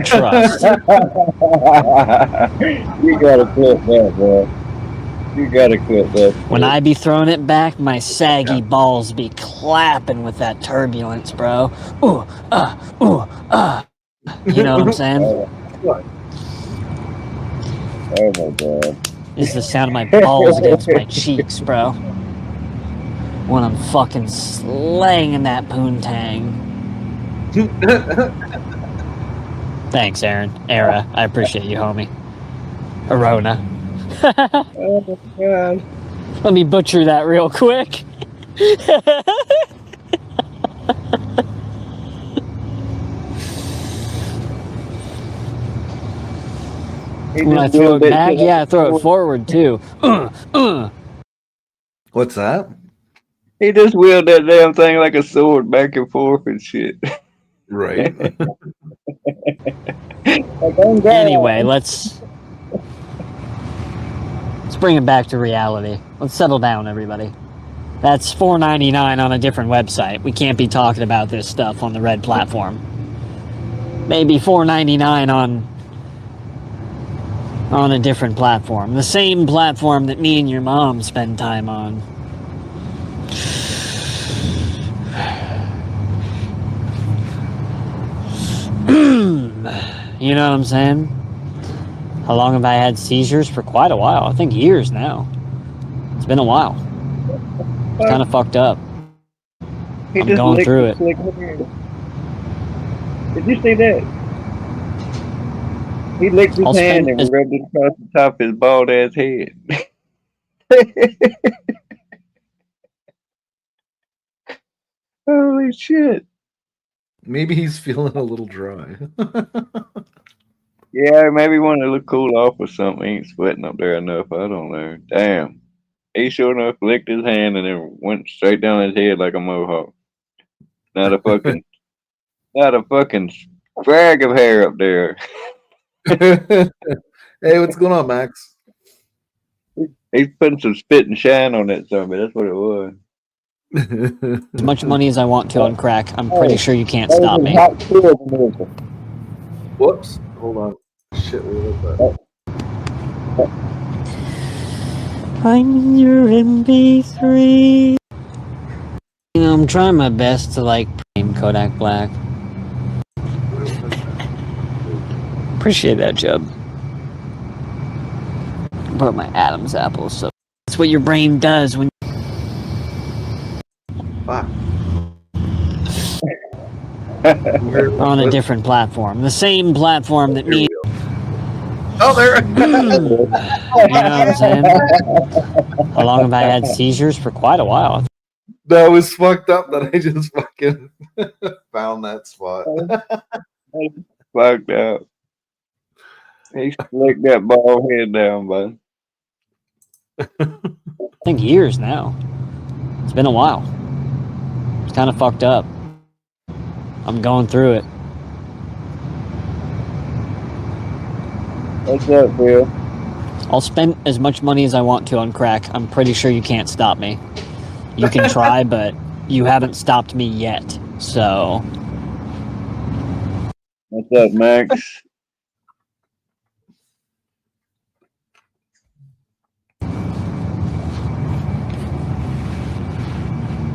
Trust. You gotta clip that, bro. You gotta clip that. When I be throwing it back, my saggy balls be clapping with that turbulence, bro. Ooh, You know what I'm saying? Oh my god. This is the sound of my balls against my cheeks, bro. When I'm fucking slanging that poontang. Thanks, Aaron. Era. I appreciate you, homie. Arona. Oh my god. Let me butcher that real quick. When I throw it back, yeah, I throw it forward too. What's that? He just wheeled that damn thing like a sword back and forth and shit. Right. Anyway, let's bring it back to reality. Let's settle down, everybody. That's $4.99 on a different website. We can't be talking about this stuff on the red platform. Maybe $4.99 on a different platform. The same platform that me and your mom spend time on. You know what I'm saying? How long have I had seizures? For quite a while. I think years now. It's been a while. It's kind of fucked up. I'm going through it. Did you see that? He licked his hand and rubbed it across the top of his bald ass head. Holy shit. Maybe he's feeling a little dry. Yeah, maybe wanted to look cool off or something. He ain't sweating up there enough. I don't know. Damn. He sure enough licked his hand and then went straight down his head like a mohawk. Not a fucking frag of hair up there. Hey, what's going on, Max? He's putting some spit and shine on that something. That's what it was. As much money as I want to on crack. I'm pretty sure you can't stop me. Whoops. Hold on. Shit, what was that? I'm your MP3. You know, I'm trying my best to like name Kodak Black. Appreciate that, Jub. Put up my Adam's apple, so that's what your brain does when. Fuck. On a different platform. The same platform that me. Oh, there. You know what I'm saying? How long have I had seizures? For quite a while. That was fucked up that I just fucking found that spot. Fucked out. He slicked that bald head down, bud. I think years now. It's been a while. It's kind of fucked up. I'm going through it. What's up, Bill? I'll spend as much money as I want to on crack. I'm pretty sure you can't stop me. You can try, but you haven't stopped me yet. So. What's up, Max?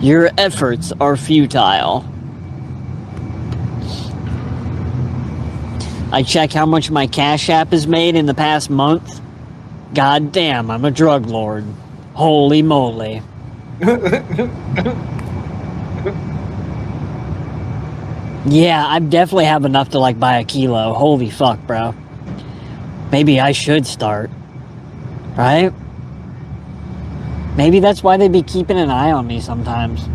Your efforts are futile. I check how much my Cash App has made in the past month. God damn, I'm a drug lord. Holy moly. Yeah, I definitely have enough to like buy a kilo. Holy fuck, bro. Maybe I should start. Right? Maybe that's why they be keeping an eye on me sometimes.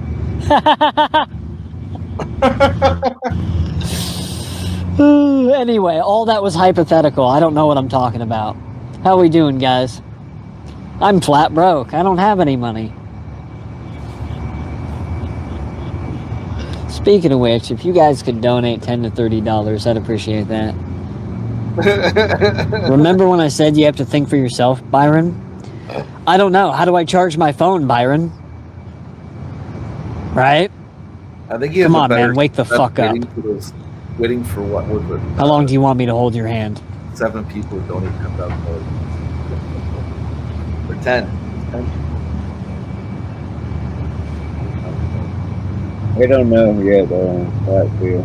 Anyway, all that was hypothetical. I don't know what I'm talking about. How we doing, guys? I'm flat broke. I don't have any money. Speaking of which, if you guys could donate $10 to $30, I'd appreciate that. Remember when I said you have to think for yourself, Byron? I don't know. How do I charge my phone, Byron? Right? I think you have Come a on, better man. Wake the fuck up. Waiting for what was it? How long do you want me to hold your hand? 7 people who donate $10,000. Or 10. We don't know yet, how it feels.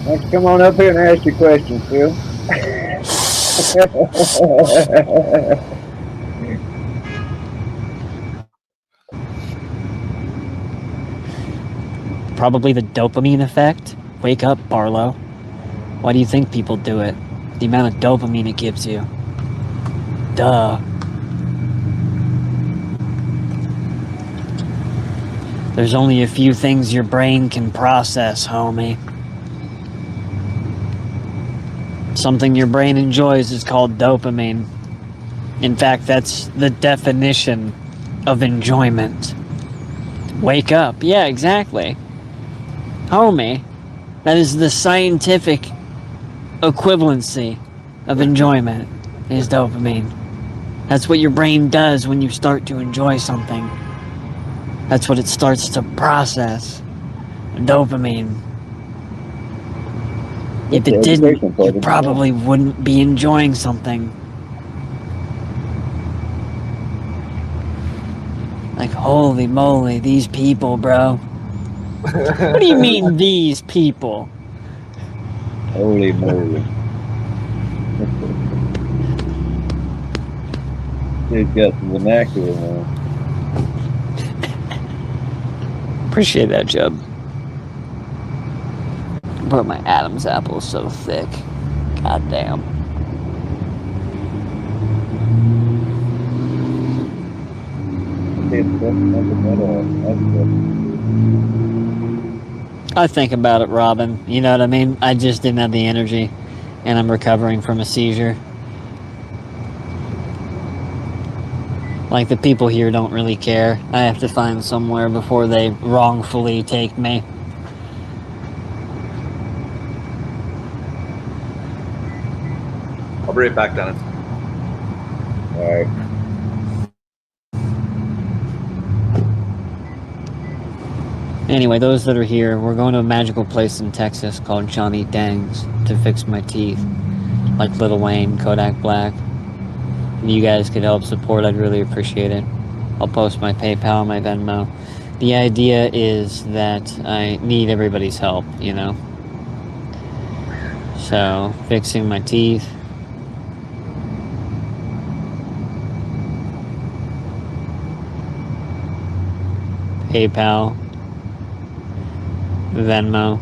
Let's come on up here and ask your questions, Phil. Probably the dopamine effect. Wake up, Barlow. Why do you think people do it? The amount of dopamine it gives you. Duh. There's only a few things your brain can process, homie. Something your brain enjoys is called dopamine. In fact, that's the definition of enjoyment. Wake up. Yeah, exactly. Homie, that is the scientific equivalency of enjoyment, is dopamine. That's what your brain does when you start to enjoy something. That's what it starts to process. Dopamine. If it didn't, you probably wouldn't be enjoying something. Like, holy moly, these people, bro. What do you mean, these people? Holy moly. He's got some vernacular, man. Appreciate that, Jub. But my Adam's apple is so thick. God damn. I think about it, Robin. You know what I mean? I just didn't have the energy, and I'm recovering from a seizure. Like, the people here don't really care. I have to find somewhere before they wrongfully take me. I'll be right back, Dennis. Alright. Anyway, those that are here, we're going to a magical place in Texas called Johnny Dang's to fix my teeth. Like Lil Wayne, Kodak Black. If you guys could help support, I'd really appreciate it. I'll post my PayPal, my Venmo. The idea is that I need everybody's help, you know? So, fixing my teeth. PayPal. Venmo.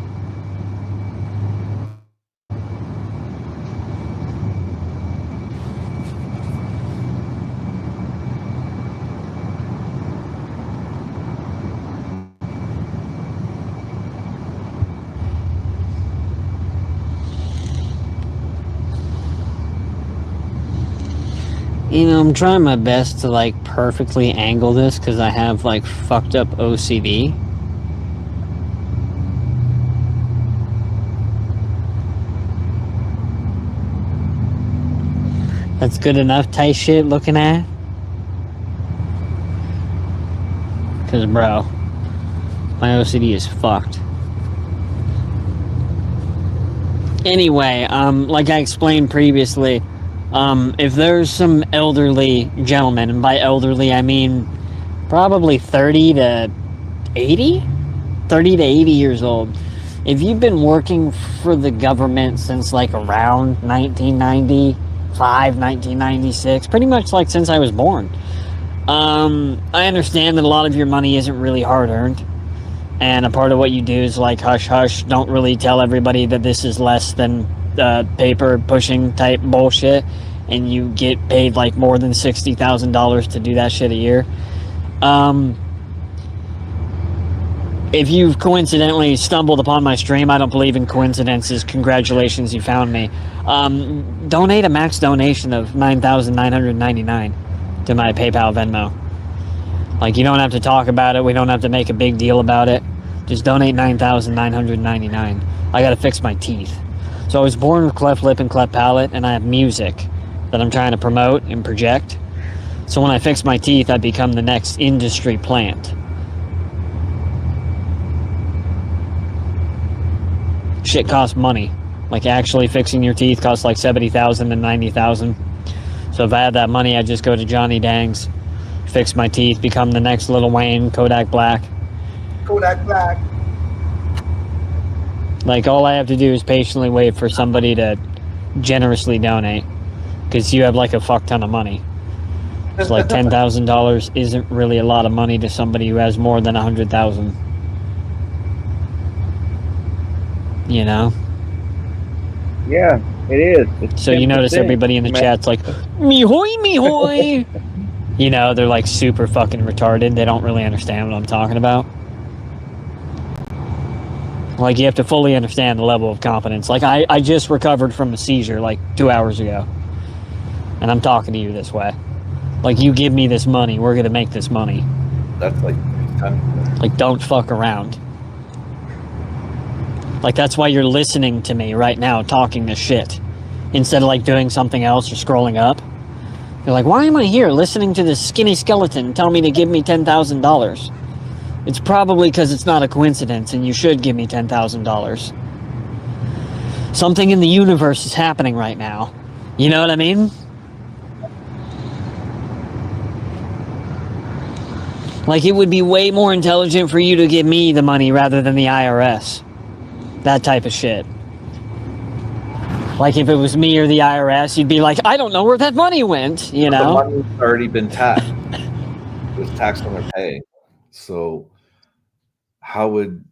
You know, I'm trying my best to, like, perfectly angle this because I have, like, fucked up OCD. That's good enough type shit looking at. Because, bro, my OCD is fucked. Anyway, like I explained previously, if there's some elderly gentlemen, and by elderly I mean probably 30 to 80? 30 to 80 years old. If you've been working for the government since like around 1995, 1996, pretty much like since I was born, I understand that a lot of your money isn't really hard-earned. And a part of what you do is like hush-hush, don't really tell everybody that this is less than paper-pushing type bullshit, and you get paid like more than $60,000 to do that shit a year. If you've coincidentally stumbled upon my stream, I don't believe in coincidences. Congratulations, you found me. Donate a max donation of $9,999 to my PayPal Venmo. Like, you don't have to talk about it. We don't have to make a big deal about it. Just donate $9,999. I gotta fix my teeth. So I was born with cleft lip and cleft palate, and I have music that I'm trying to promote and project. So when I fix my teeth, I become the next industry plant. Shit costs money. Like, actually fixing your teeth costs like $70,000 to $90,000. So if I had that money, I'd just go to Johnny Dang's, fix my teeth, become the next Lil Wayne, Kodak Black. Kodak Black. Like, all I have to do is patiently wait for somebody to generously donate, because you have like a fuck ton of money. It's like $10,000 isn't really a lot of money to somebody who has more than 100,000. You know? Yeah, it is. It's So you notice 10%, everybody in the man. chat's like, me hoy, me hoy. You know, they're like super fucking retarded. They don't really understand what I'm talking about. Like, you have to fully understand the level of competence. Like, I just recovered from a seizure like 2 hours ago. And I'm talking to you this way. Like, you give me this money, we're gonna make this money. That's like Like, don't fuck around. Like, that's why you're listening to me right now talking this shit. Instead of like doing something else or scrolling up. You're like, why am I here listening to this skinny skeleton tell me to give me $10,000? It's probably because it's not a coincidence and you should give me $10,000. Something in the universe is happening right now. You know what I mean? Like, it would be way more intelligent for you to give me the money rather than the IRS. That type of shit. Like, if it was me or the IRS, you'd be like, I don't know where that money went, you know? The money's already been taxed. It was taxed on their pay. So how would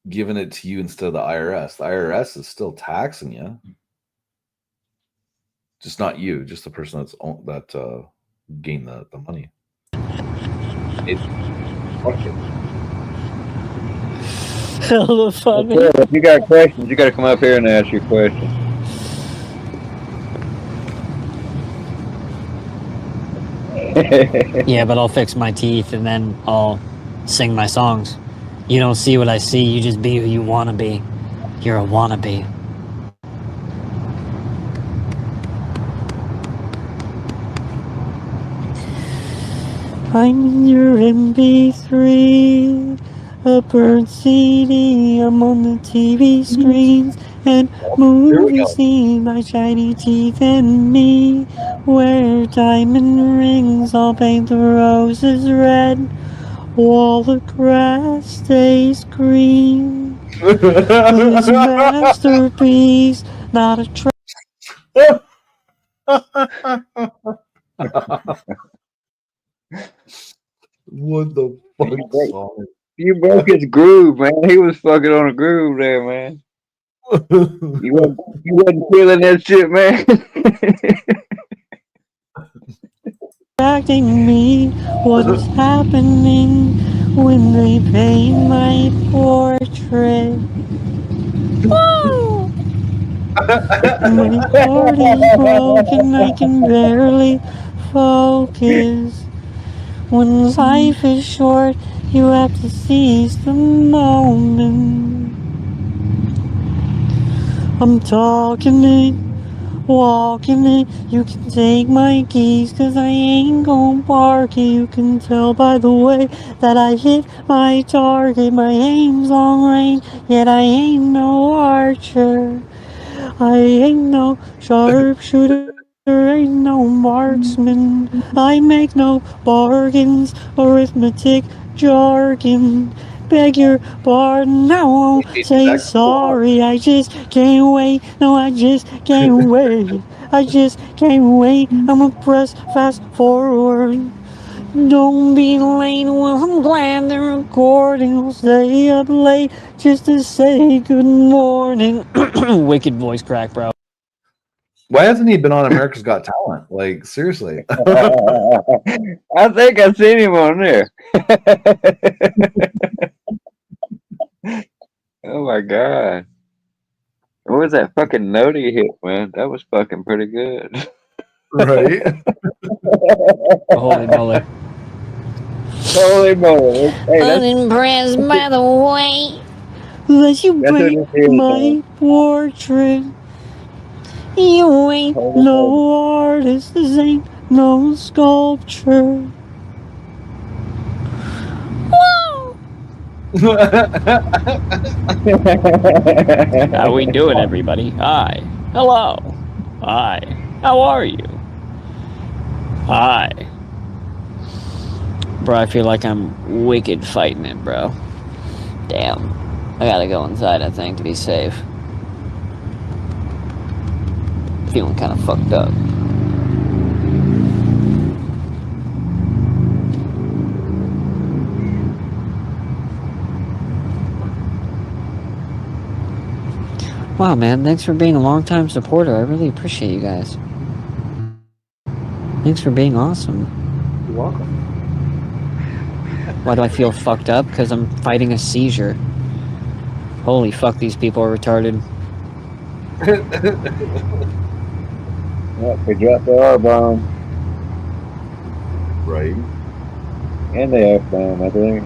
giving it to you instead of the IRS? The IRS is still taxing you. Just not you, just the person that gained the money. Hella funny. Okay, if you got questions, you got to come up here and ask your question. Yeah, but I'll fix my teeth and then I'll sing my songs. You don't see what I see, you just be who you want to be. You're a wannabe. I'm in your MP3, a burnt CD. I'm on the TV screens and movies seen by shiny teeth and me. Wear diamond rings, I'll paint the roses red, while the grass stays green. This masterpiece, not a What the fuck song? You broke his groove, man. He was fucking on a groove there, man. You wasn't feeling that shit, man. distracting me. What is happening when they paint my portrait? Woo! My heart is broken, I can barely focus. When life is short, you have to seize the moment. I'm talking it, walking it. You can take my keys, cause I ain't gon' park it. You can tell by the way that I hit my target. My aim's long range, yet I ain't no archer. I ain't no sharpshooter, ain't no marksman. I make no bargains, arithmetic jargon. Beg your pardon, I won't say sorry. I just can't wait, no, I just can't wait. I just can't wait, I'ma press fast forward. Don't be late, well, I'm glad they're recording. I'll stay up late just to say good morning. Wicked voice crack, bro. Why hasn't he been on America's Got Talent? Like, seriously. I think I seen him on there. my god. What was that fucking note he hit, man? That was fucking pretty good. Right? Holy moly. Holy moly. Hey, that's, Unimpressed by the way Let you that's what break this is, my portrait. You ain't Holy moly. no artist, this ain't no sculpture. Whoa! How we doing, everybody? Hi. Hello. Hi. How are you? Hi. Bro, I feel like I'm wicked fighting it, bro. Damn. I gotta go inside, I think, to be safe. Feeling kind of fucked up. Wow, man, thanks for being a long-time supporter. I really appreciate you guys. Thanks for being awesome. You're welcome. Why do I feel fucked up? Because I'm fighting a seizure. Holy fuck, these people are retarded. Yep, they dropped the R-bomb. Right. And the F-bomb, I think.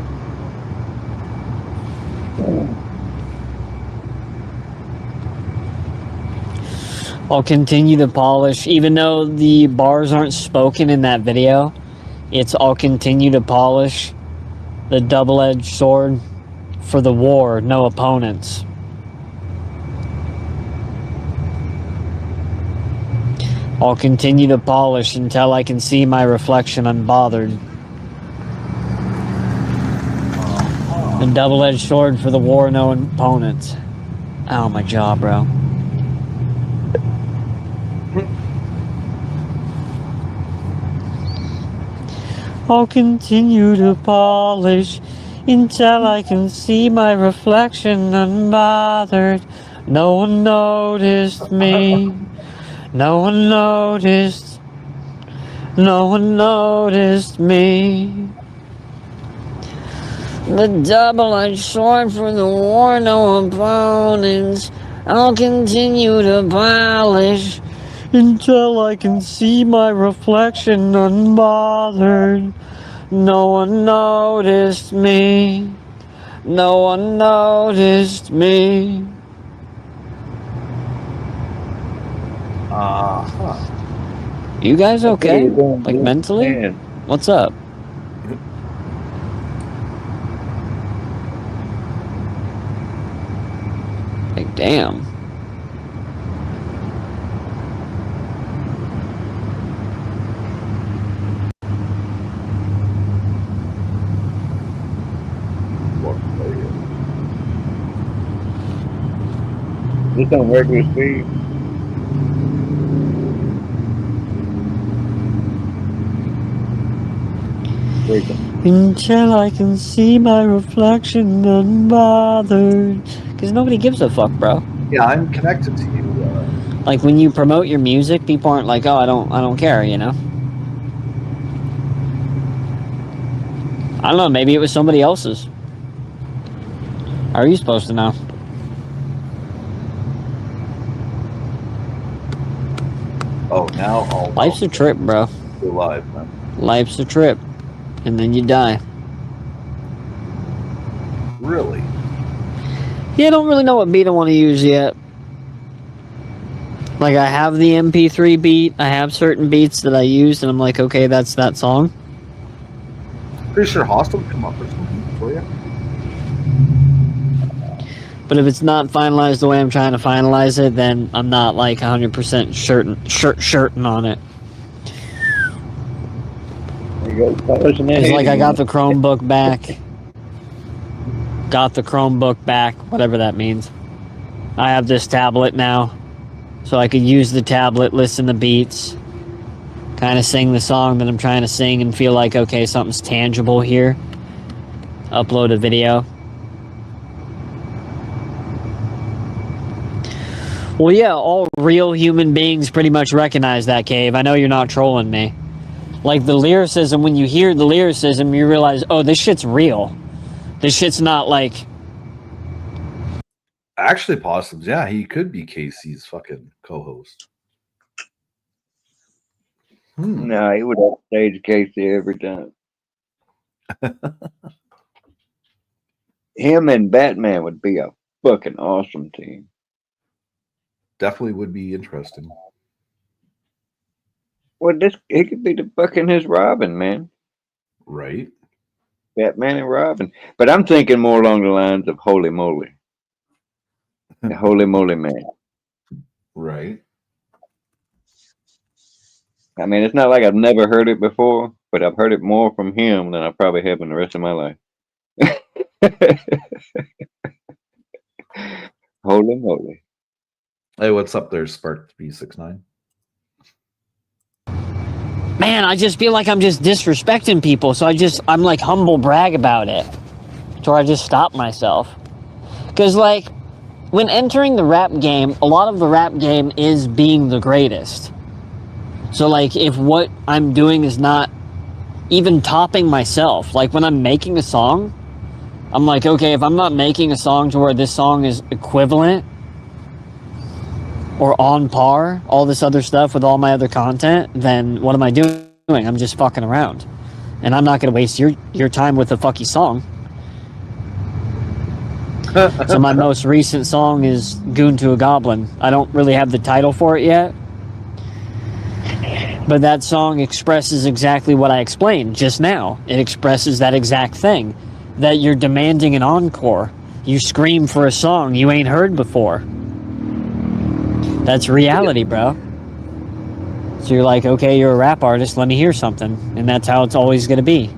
I'll continue to polish, even though the bars aren't spoken in that video. I'll continue to polish the double-edged sword for the war, no opponents. I'll continue to polish until I can see my reflection unbothered. The double-edged sword for the war, no opponents. Ow, my jaw, bro. I'll continue to polish until I can see my reflection unbothered. No one noticed me. No one noticed. No one noticed me. The double-edged sword for the war, no opponents. I'll continue to polish until I can see my reflection unbothered. No one noticed me. No one noticed me. You guys okay? Like mentally? Man. What's up? Like, damn. Just on regular speed. Until I can see my reflection unbothered. Because nobody gives a fuck, bro. Yeah, I'm connected to you. Like, when you promote your music, people aren't like, oh, I don't care, you know? I don't know, maybe it was somebody else's. How are you supposed to know? Oh, now Life's a trip, bro. You're alive, man. Life's a trip. And then you die. Really? Yeah, I don't really know what beat I want to use yet. Like, I have the MP3 beat. I have certain beats that I use, and I'm like, okay, that's that song. Pretty sure Hostile would come up or something for you. But if it's not finalized the way I'm trying to finalize it, then I'm not like 100% shirting on it. It's like I got the Chromebook back. Got the Chromebook back, whatever that means. I have this tablet now, so I could use the tablet, listen to beats, kind of sing the song that I'm trying to sing and feel like, okay, something's tangible here. Upload a video. Well, yeah, all real human beings pretty much recognize that, Cave. I know you're not trolling me. Like, the lyricism, when you hear the lyricism, you realize, oh, this shit's real. This shit's not like... Actually, Possums, yeah, he could be Casey's fucking co-host. No, he would have stage Casey every time. Him and Batman would be a fucking awesome team. Definitely would be interesting. Well, he could be the fucking his Robin, man. Right. Batman and Robin. But I'm thinking more along the lines of Holy Moly. The Holy Moly Man. Right. I mean, it's not like I've never heard it before, but I've heard it more from him than I probably have in the rest of my life. Holy moly. Hey, what's up there, Spark B69? Man, I just feel like I'm just disrespecting people, so I'm like humble brag about it. So I just stop myself. Because, like, when entering the rap game, a lot of the rap game is being the greatest. So, like, if what I'm doing is not even topping myself, like when I'm making a song, I'm like, okay, if I'm not making a song to where this song is equivalent or on par, all this other stuff with all my other content, then what am I doing? I'm just fucking around. And I'm not going to waste your time with a fucky song. So my most recent song is Goon to a Goblin. I don't really have the title for it yet. But that song expresses exactly what I explained just now. It expresses that exact thing. That you're demanding an encore. You scream for a song you ain't heard before. That's reality, bro. So you're like, okay, you're a rap artist, let me hear something. And that's how it's always going to be.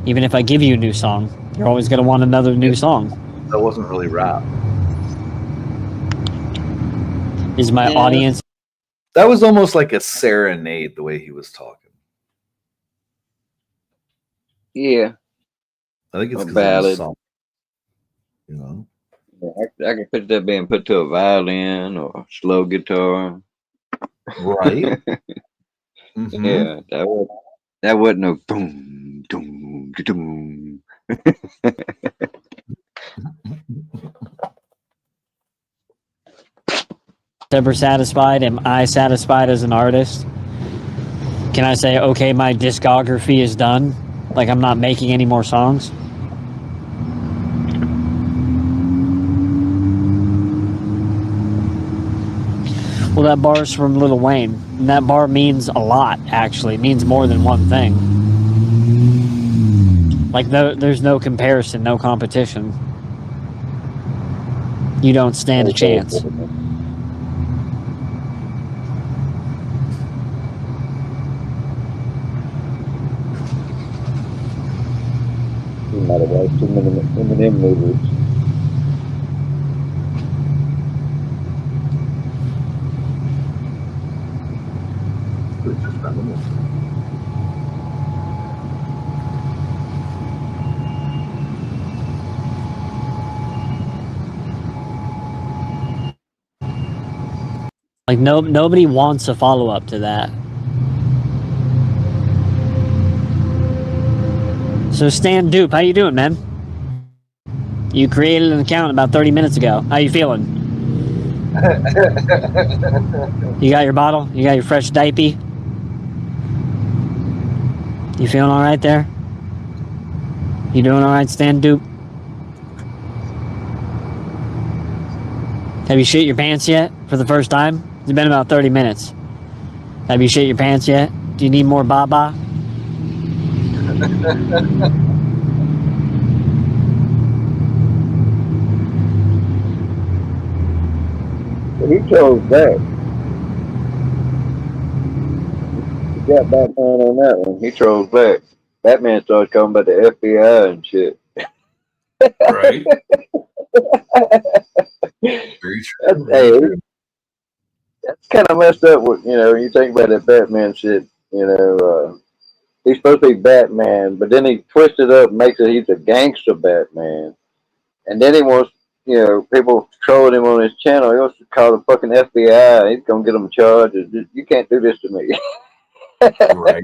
Even if I give you a new song, you're always going to want another new song. That wasn't really rap. Is my audience... That was almost like a serenade, the way he was talking. Yeah. I think it's a because ballad. Song, you know? I can picture that being put to a violin or a slow guitar. Right. Mm-hmm. Yeah, that wasn't no boom, doom, doom. Ever satisfied? Am I satisfied as an artist? Can I say, okay, my discography is done? Like I'm not making any more songs? Well, that bar is from Lil Wayne. And that bar means a lot, actually. It means more than one thing. Like, there's no comparison, no competition. You don't stand a chance. You might have watched too many Eminem movies. Like, nobody wants a follow-up to that. So, Stan Dupe, how you doing, man? You created an account about 30 minutes ago. How you feeling? You got your bottle? You got your fresh diaper? You feeling all right there? You doing all right, Stan Dupe? Have you shit your pants yet for the first time? It's been about 30 minutes. Have you shit your pants yet? Do you need more baba? He chose that. He got Batman on that one. He chose back. Batman started talking about the FBI and shit. Right. Very true. That's kind of messed up. With, you think about that Batman shit. He's supposed to be Batman, but then he twists it up, and makes it he's a gangster Batman, and then he wants people trolling him on his channel. He wants to call the fucking FBI. He's gonna get them charged. You can't do this to me. Right.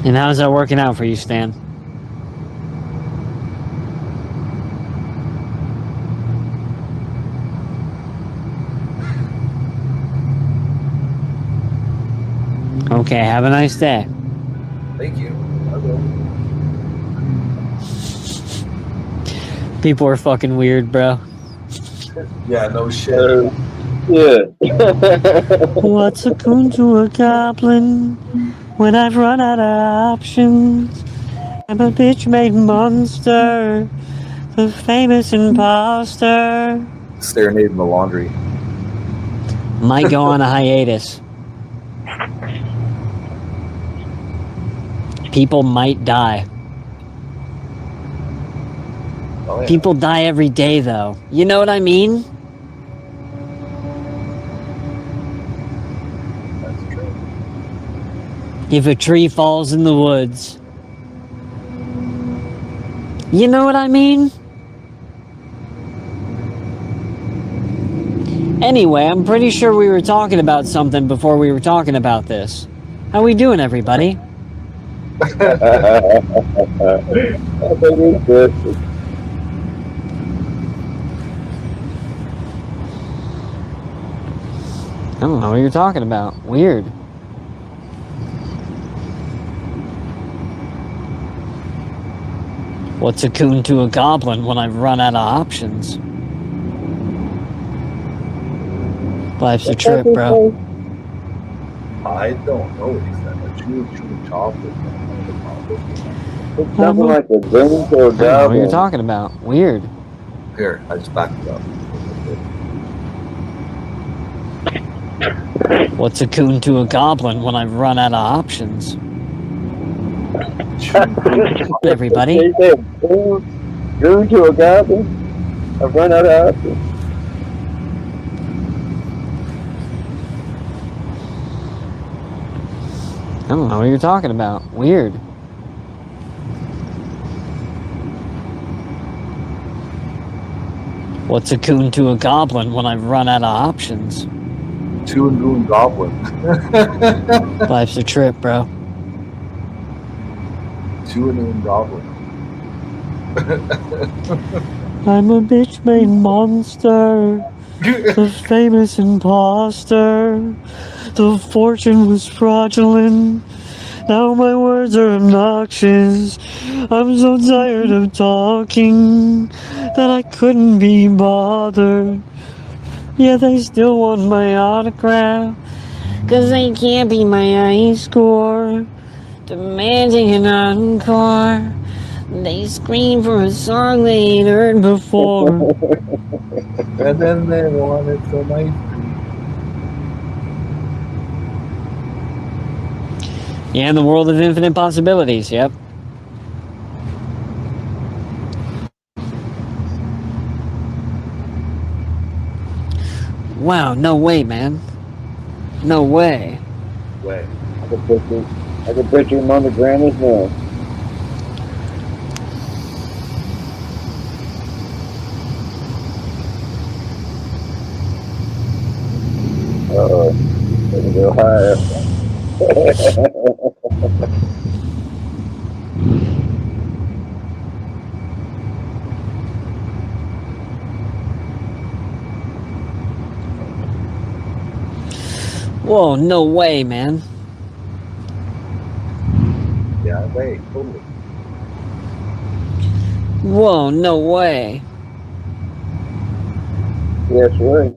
And how's that working out for you, Stan? Okay, have a nice day. Thank you. I will. People are fucking weird, bro. Yeah, no shit. Yeah. What's a coon to a goblin when I've run out of options? I'm a bitch-made monster, the famous imposter. Serenade in the laundry. Might go on a hiatus. People might die. Oh, yeah. People die every day, though. You know what I mean? That's true. If a tree falls in the woods. You know what I mean? Anyway, I'm pretty sure we were talking about something before we were talking about this. How we doing, everybody? I think it's good. I don't know what you're talking about. Weird. What's a coon to a goblin when I've run out of options? Life's a trip, bro. I don't know what he said. A chew chocolate. It's something like a goon to a I don't know what goblin. you're talking about. Weird. Here, I just backed it up. What's a coon to a goblin when I've run out of options? Everybody. They said goon to a goblin. I've run out of options. I don't know what you're talking about. Weird. What's a coon to a goblin when I've run out of options? Two and goon goblin. Life's a trip, bro. Two and goon goblin. I'm a bitch-made monster, the famous imposter. The fortune was fraudulent. Now my words are obnoxious. I'm so tired of talking that I couldn't be bothered. Yeah, they still want my autograph, 'cause they can't be my high score. Demanding an encore. They scream for a song they ain't heard before. And then they wanted so nice. Yeah, in the world of infinite possibilities, yep. Wow, no way, man. No way. Way. I can picture him on the ground as well. Uh-oh. Let me go higher. Whoa, no way, man. Yeah, way, totally. Whoa, no way. Yes, way.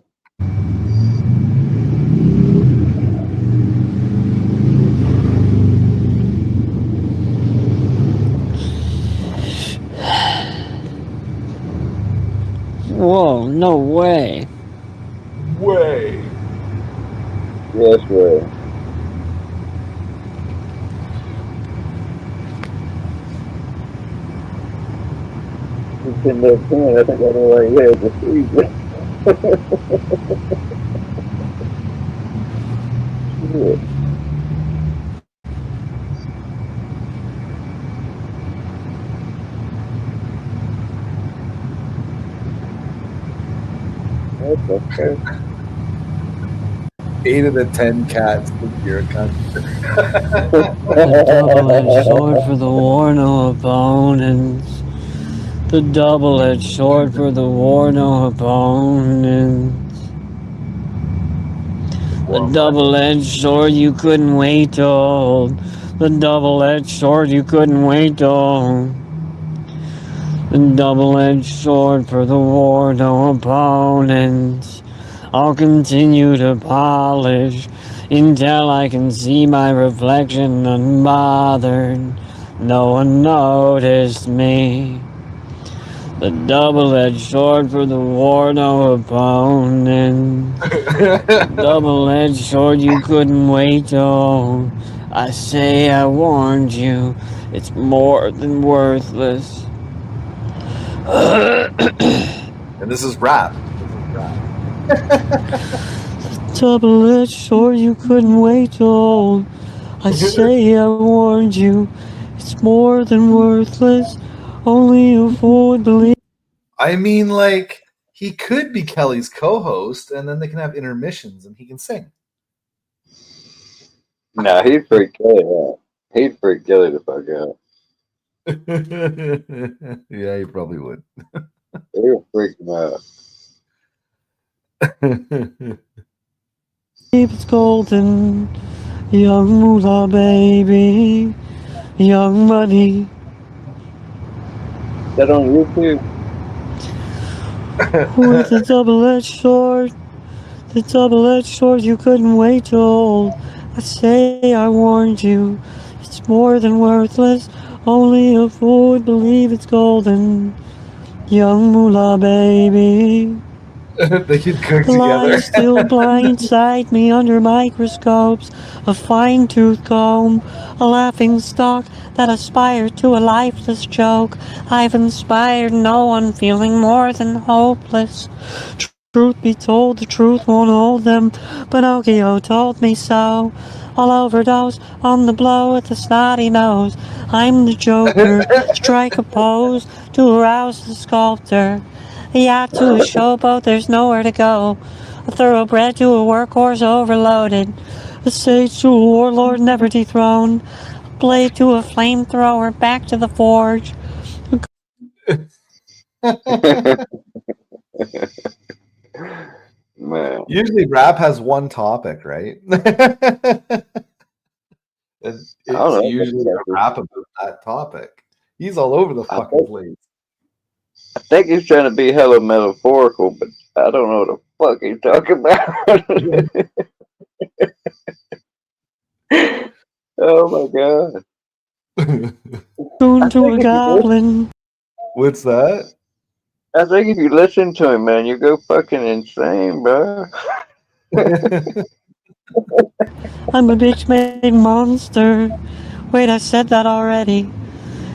Whoa, no way. Way. Yes, way. He's in that pen. I think I know right here. The freezer. Shit. That's okay. 8 of the 10 cats think you're a cunt. The double-edged sword for the war, no opponents. The double-edged sword for the war, no opponents. for The him. double-edged sword you couldn't wait to hold. The double-edged sword you couldn't wait to hold. The double-edged sword for the war, no opponents. I'll continue to polish until I can see my reflection unbothered. No one noticed me. The double-edged sword for the war, no opponent. The double-edged sword you couldn't wait to hold. I say I warned you, it's more than worthless. And this is rap. Double-edged sword you couldn't wait to hold. I say I warned you, it's more than worthless. Only a fool would believe. I mean, like, he could be Kelly's co-host, and then they can have intermissions, and he can sing. Nah, he'd freak Kelly out. He'd freak Kelly the fuck out. Yeah, he probably would. He would freak him out. It's golden, young moolah baby, young money. Is that on YouTube? With the double-edged sword, the double-edged sword you couldn't wait to hold. I say I warned you, it's more than worthless. Only a fool would believe it's golden, young moolah baby. They could cook The together. lies still blindside me under microscopes, a fine-tooth comb, a laughing stock that aspired to a lifeless joke. I've inspired no one feeling more than hopeless. Truth be told, the truth won't hold them. Pinocchio told me so. I'll overdose on the blow with the snotty nose. I'm the Joker, strike a pose to arouse the sculptor. A yacht to a showboat, there's nowhere to go. A thoroughbred to a workhorse overloaded. A sage to a warlord never dethroned. A blade to a flamethrower back to the forge. Man. Usually rap has one topic, right? It's usually a rap about that topic. He's all over the fucking place. I think he's trying to be hella metaphorical, but I don't know what the fuck he's talking about. Oh my god. Tune to a goblin. What's that? I think if you listen to him, man, you go fucking insane, bro. I'm a bitch-made monster. Wait, I said that already.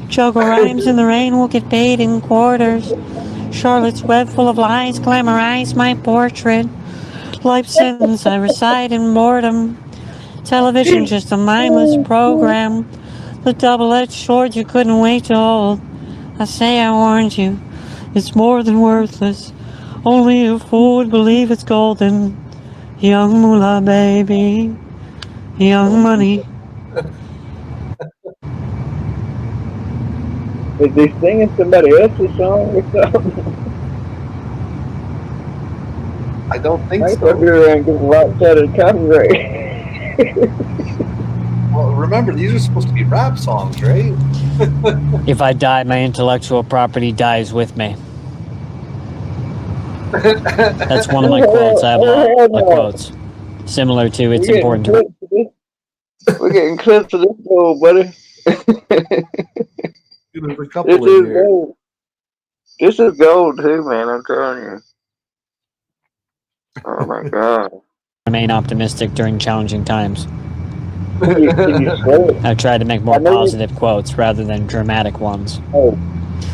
Choco rhymes in the rain will get paid in quarters. Charlotte's web full of lies glamorize my portrait. Life sentence I reside in boredom. Television just a mindless program. The double-edged sword you couldn't wait to hold. I say I warned you, it's more than worthless. Only a fool would believe it's golden. Young moolah baby, young money. Is he singing somebody else's song or something? I don't think I so. thought we were getting locked out of copyright. Well, remember, these are supposed to be rap songs, right? If I die, my intellectual property dies with me. That's one of my quotes. I have a lot of quotes similar to it's important to. We're getting clips of this gold, buddy. There's a couple in here. Gold. This is gold too, man. I'm telling you. Oh my god. Remain optimistic during challenging times. Can you slow it? I try to make more positive quotes rather than dramatic ones. Oh,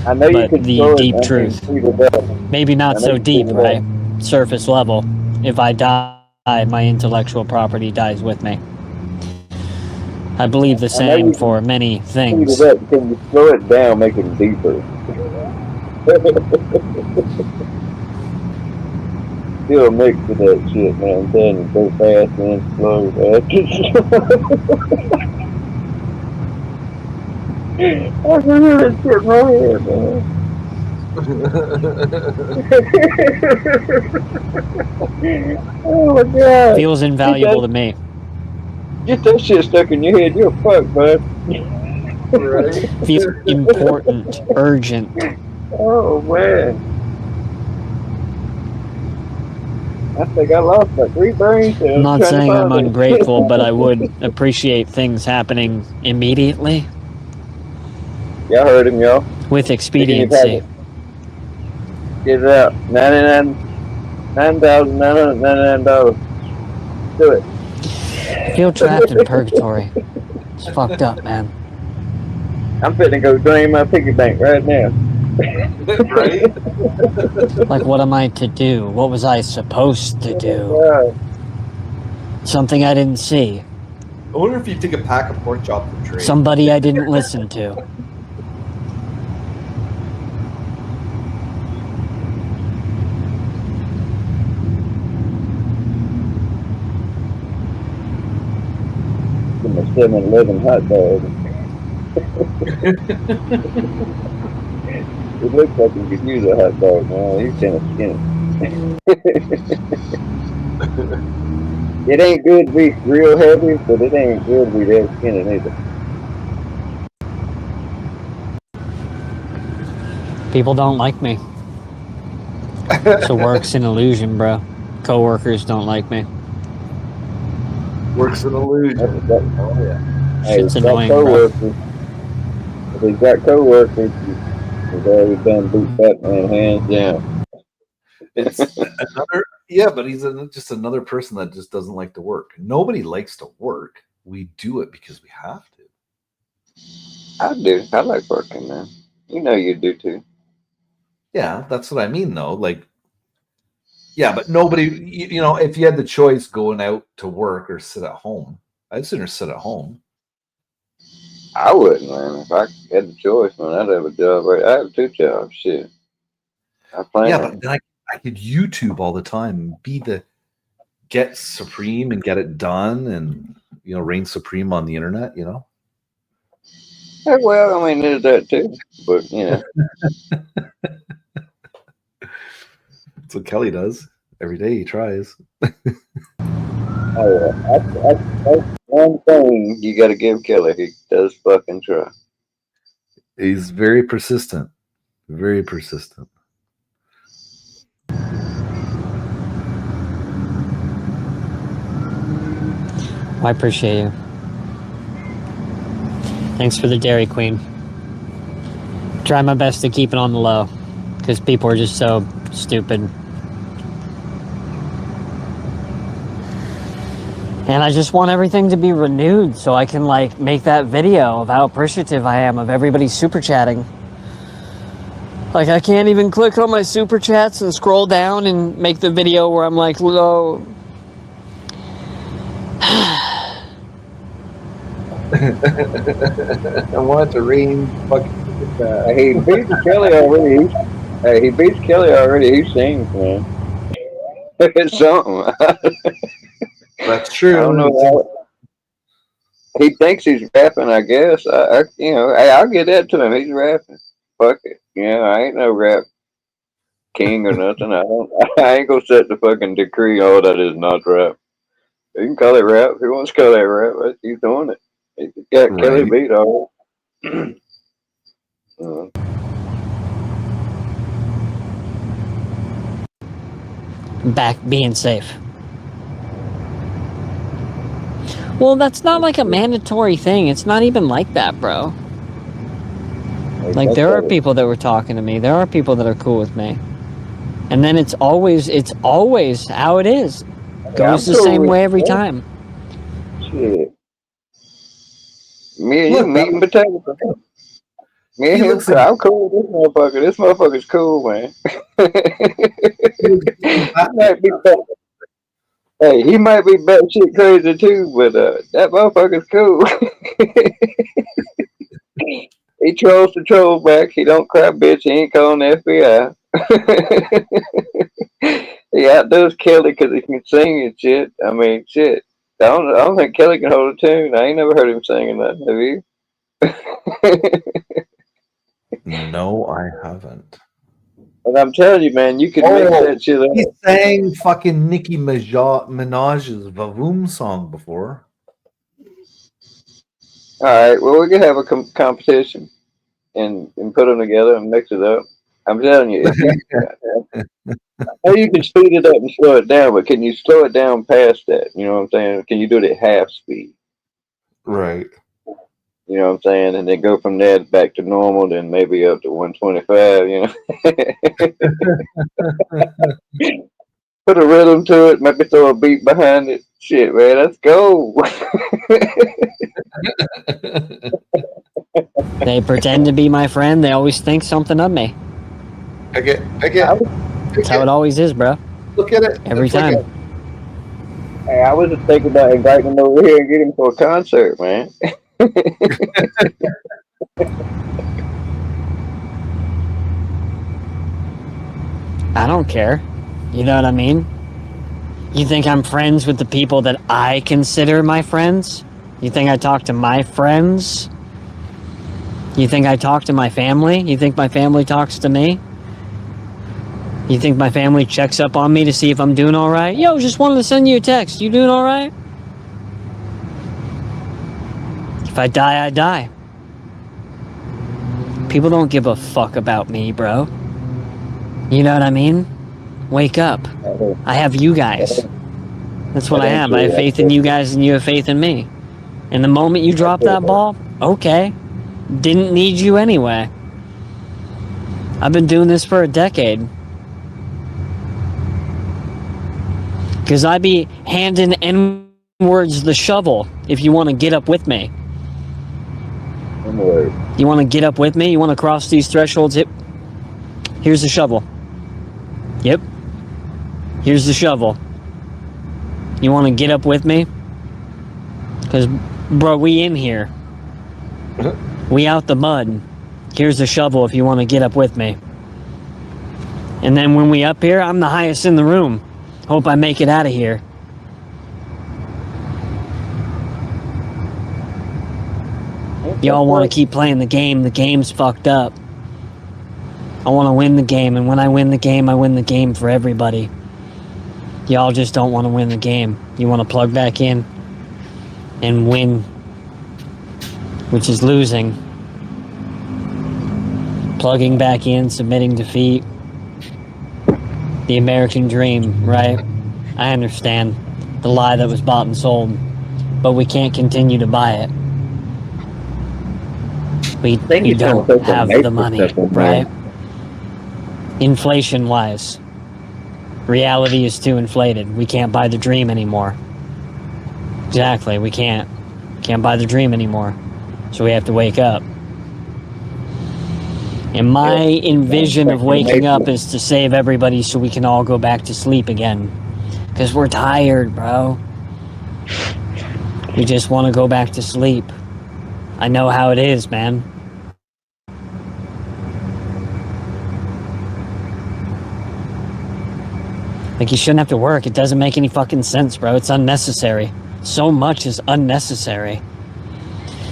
I know but you can the deep truth, maybe not so deep, right? Surface level. If I die, my intellectual property dies with me. I believe the same for many things. Can you slow it down, make it deeper? Still a mix of that shit, man. I'm telling you, go fast and slow, fast and slow. I can hear that shit in my head, man. Oh my god. Feels invaluable to me. Get that shit stuck in your head. You're fucked, bud. Right? Feels important, urgent. Oh man. I think I lost like 3 brain cells. I'm not trying to saying I'm find it. ungrateful, but I would appreciate things happening immediately Y'all heard him, y'all. with Stick in your expediency. pocket. Get it out. $9,999. Do it. I feel trapped in purgatory. It's fucked up, man. I'm fitting to go drain my piggy bank right now. Right? Like, what am I to do? What was I supposed to do? Right. Something I didn't see. I wonder if you take a pack of pork chop for trade. Somebody I didn't listen to. Give me a 7-Eleven hot dog. It looks like you could use a hot dog, man. He's kind of skinny. It ain't good to be real heavy, but it ain't good to be that skinny neither. People don't like me. So work's an illusion, bro. Coworkers don't like me. Works an illusion. Oh yeah. Hey, Shit's if annoying, bro. if he's got coworkers, he's already done beat Batman hands down. It's another, yeah, but he's just another person that just doesn't like to work. Nobody likes to work. We do it because we have to. I do. I like working, man. You know you do too. Yeah, that's what I mean, though. Like, yeah, but nobody, you know, if you had the choice going out to work or sit at home, I'd sooner sit at home. I wouldn't, man. If I had the choice, man, I'd have a job. Right? I have 2 jobs. Shit. I plan. Yeah, but then I could YouTube all the time, be the get supreme and get it done, and you know, reign supreme on the internet. You know. Hey, well, I mean, there's that too. But you know, That's what Kelly does every day. He tries. that's one thing you got to give Kelly. He does fucking try. He's very persistent. Very persistent. I appreciate you. Thanks for the Dairy Queen. Try my best to keep it on the low, because people are just so stupid. And I just want everything to be renewed so I can, like, make that video of how appreciative I am of everybody super chatting. Like, I can't even click on my super chats and scroll down and make the video where I'm like, low. I want it to rain fucking. He beats Kelly already. He beats Kelly already. He sings, man. It's something. That's true. I don't know how. He thinks he's rapping, I guess. You know, hey, I'll get that to him. He's rapping. Fuck it. You know, I ain't no rap king or nothing. I ain't gonna set the fucking decree. Oh, that is not rap. You can call it rap. Who wants to call that rap? He's doing it. He got Right. Kelly beat all. Back being safe. Well, that's not like a mandatory thing. It's not even like that, bro. Like, there are people that were talking to me. There are people that are cool with me. And then it's always how it is. Goes the same way every time. Shit. Me and you meat and potatoes. Me and him, I'm cool with this motherfucker. This motherfucker's cool, man. He might be batshit crazy too, but that motherfucker's cool. He trolls the troll back. He don't cry, bitch. He ain't calling the FBI. He outdoes Kelly because he can sing and shit. I mean, shit. I don't think Kelly can hold a tune. I ain't never heard him singing that. Have you? No, I haven't. And I'm telling you, man, you can mix that shit up. He sang fucking Nicki Minaj's Vavoom song before. All right, well, we could have a competition and put them together and mix it up. I'm telling you, you can speed it up and slow it down, but can you slow it down past that? You know what I'm saying? Can you do it at half speed? Right. You know what I'm saying? And then go from there back to normal, then maybe up to 125, you know? Put a rhythm to it, maybe throw a beat behind it. Shit, man, let's go. They pretend to be my friend. They always think something of me. Okay. That's how it always is, bro. Look at it. Every time. Hey, I was just thinking about inviting him over here and get him for a concert, man. I don't care. You know what I mean? You think I'm friends with the people that I consider my friends? You think I talk to my friends? You think I talk to my family? You think my family talks to me? You think my family checks up on me to see if I'm doing all right? Yo, just wanted to send you a text. You doing all right? If I die, I die. People don't give a fuck about me, bro. You know what I mean? Wake up. I have you guys. That's what I have. I have faith in you guys and you have faith in me. And the moment you drop that ball, okay. Didn't need you anyway. I've been doing this for a decade. Because I be handing N-words the shovel if you want to get up with me. You want to get up with me? You want to cross these thresholds? Yep. Here's the shovel. Yep. Here's the shovel. You want to get up with me? Because, bro, we in here. We out the mud. Here's the shovel if you want to get up with me. And then when we up here, I'm the highest in the room. Hope I make it out of here. Y'all want to keep playing the game. The game's fucked up. I want to win the game, and when I win the game, I win the game for everybody. Y'all just don't want to win the game. You want to plug back in and win, which is losing. Plugging back in, submitting defeat. The American dream, right? I understand the lie that was bought and sold, but we can't continue to buy it. We don't have the money, right? Inflation-wise, reality is too inflated. We can't buy the dream anymore. Exactly, we can't. Can't buy the dream anymore. So we have to wake up. And my envision of waking up is to save everybody so we can all go back to sleep again. Because we're tired, bro. We just want to go back to sleep. I know how it is, man. Like, you shouldn't have to work. It doesn't make any fucking sense, bro. It's unnecessary. So much is unnecessary.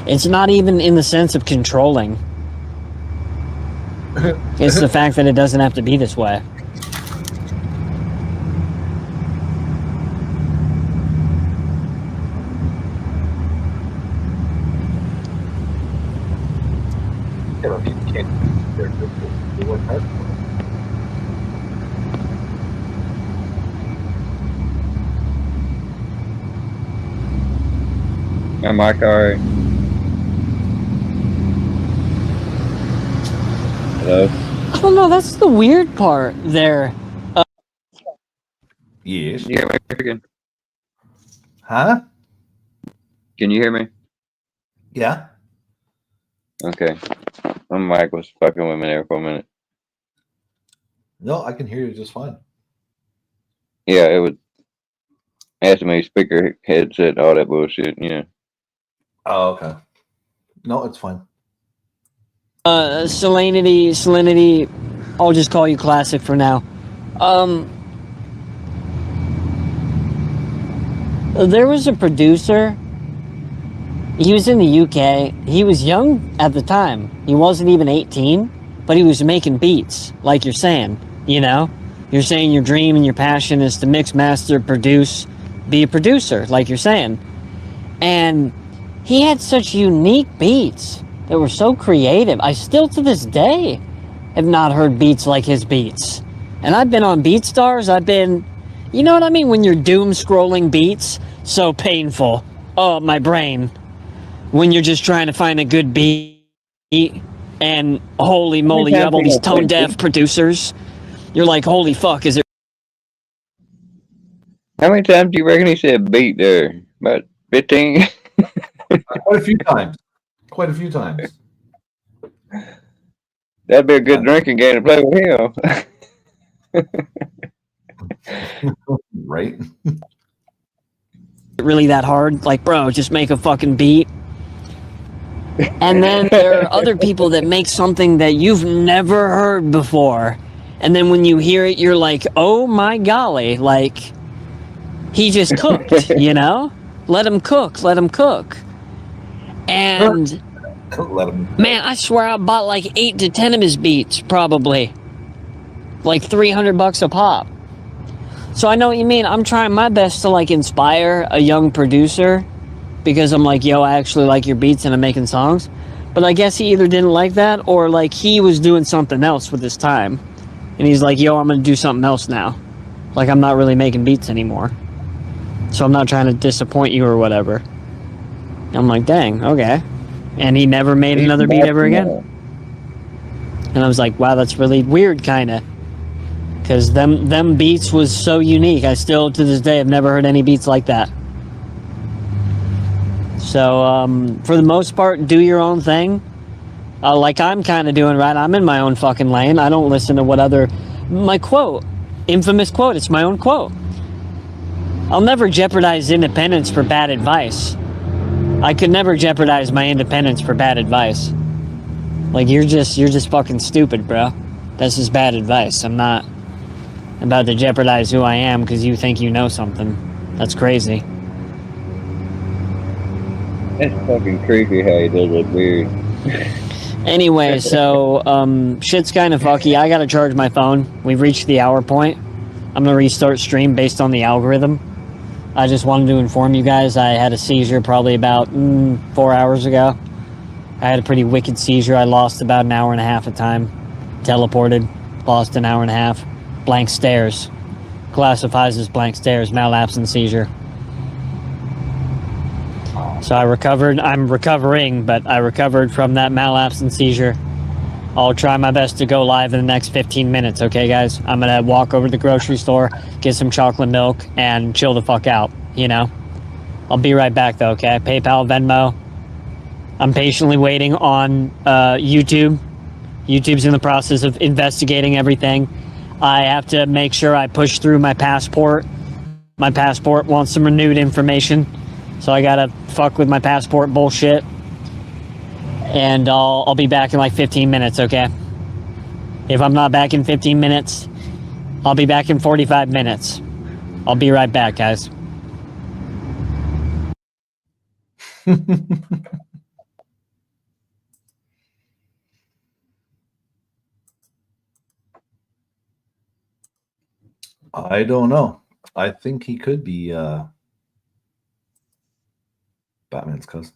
It's not even in the sense of controlling. It's the fact that it doesn't have to be this way. My mic alright? Hello? I don't know, that's the weird part there. Yes. Can you hear me again? Huh? Can you hear me? Yeah. Okay. My mic was fucking with me there for a minute. No, I can hear you just fine. Yeah, it was asking me speaker, headset, all that bullshit, yeah. Oh, okay. No, it's fine. Salinity, I'll just call you Classic for now. There was a producer. He was in the UK. He was young at the time. He wasn't even 18. but he was making beats, like you're saying, you know? You're saying your dream and your passion is to mix, master, produce, be a producer, like you're saying. And he had such unique beats that were so creative. I still, to this day, have not heard beats like his beats. And I've been on BeatStars, I've been, you know what I mean? When you're doom scrolling beats, so painful. Oh, my brain. When you're just trying to find a good beat, and holy moly, you have all these tone deaf producers. You're like, holy fuck, is it? How many times do you reckon he said beat there? About 15? Quite a few times. Quite a few times. That'd be a good drinking game to play with him. Right? Really that hard? Like, bro, just make a fucking beat. And then there are other people that make something that you've never heard before. And then when you hear it, you're like, oh my golly, like, he just cooked, you know? Let him cook, let him cook. And, Let him. Man, I swear I bought like 8 to 10 of his beats, probably. Like $300 a pop. So I know what you mean. I'm trying my best to like inspire a young producer because I'm like, yo, I actually like your beats and I'm making songs. But I guess he either didn't like that or like he was doing something else with his time. And he's like, yo, I'm going to do something else now. Like, I'm not really making beats anymore. So I'm not trying to disappoint you or whatever. I'm like, dang, okay. And he never made another beat ever again. And I was like, wow, that's really weird, kind of. Because them beats was so unique. I still, to this day, have never heard any beats like that. So, for the most part, do your own thing. Like I'm kind of doing, right? I'm in my own fucking lane. I don't listen to what other... My quote. Infamous quote. It's my own quote. I'll never jeopardize independence for bad advice. I could never jeopardize my independence for bad advice. Like, you're just fucking stupid, bro. That's just bad advice. I'm not about to jeopardize who I am because you think you know something. That's crazy. That's fucking creepy how he does it weird. Anyway, so, shit's kind of fucky. I gotta charge my phone. We've reached the hour point. I'm gonna restart stream based on the algorithm. I just wanted to inform you guys I had a seizure probably about 4 hours ago. I had a pretty wicked seizure. I lost about an hour and a half of time. Teleported. Lost an hour and a half. Blank stares. Classifies as blank stares. Malapsing seizure. So I recovered. I'm recovering, but I recovered from that malapsing seizure. I'll try my best to go live in the next 15 minutes, okay, guys? I'm gonna walk over to the grocery store, get some chocolate milk, and chill the fuck out, you know? I'll be right back, though, okay? PayPal, Venmo. I'm patiently waiting on YouTube. YouTube's in the process of investigating everything. I have to make sure I push through my passport. My passport wants some renewed information. So I gotta fuck with my passport bullshit. And I'll be back in like 15 minutes, okay? If I'm not back in 15 minutes, I'll be back in 45 minutes. I'll be right back, guys. I don't know. I think he could be Batman's cousin.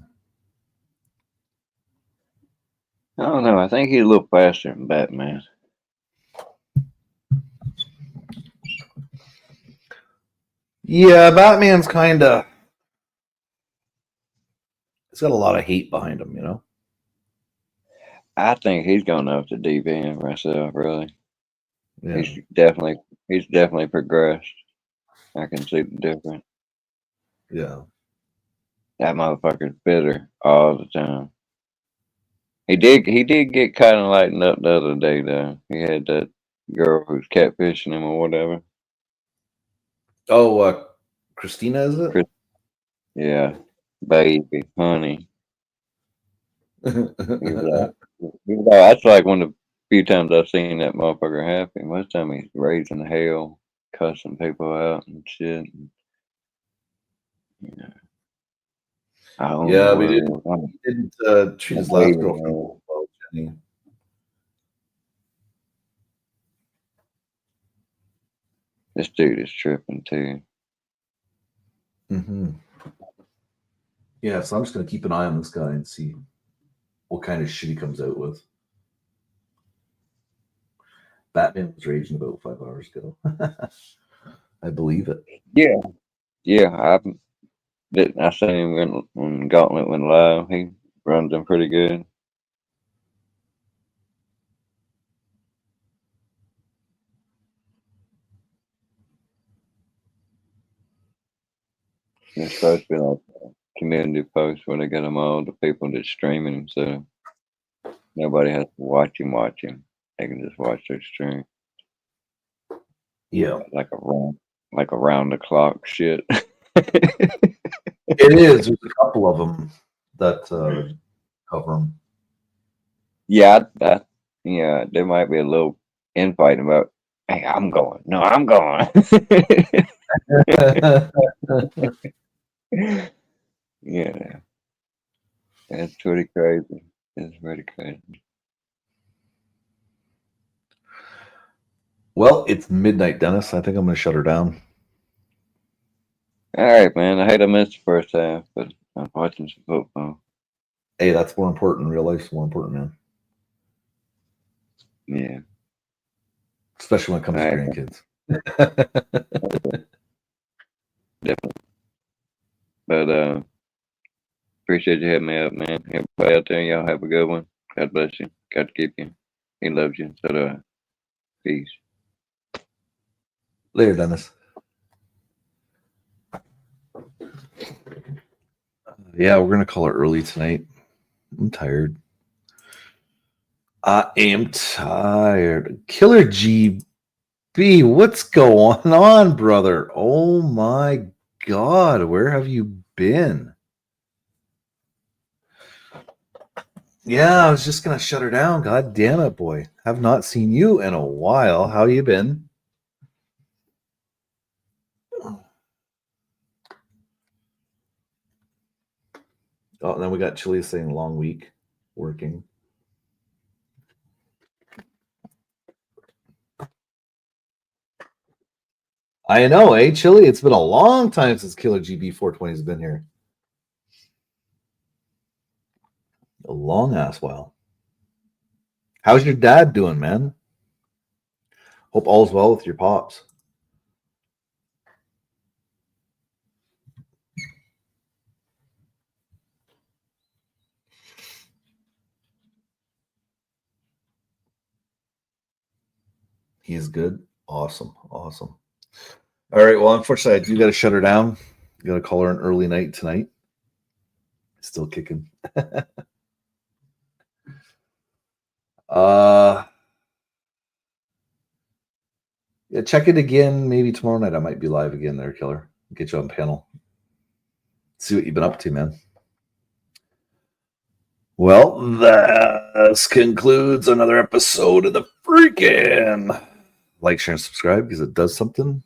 I don't know. I think he's a little faster than Batman. Yeah, Batman's kind of... He's got a lot of hate behind him, you know? I think he's going up to deep end myself, really. Yeah. He's definitely progressed. I can see the difference. Yeah. That motherfucker's bitter all the time. He did get kind of lightened up the other day, though. He had that girl who's catfishing him or whatever. Oh, Christina, is it? Yeah, baby, honey. That's like one of the few times I've seen that motherfucker happy. Most time he's raising hell, cussing people out and shit. Yeah. Yeah, we didn't treat his last girlfriend well, Jenny. This dude is tripping too. Mm-hmm. Yeah, so I'm just gonna keep an eye on this guy and see what kind of shit he comes out with. Batman was raging about 5 hours ago. I believe it. Yeah, yeah. I seen him when Gauntlet went live. He runs them pretty good. It's supposed to be like a community post where they get them all the people that's streaming him, so nobody has to watch him. They can just watch their stream. Yeah, like around the clock shit. it is. There's a couple of them that cover them. Yeah, yeah. There might be a little infight about. Hey, I'm going. No, I'm going. Yeah, that's pretty crazy. It's pretty crazy. Well, it's midnight, Dennis. I think I'm going to shut her down. All right, man. I hate I missed the first half, but I'm watching some football. Hey, that's more important. Real life's more important, man. Yeah. Especially when it comes to grandkids. Definitely. But appreciate you having me up, man. Everybody out there, y'all have a good one. God bless you. God keep you. He loves you. So do I. Peace. Later, Dennis. Yeah, we're gonna call it early tonight. I'm tired. I am tired. Killer GB, what's going on, brother? Oh my God, where have you been? Yeah, I was just gonna shut her down. God damn it, boy. Have not seen you in a while. How you been? Oh, and then we got Chili saying long week working. I know, eh, Chili? It's been a long time since Killer GB 420 has been here. A long ass while. How's your dad doing, man? Hope all's well with your pops. He is good. Awesome. Awesome. All right. Well, unfortunately, I do got to shut her down. Got to call her an early night tonight. Still kicking. Yeah, check it again. Maybe tomorrow night I might be live again there, Killer. Get you on panel. See what you've been up to, man. Well, that concludes another episode of the Freakin. Like, share, and subscribe because it does something.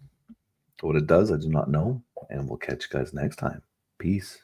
What it does, I do not know. And we'll catch you guys next time. Peace.